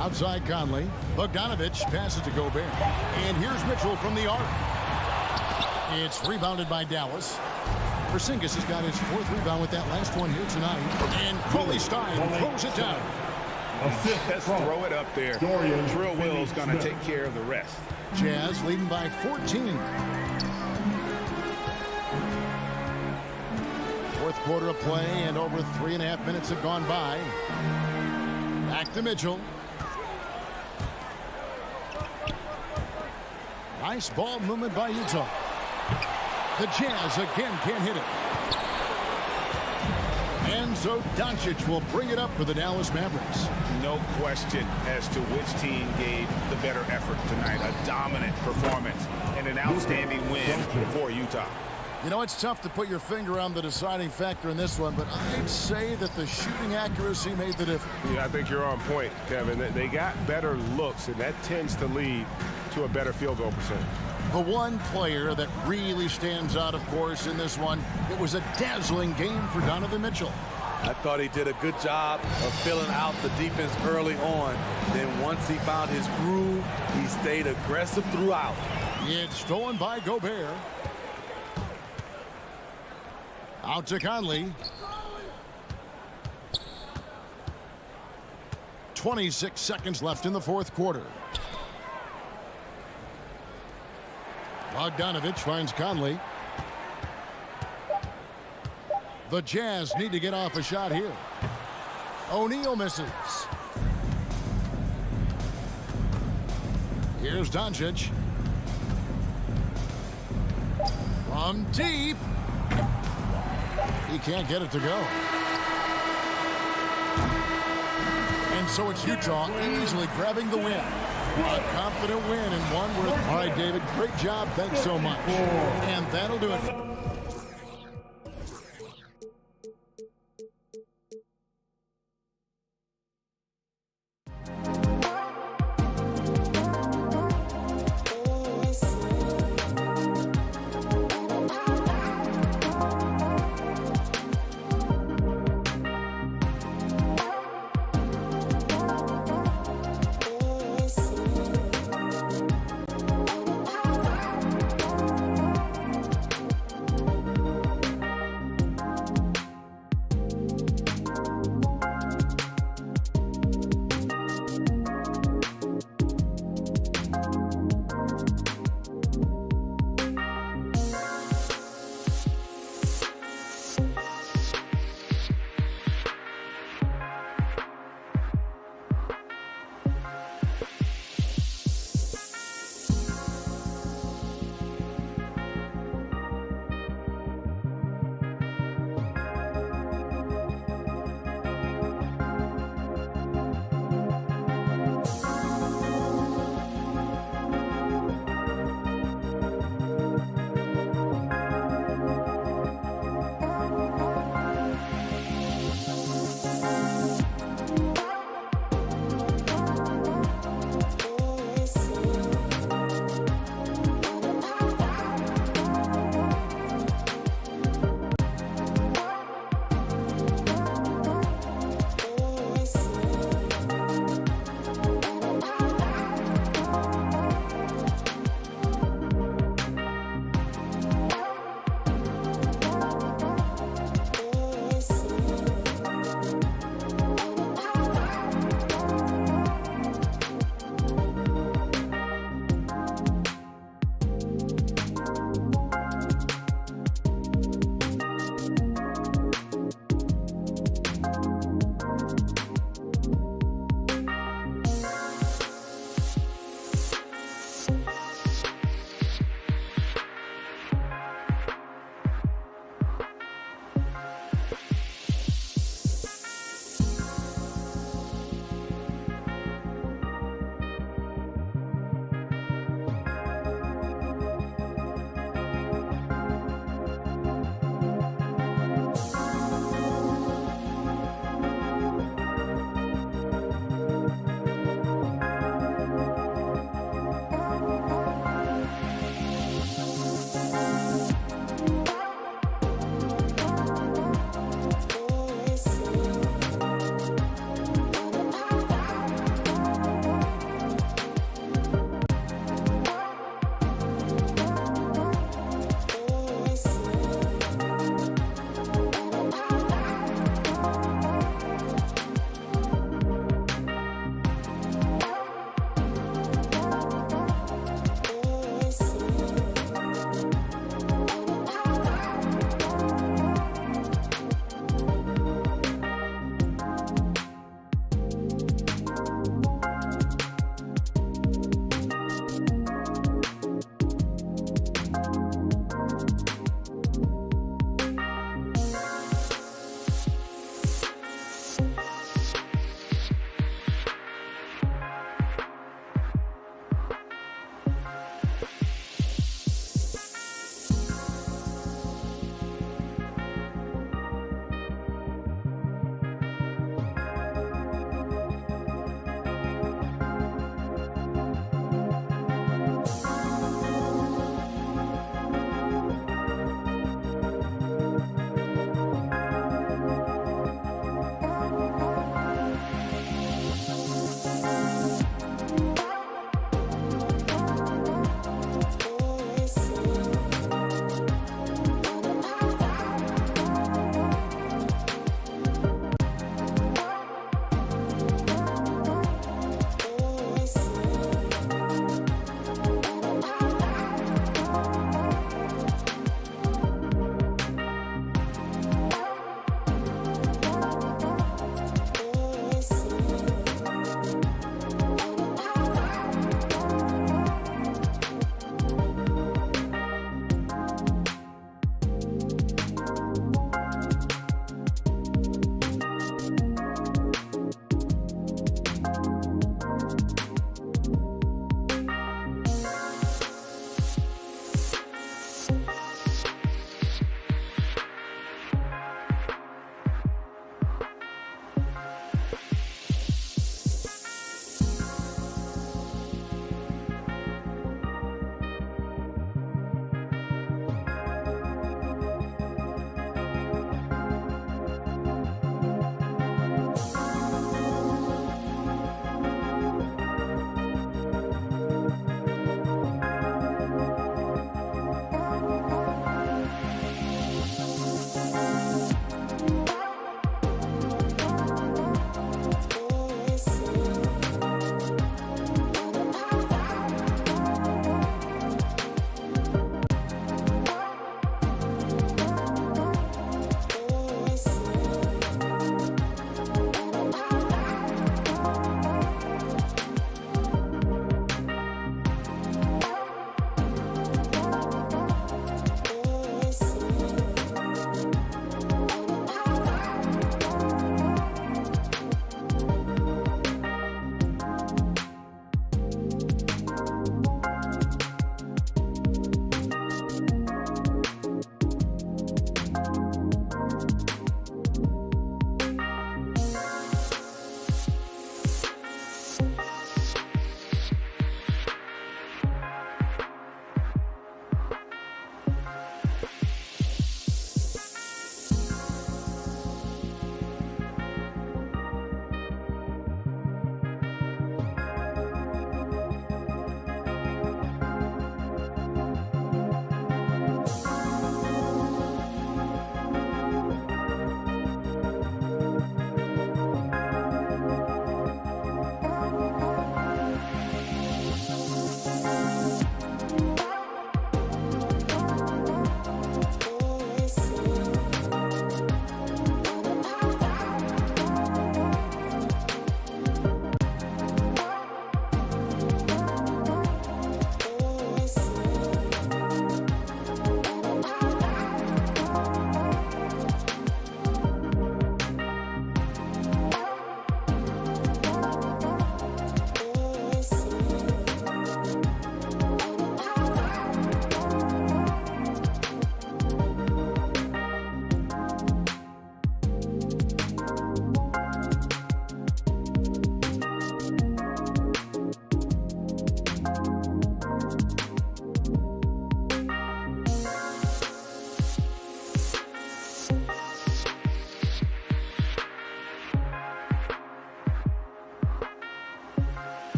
Outside Conley. Bogdanovich passes to Gobert. And here's Mitchell from the arc. It's rebounded by Dallas. Porzingis has got his 4th rebound with that last one here tonight. And Cauley Stein throws it down. Just throw it up there. Trill Will's going to take care of the rest. Jazz leading by 14. Fourth quarter of play, and over 3.5 minutes have gone by. Back to Mitchell. Nice ball movement by Utah. The Jazz again can't hit it. And so Doncic will bring it up for the Dallas Mavericks. No question as to which team gave the better effort tonight. A dominant performance and an outstanding win for Utah. You know, it's tough to put your finger on the deciding factor in this one, but I'd say that the shooting accuracy made the difference. Yeah, I think you're on point, Kevin. They got better looks, and that tends to lead to a better field goal percentage. The one player that really stands out, of course, in this one, it was a dazzling game for Donovan Mitchell. I thought he did a good job of filling out the defense early on. Then once he found his groove, he stayed aggressive throughout. It's stolen by Gobert. Out to Conley. 26 seconds left in the fourth quarter. Bogdanovich finds Conley. The Jazz need to get off a shot here. O'Neal misses. Here's Doncic. From deep. He can't get it to go. And so it's Utah easily grabbing the win. A confident win and one where... All right, David, great job. Thanks so much. And that'll do it.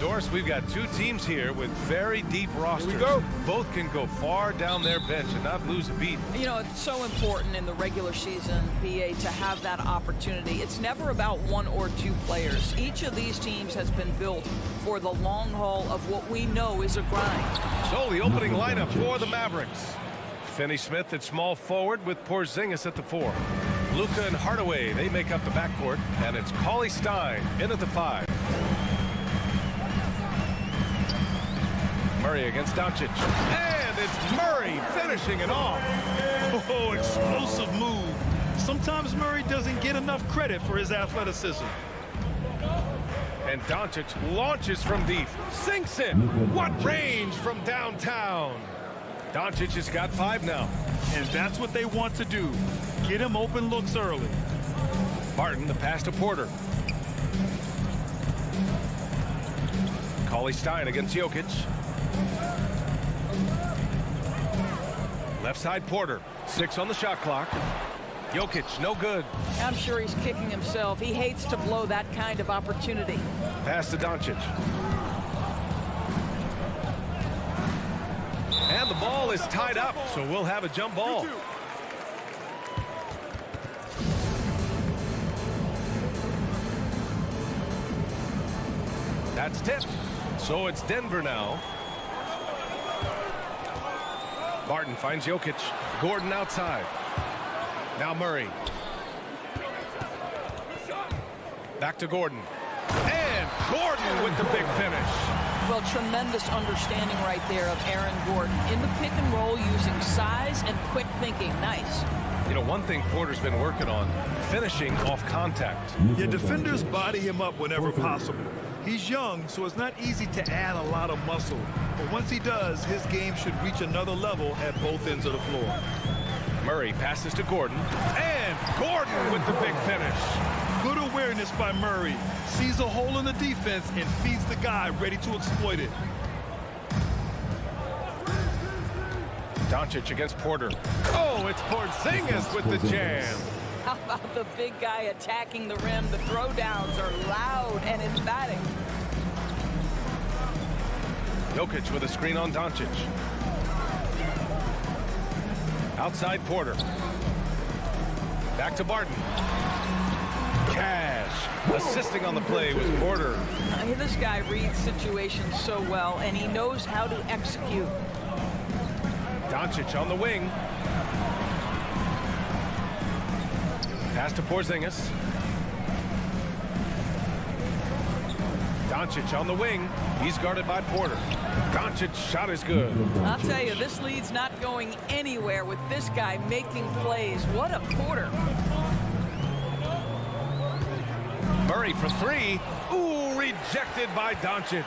Doris, we've got two teams here with very deep rosters. go. Both can go far down their bench and not lose a beat. You know, it's so important in the regular season, BA, to have that opportunity. It's never about one or two players. Each of these teams has been built for the long haul of what we know is a grind. So the opening lineup for the Mavericks. Finney Smith at small forward with Porzingis at the 4. Luka and Hardaway, they make up the backcourt, and it's Cauley-Stein in at the 5. Murray against Doncic, and it's Murray finishing it off. Oh, explosive move. Sometimes Murray doesn't get enough credit for his athleticism. And Doncic launches from deep, sinks it. What range from downtown. Doncic has got 5 now. And that's what they want to do. Get him open looks early. Martin, the pass to Porter. Cauley-Stein against Jokic. Left side Porter. 6 on the shot clock. Jokic, no good. I'm sure he's kicking himself. He hates to blow that kind of opportunity. Pass to Doncic. And the ball is tied up, so we'll have a jump ball. That's tipped. So it's Denver now. Barton finds Jokic. Gordon outside. Now Murray. Back to Gordon. And Gordon with the big finish. Well, tremendous understanding right there of Aaron Gordon. In the pick and roll, using size and quick thinking. Nice. You know, one thing Porter's been working on, finishing off contact. Yeah, defenders body him up whenever possible. He's young, so it's not easy to add a lot of muscle. But once he does, his game should reach another level at both ends of the floor. Murray passes to Gordon. And Gordon with the big finish. Good awareness by Murray. Sees a hole in the defense and feeds the guy ready to exploit it. Doncic against Porter. Oh, it's Porzingis with the jam. How about the big guy attacking the rim? The throwdowns are loud and emphatic. Jokic with a screen on Doncic. Outside Porter. Back to Barton. Cash assisting on the play with Porter. This guy reads situations so well, and he knows how to execute. Doncic on the wing. Pass to Porzingis. Doncic on the wing. He's guarded by Porter. Doncic shot is good. I'll tell you, this lead's not going anywhere with this guy making plays. What a quarter. Murray for 3. Ooh, rejected by Doncic.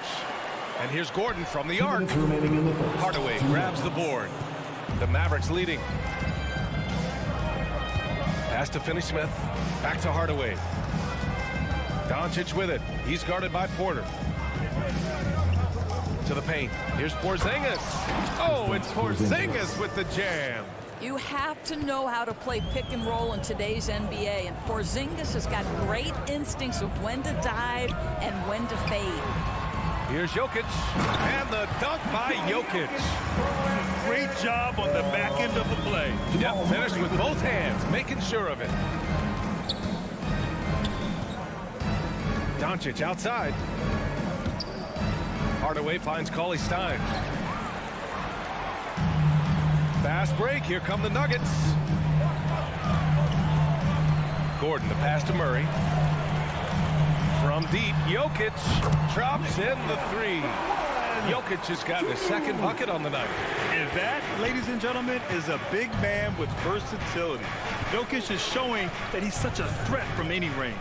And here's Gordon from the arc. Hardaway grabs the board. The Mavericks leading. Pass to Finney Smith. Back to Hardaway. Doncic with it. He's guarded by Porter. To the paint. Here's Porzingis. Oh, it's Porzingis with the jam. You have to know how to play pick and roll in today's NBA, and Porzingis has got great instincts of when to dive and when to fade. Here's Jokic, and the dunk by Jokic. Great job on the back end of the play. Yep, finished with both hands, making sure of it. Doncic outside. Hardaway finds Cauley-Stein. Fast break. Here come the Nuggets. Gordon, the pass to Murray. From deep, Jokic drops in the 3. Jokic has gotten his second bucket on the night. And that, ladies and gentlemen, is a big man with versatility. Jokic is showing that he's such a threat from any range.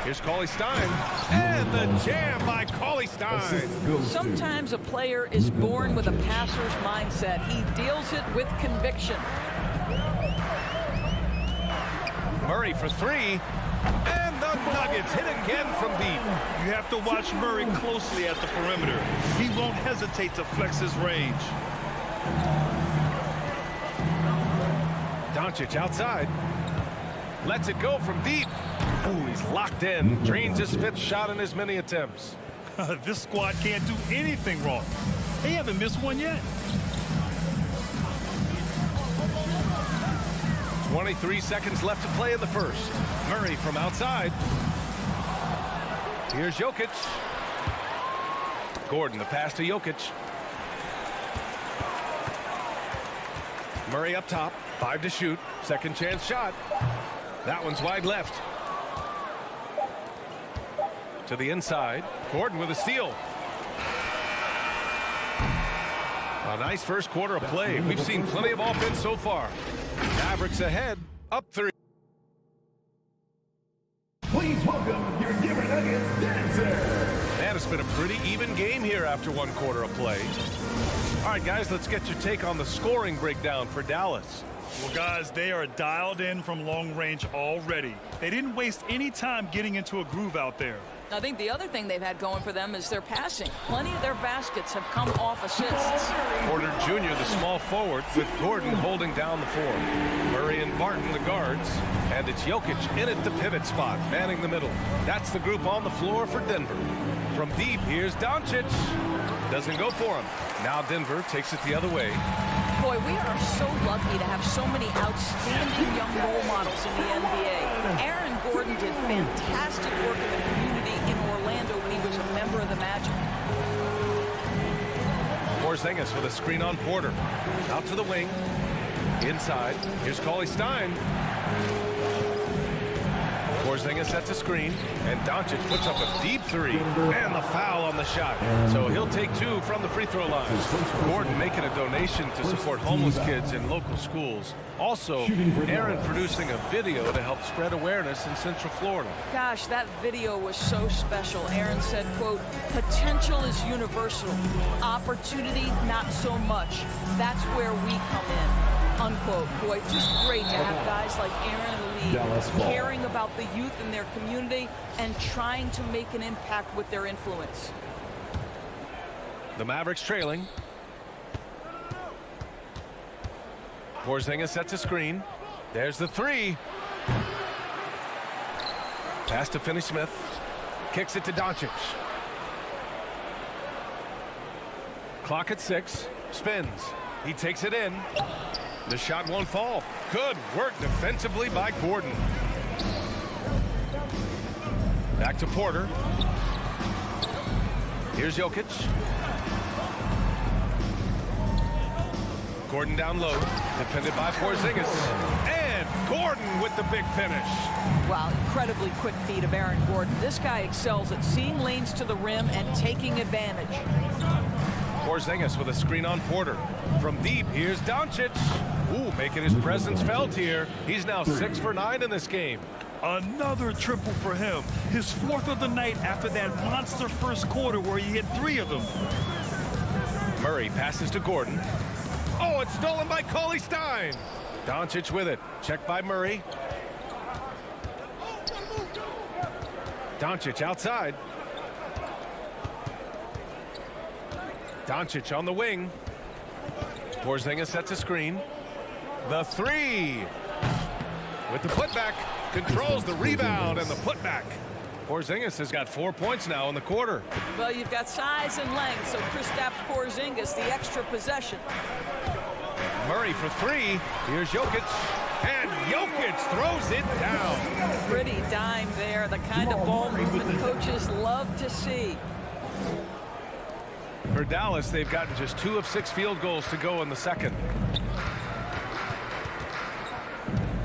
Here's Cauley-Stein, and the jam by Cauley-Stein. Sometimes a player is born with a passer's mindset. He deals it with conviction. Murray for 3, and the Nuggets hit again from deep. You have to watch Murray closely at the perimeter. He won't hesitate to flex his range. Doncic outside. Lets it go from deep. Ooh, he's locked in. Drains his 5th shot in as many attempts. This squad can't do anything wrong. They haven't missed one yet. 23 seconds left to play in the first. Murray from outside. Here's Jokic. Gordon, the pass to Jokic. Murray up top. 5 to shoot. Second chance shot. That one's wide left. To the inside. Gordon with a steal. A nice first quarter of play. We've seen plenty of offense so far. Mavericks ahead, up 3. Please welcome your Denver Nuggets dancer. Man, it's been a pretty even game here after 1 quarter of play. All right, guys, let's get your take on the scoring breakdown for Dallas. Well, guys, they are dialed in from long range already. They didn't waste any time getting into a groove out there. I think the other thing they've had going for them is their passing. Plenty of their baskets have come off assists. Porter Jr., the small forward, with Gordon holding down the 4. Murray and Barton, the guards. And it's Jokic in at the pivot spot, manning the middle. That's the group on the floor for Denver. From deep, here's Doncic. Doesn't go for him. Now Denver takes it the other way. Boy, we are so lucky to have so many outstanding young role models in the NBA. Aaron Gordon did fantastic work in the community in Orlando when he was a member of the Magic. Porzingis with a screen on Porter. Out to the wing. Inside. Here's Cauley-Stein. Porzingis sets a screen, and Doncic puts up a deep 3, and the foul on the shot. So he'll take 2 from the free throw line. Gordon making a donation to support homeless kids in local schools. Also, Aaron producing a video to help spread awareness in Central Florida. Gosh, that video was so special. Aaron said, quote, "Potential is universal. Opportunity, not so much. That's where we come in." Unquote. Boy, just great to have guys like Aaron in the league caring about the youth in their community and trying to make an impact with their influence. The Mavericks trailing. Porzingis sets a screen. There's the 3. Pass to Finney-Smith. Kicks it to Doncic. Clock at 6. Spins. He takes it in. The shot won't fall. Good work defensively by Gordon. Back to Porter. Here's Jokic. Gordon down low. Defended by Porzingis. And Gordon with the big finish. Wow, incredibly quick feet of Aaron Gordon. This guy excels at seeing lanes to the rim and taking advantage. Porzingis with a screen on Porter. From deep, here's Doncic. Ooh, making his presence felt here. He's now 6 for 9 in this game. Another triple for him. His 4th of the night after that monster first quarter where he hit 3 of them. Murray passes to Gordon. Oh, it's stolen by Cauley-Stein. Doncic with it. Checked by Murray. Doncic outside. Doncic on the wing. Porzingis sets a screen. The 3. With the putback. Controls the rebound and the putback. Porzingis has got 4 points now in the quarter. Well, you've got size and length, so Kristaps Porzingis, the extra possession. Murray for 3. Here's Jokic. And Jokic throws it down. Pretty dime there. The kind of ball movement coaches love to see. For Dallas, they've gotten just 2 of 6 field goals to go in the second.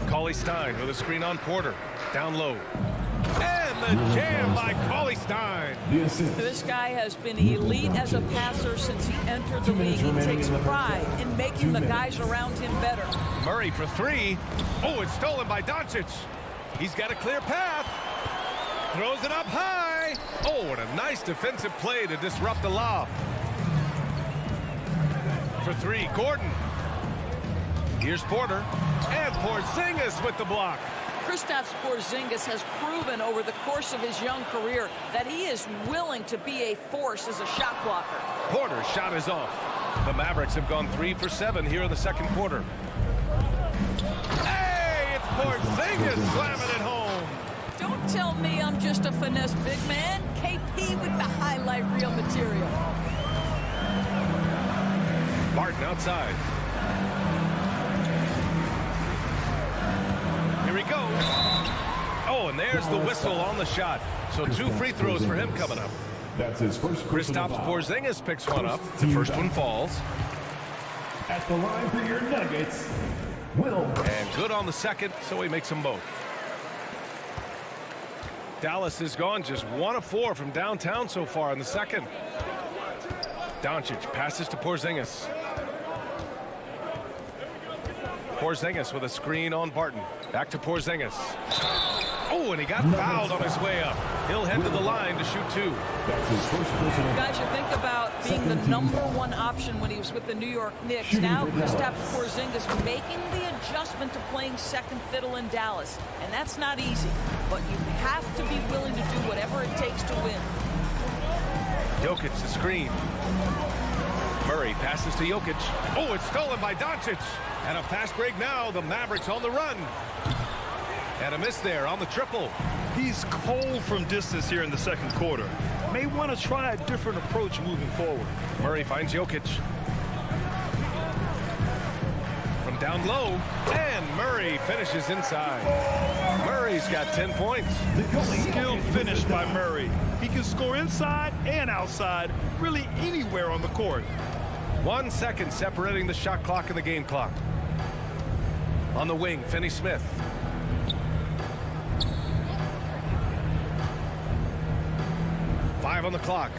Cauley-Stein with a screen on Porter. Down low. And the jam by Cauley-Stein. This guy has been elite as a passer since he entered the league. He takes pride in making the guys around him better. Murray for 3. Oh, it's stolen by Doncic. He's got a clear path. Throws it up high. Oh, and a nice defensive play to disrupt the lob. For 3, Gordon. Here's Porter. And Porzingis with the block. Kristaps Porzingis has proven over the course of his young career that he is willing to be a force as a shot blocker. Porter's shot is off. The Mavericks have gone 3 for 7 here in the second quarter. Hey, it's Porzingis slamming it home. Don't tell me I'm just a finesse big man. KP with the highlight reel material. Barton outside. Here he goes. Oh, and there's the whistle on the shot. So 2 free throws for him coming up. That's his first. Kristaps Porzingis picks one up. The first one falls. At the line for your Nuggets, Will. And good on the second, so he makes them both. Dallas has gone just 1 of 4 from downtown so far in the second. Doncic passes to Porzingis. Porzingis with a screen on Barton. Back to Porzingis. Oh, and he got fouled on his way up. He'll head to the line to shoot 2. Guys, you think about being the #1 option when he was with the New York Knicks. Now Kristaps Porzingis making the adjustment to playing second fiddle in Dallas. And that's not easy. But you have to be willing to do whatever it takes to win. Jokic the screen. Murray passes to Jokic. Oh, it's stolen by Doncic. And a fast break now. The Mavericks on the run. And a miss there on the triple. He's cold from distance here in the second quarter. May want to try a different approach moving forward. Murray finds Jokic. From down low. And Murray finishes inside. Murray's got 10 points. Skilled finish by Murray. He can score inside and outside, really anywhere on the court. 1 second separating the shot clock and the game clock. On the wing, Finney-Smith. On the clock.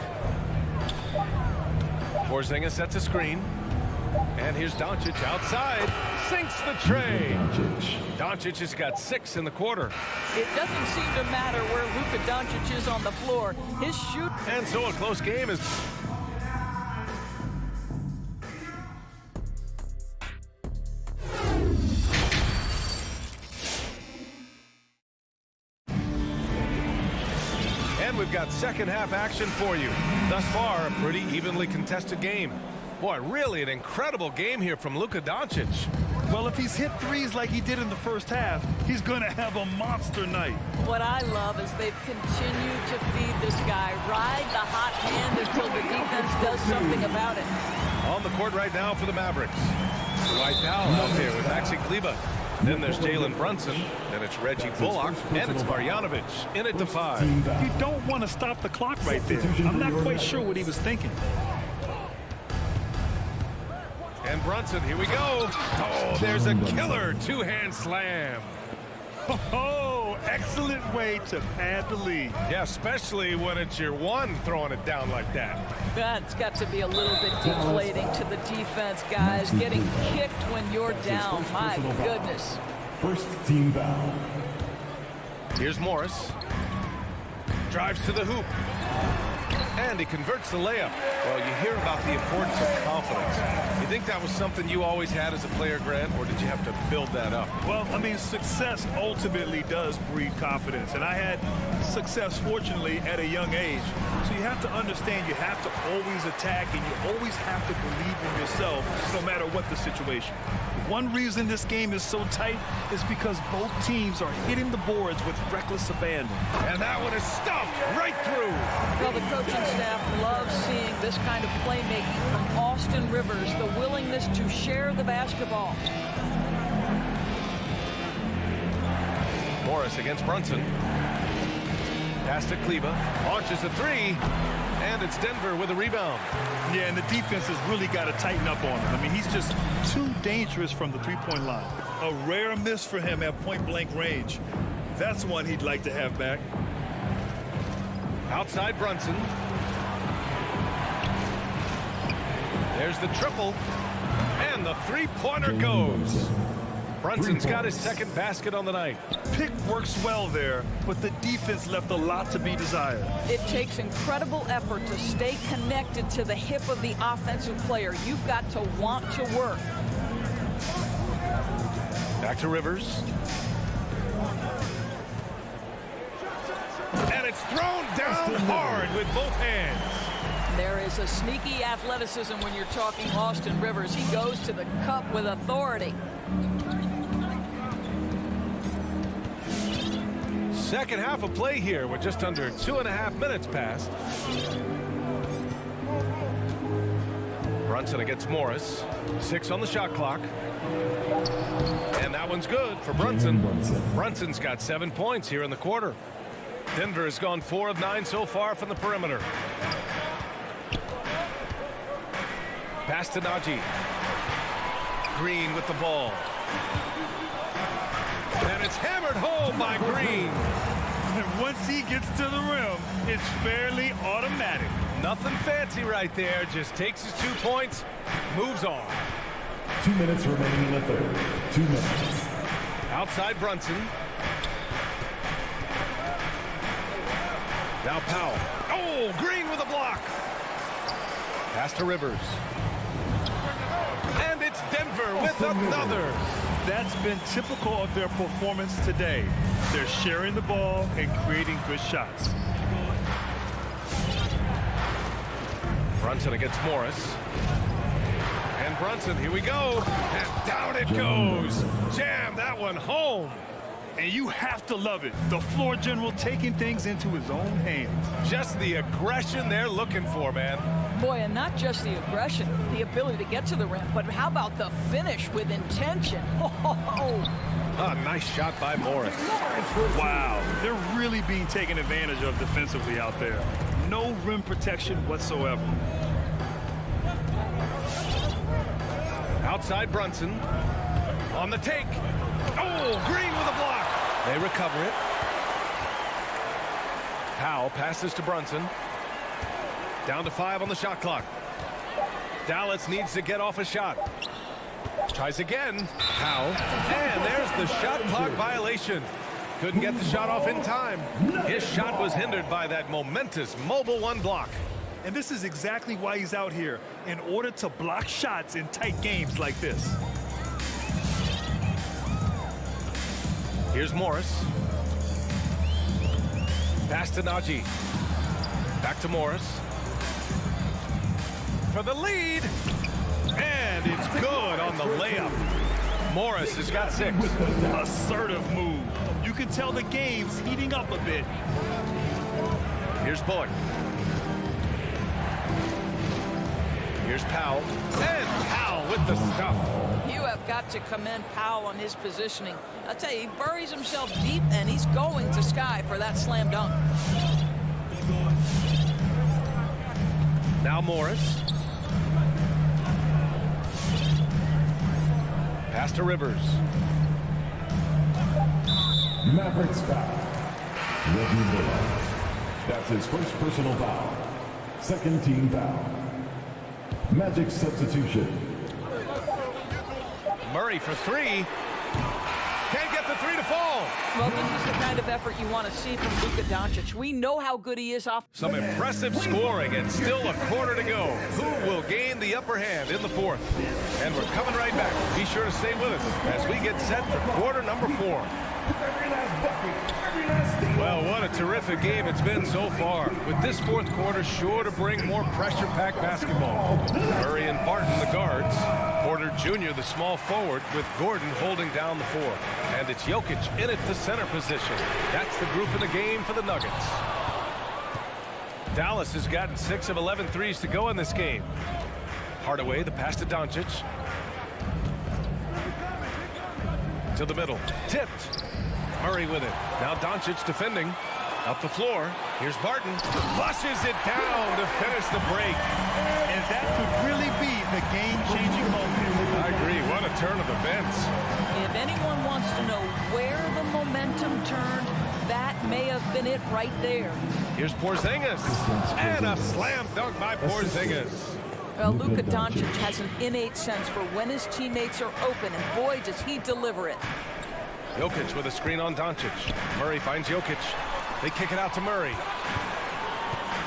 Porzingis sets a screen. And here's Doncic outside. Sinks the tray. Doncic has got 6 in the quarter. It doesn't seem to matter where Luka Doncic is on the floor. His shoot. And so a close game is... We've got second half action for you. Thus far, a pretty evenly contested game. Boy, really an incredible game here from Luka Doncic. Well, if he's hit threes like he did in the first half, he's going to have a monster night. What I love is they've continued to feed this guy. Ride the hot hand until the defense does something about it. On the court right now for the Mavericks. Dwight Powell out there with Maxi Kleber. Then there's Jalen Brunson, then it's Reggie Bullock, and it's Marjanovic in it to 5. You don't want to stop the clock right there. I'm not quite sure what he was thinking. And Brunson, here we go. Oh, there's a killer 2-hand slam. Oh, excellent way to pad the lead. Yeah, especially when it's your one throwing it down like that. That's got to be a little bit deflating to the defense, guys. Getting kicked when you're down. My goodness. First team foul. Here's Morris. Drives to the hoop. And he converts the layup. Well, you hear about the importance of confidence. You think that was something you always had as a player, Grant, or did you have to build that up? Well, I mean, success ultimately does breed confidence. And I had success, fortunately, at a young age. So you have to understand you have to always attack and you always have to believe in yourself no matter what the situation. One reason this game is so tight is because both teams are hitting the boards with reckless abandon. And that one is stuffed right through. Well, the coaching staff loves seeing this kind of playmaking from Austin Rivers, the willingness to share the basketball. Morris against Brunson. Pass to Kleber. Launches a 3. And it's Denver with a rebound. Yeah, and the defense has really got to tighten up on him. I mean, he's just too dangerous from the three-point line. A rare miss for him at point-blank range. That's one he'd like to have back. Outside Brunson. There's the triple. And the three-pointer goes. Brunson's got his second basket on the night. Pick works well there, but the defense left a lot to be desired. It takes incredible effort to stay connected to the hip of the offensive player. You've got to want to work. Back to Rivers. And it's thrown down hard with both hands. There is a sneaky athleticism when you're talking Austin Rivers. He goes to the cup with authority. Second half of play here with just under 2.5 minutes passed. Brunson against Morris. 6 on the shot clock. And that one's good for Brunson. Brunson's got 7 points here in the quarter. Denver has gone 4 of 9 so far from the perimeter. Pass to Najee. Green with the ball. And it's hammered home by Green. And once he gets to the rim, it's fairly automatic. Nothing fancy right there. Just takes his 2 points, moves on. 2 minutes remaining in the third. 2 minutes. Outside Brunson. Now Powell. Oh, Green with a block. Pass to Rivers. And it's Denver with another. That's been typical of their performance today. They're sharing the ball and creating good shots. Brunson against Morris. And Brunson, here we go. And down it goes. Jam that one home. And you have to love it. The floor general taking things into his own hands. Just the aggression they're looking for, man. Boy, and not just the aggression, the ability to get to the rim, but how about the finish with intention? A nice shot by Morris. Wow, they're really being taken advantage of defensively out there. No rim protection whatsoever. Outside Brunson. On the take. Oh, Green with a block. They recover it. Powell passes to Brunson. Down to 5 on the shot clock. Dallas needs to get off a shot. Tries again. Powell. And there's the shot clock violation. Couldn't get the shot off in time. His shot was hindered by that momentous mobile 1 block. And this is exactly why he's out here, in order to block shots in tight games like this. Here's Morris. Pass to Najee. Back to Morris. For the lead. And it's good on the layup. Morris has got 6. Assertive move. You can tell the game's heating up a bit. Here's Bullock. Here's Powell. And Powell with the stuff. You have got to commend Powell on his positioning. I'll tell you, he buries himself deep, and he's going to Sky for that slam dunk. Now Morris. Pass to Rivers. Mavericks foul. Reggie Bullock. That's his first personal foul. Second team foul. Magic substitution. Murray for 3. Can't get the 3 to fall. Well, this is the kind of effort you want to see from Luka Doncic. We know how good he is off. Some impressive scoring and still a quarter to go. Who will gain the upper hand in the 4th? And we're coming right back. Be sure to stay with us as we get set for quarter number 4. Well, what a terrific game it's been so far. With this 4th quarter sure to bring more pressure-packed basketball. Murray and Barton, the guards. Porter Jr., the small forward, with Gordon holding down the 4. And it's Jokic in at the center position. That's the group in the game for the Nuggets. Dallas has gotten 6 of 11 threes to go in this game. Hardaway, the pass to Doncic. To the middle. Tipped. Murray with it. Now Doncic defending. Up the floor. Here's Barton. Flushes it down to finish the break. And that could really be the game-changing moment. I agree. What a turn of events. If anyone wants to know where the momentum turned, that may have been it right there. Here's Porzingis. And a slam dunk by Porzingis. Well, Luka Doncic has an innate sense for when his teammates are open, and boy, does he deliver it. Jokic with a screen on Doncic. Murray finds Jokic. They kick it out to Murray.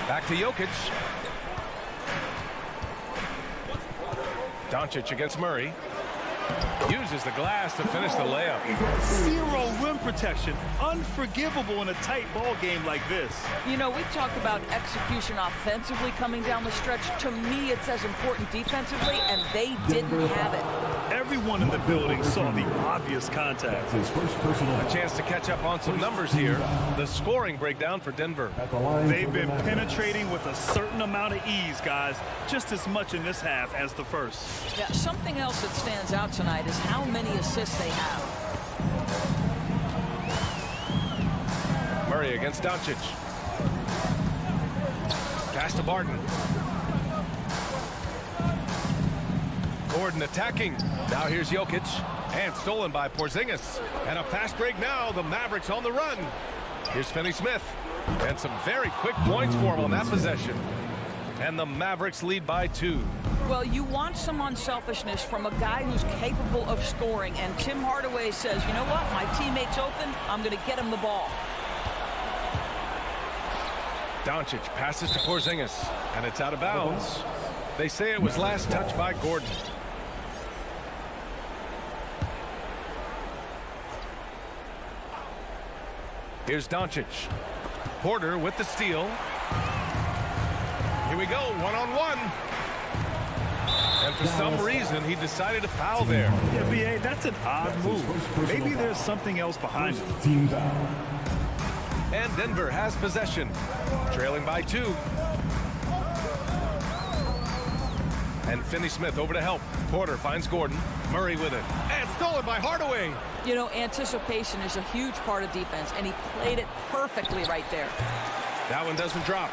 Back to Jokic. Doncic against Murray. Uses the glass to finish the layup. 0 rim protection. Unforgivable in a tight ball game like this. You know, we talked about execution offensively coming down the stretch. To me, it's as important defensively, and they didn't have it. Everyone in the building saw the obvious contact. His first personal. A chance to catch up on some numbers here. The scoring breakdown for Denver. They've been penetrating with a certain amount of ease, guys, just as much in this half as the first. Yeah, something else that stands out tonight is how many assists they have. Murray against Doncic. Pass to Barton. Gordon attacking. Now here's Jokic. And stolen by Porzingis. And a fast break now. The Mavericks on the run. Here's Finney-Smith. And some very quick points for him on that possession. And the Mavericks lead by 2. Well, you want some unselfishness from a guy who's capable of scoring. And Tim Hardaway says, you know what? My teammate's open. I'm going to get him the ball. Doncic passes to Porzingis. And it's out of bounds. They say it was last touched by Gordon. Here's Doncic. Porter with the steal. Here we go, one-on-one. And for some reason, he decided to foul there. Yeah, B.A., that's an odd move. Maybe there's something else behind it. Team foul. And Denver has possession, trailing by 2. And Finney-Smith over to help. Porter finds Gordon. Murray with it. And stolen by Hardaway. You know, anticipation is a huge part of defense, and he played it perfectly right there. That one doesn't drop.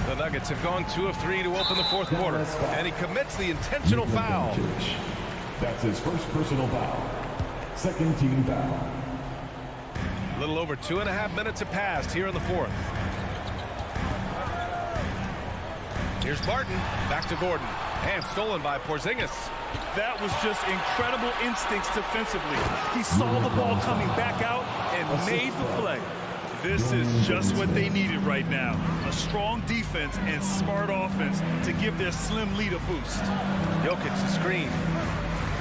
The Nuggets have gone 2 of 3 to open the fourth quarter. And he commits the intentional foul. That's his first personal foul. Second team foul. A little over 2.5 minutes have passed here in the fourth. Here's Barton. Back to Gordon. And stolen by Porzingis. That was just incredible instincts defensively. He saw the ball coming back out and made the play. This is just what they needed right now. A strong defense and smart offense to give their slim lead a boost. Jokic the screen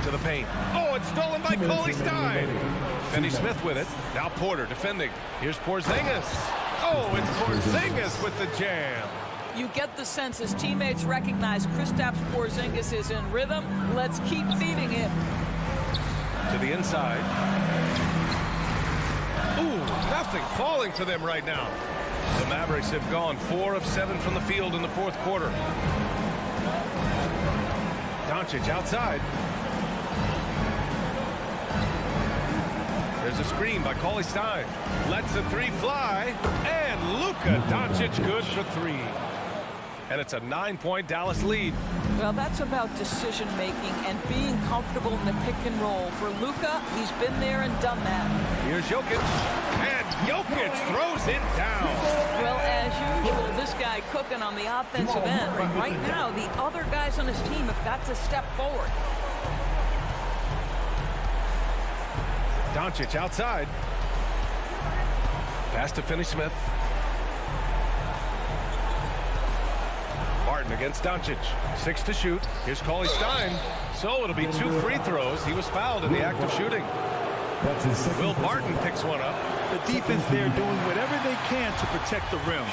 to the paint. Oh, it's stolen by Cauley Stein. Finney-Smith with it. Now Porter defending. Here's Porzingis. Oh, it's Porzingis with the jam. You get the sense his teammates recognize Kristaps Porzingis is in rhythm. Let's keep feeding him. To the inside. Ooh, nothing falling for them right now. The Mavericks have gone 4 of 7 from the field in the fourth quarter. Doncic outside. There's a screen by Cauley Stein. Lets the 3 fly. And Luka Doncic good for 3. And it's a 9-point Dallas lead. Well, that's about decision-making and being comfortable in the pick and roll. For Luka, he's been there and done that. Here's Jokic. And Jokic throws it down. Well, as usual, this guy cooking on the offensive end. But right now, the other guys on his team have got to step forward. Doncic outside. Pass to Finney-Smith. Barton against Doncic. 6 to shoot. Here's Cauley Stein. So it'll be 2 free throws. He was fouled in the act of shooting. Will Barton picks one up. The defense there doing whatever they can to protect the rim.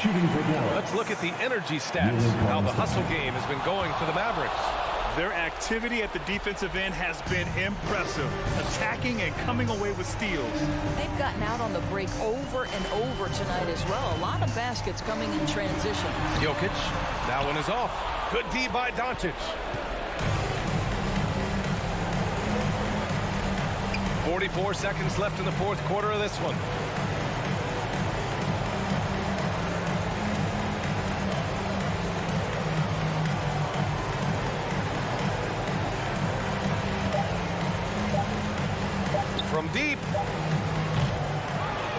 Let's look at the energy stats. How the hustle game has been going for the Mavericks. Their activity at the defensive end has been impressive, attacking and coming away with steals. They've gotten out on the break over and over tonight as well. A lot of baskets coming in transition. Jokic, that one is off. Good D by Doncic. 44 seconds left in the fourth quarter of this one. From deep.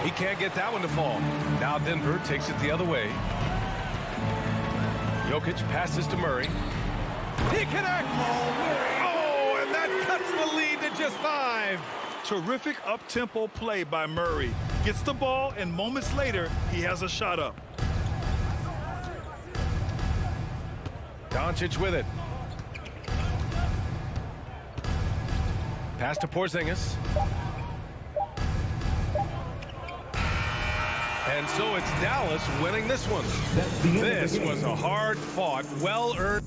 He can't get that one to fall. Now Denver takes it the other way. Jokic passes to Murray. He connects! Oh, and that cuts the lead to just 5. Terrific up-tempo play by Murray. Gets the ball, and moments later, he has a shot up. Doncic with it. Pass to Porzingis. And so it's Dallas winning this one. This was a hard-fought, well-earned.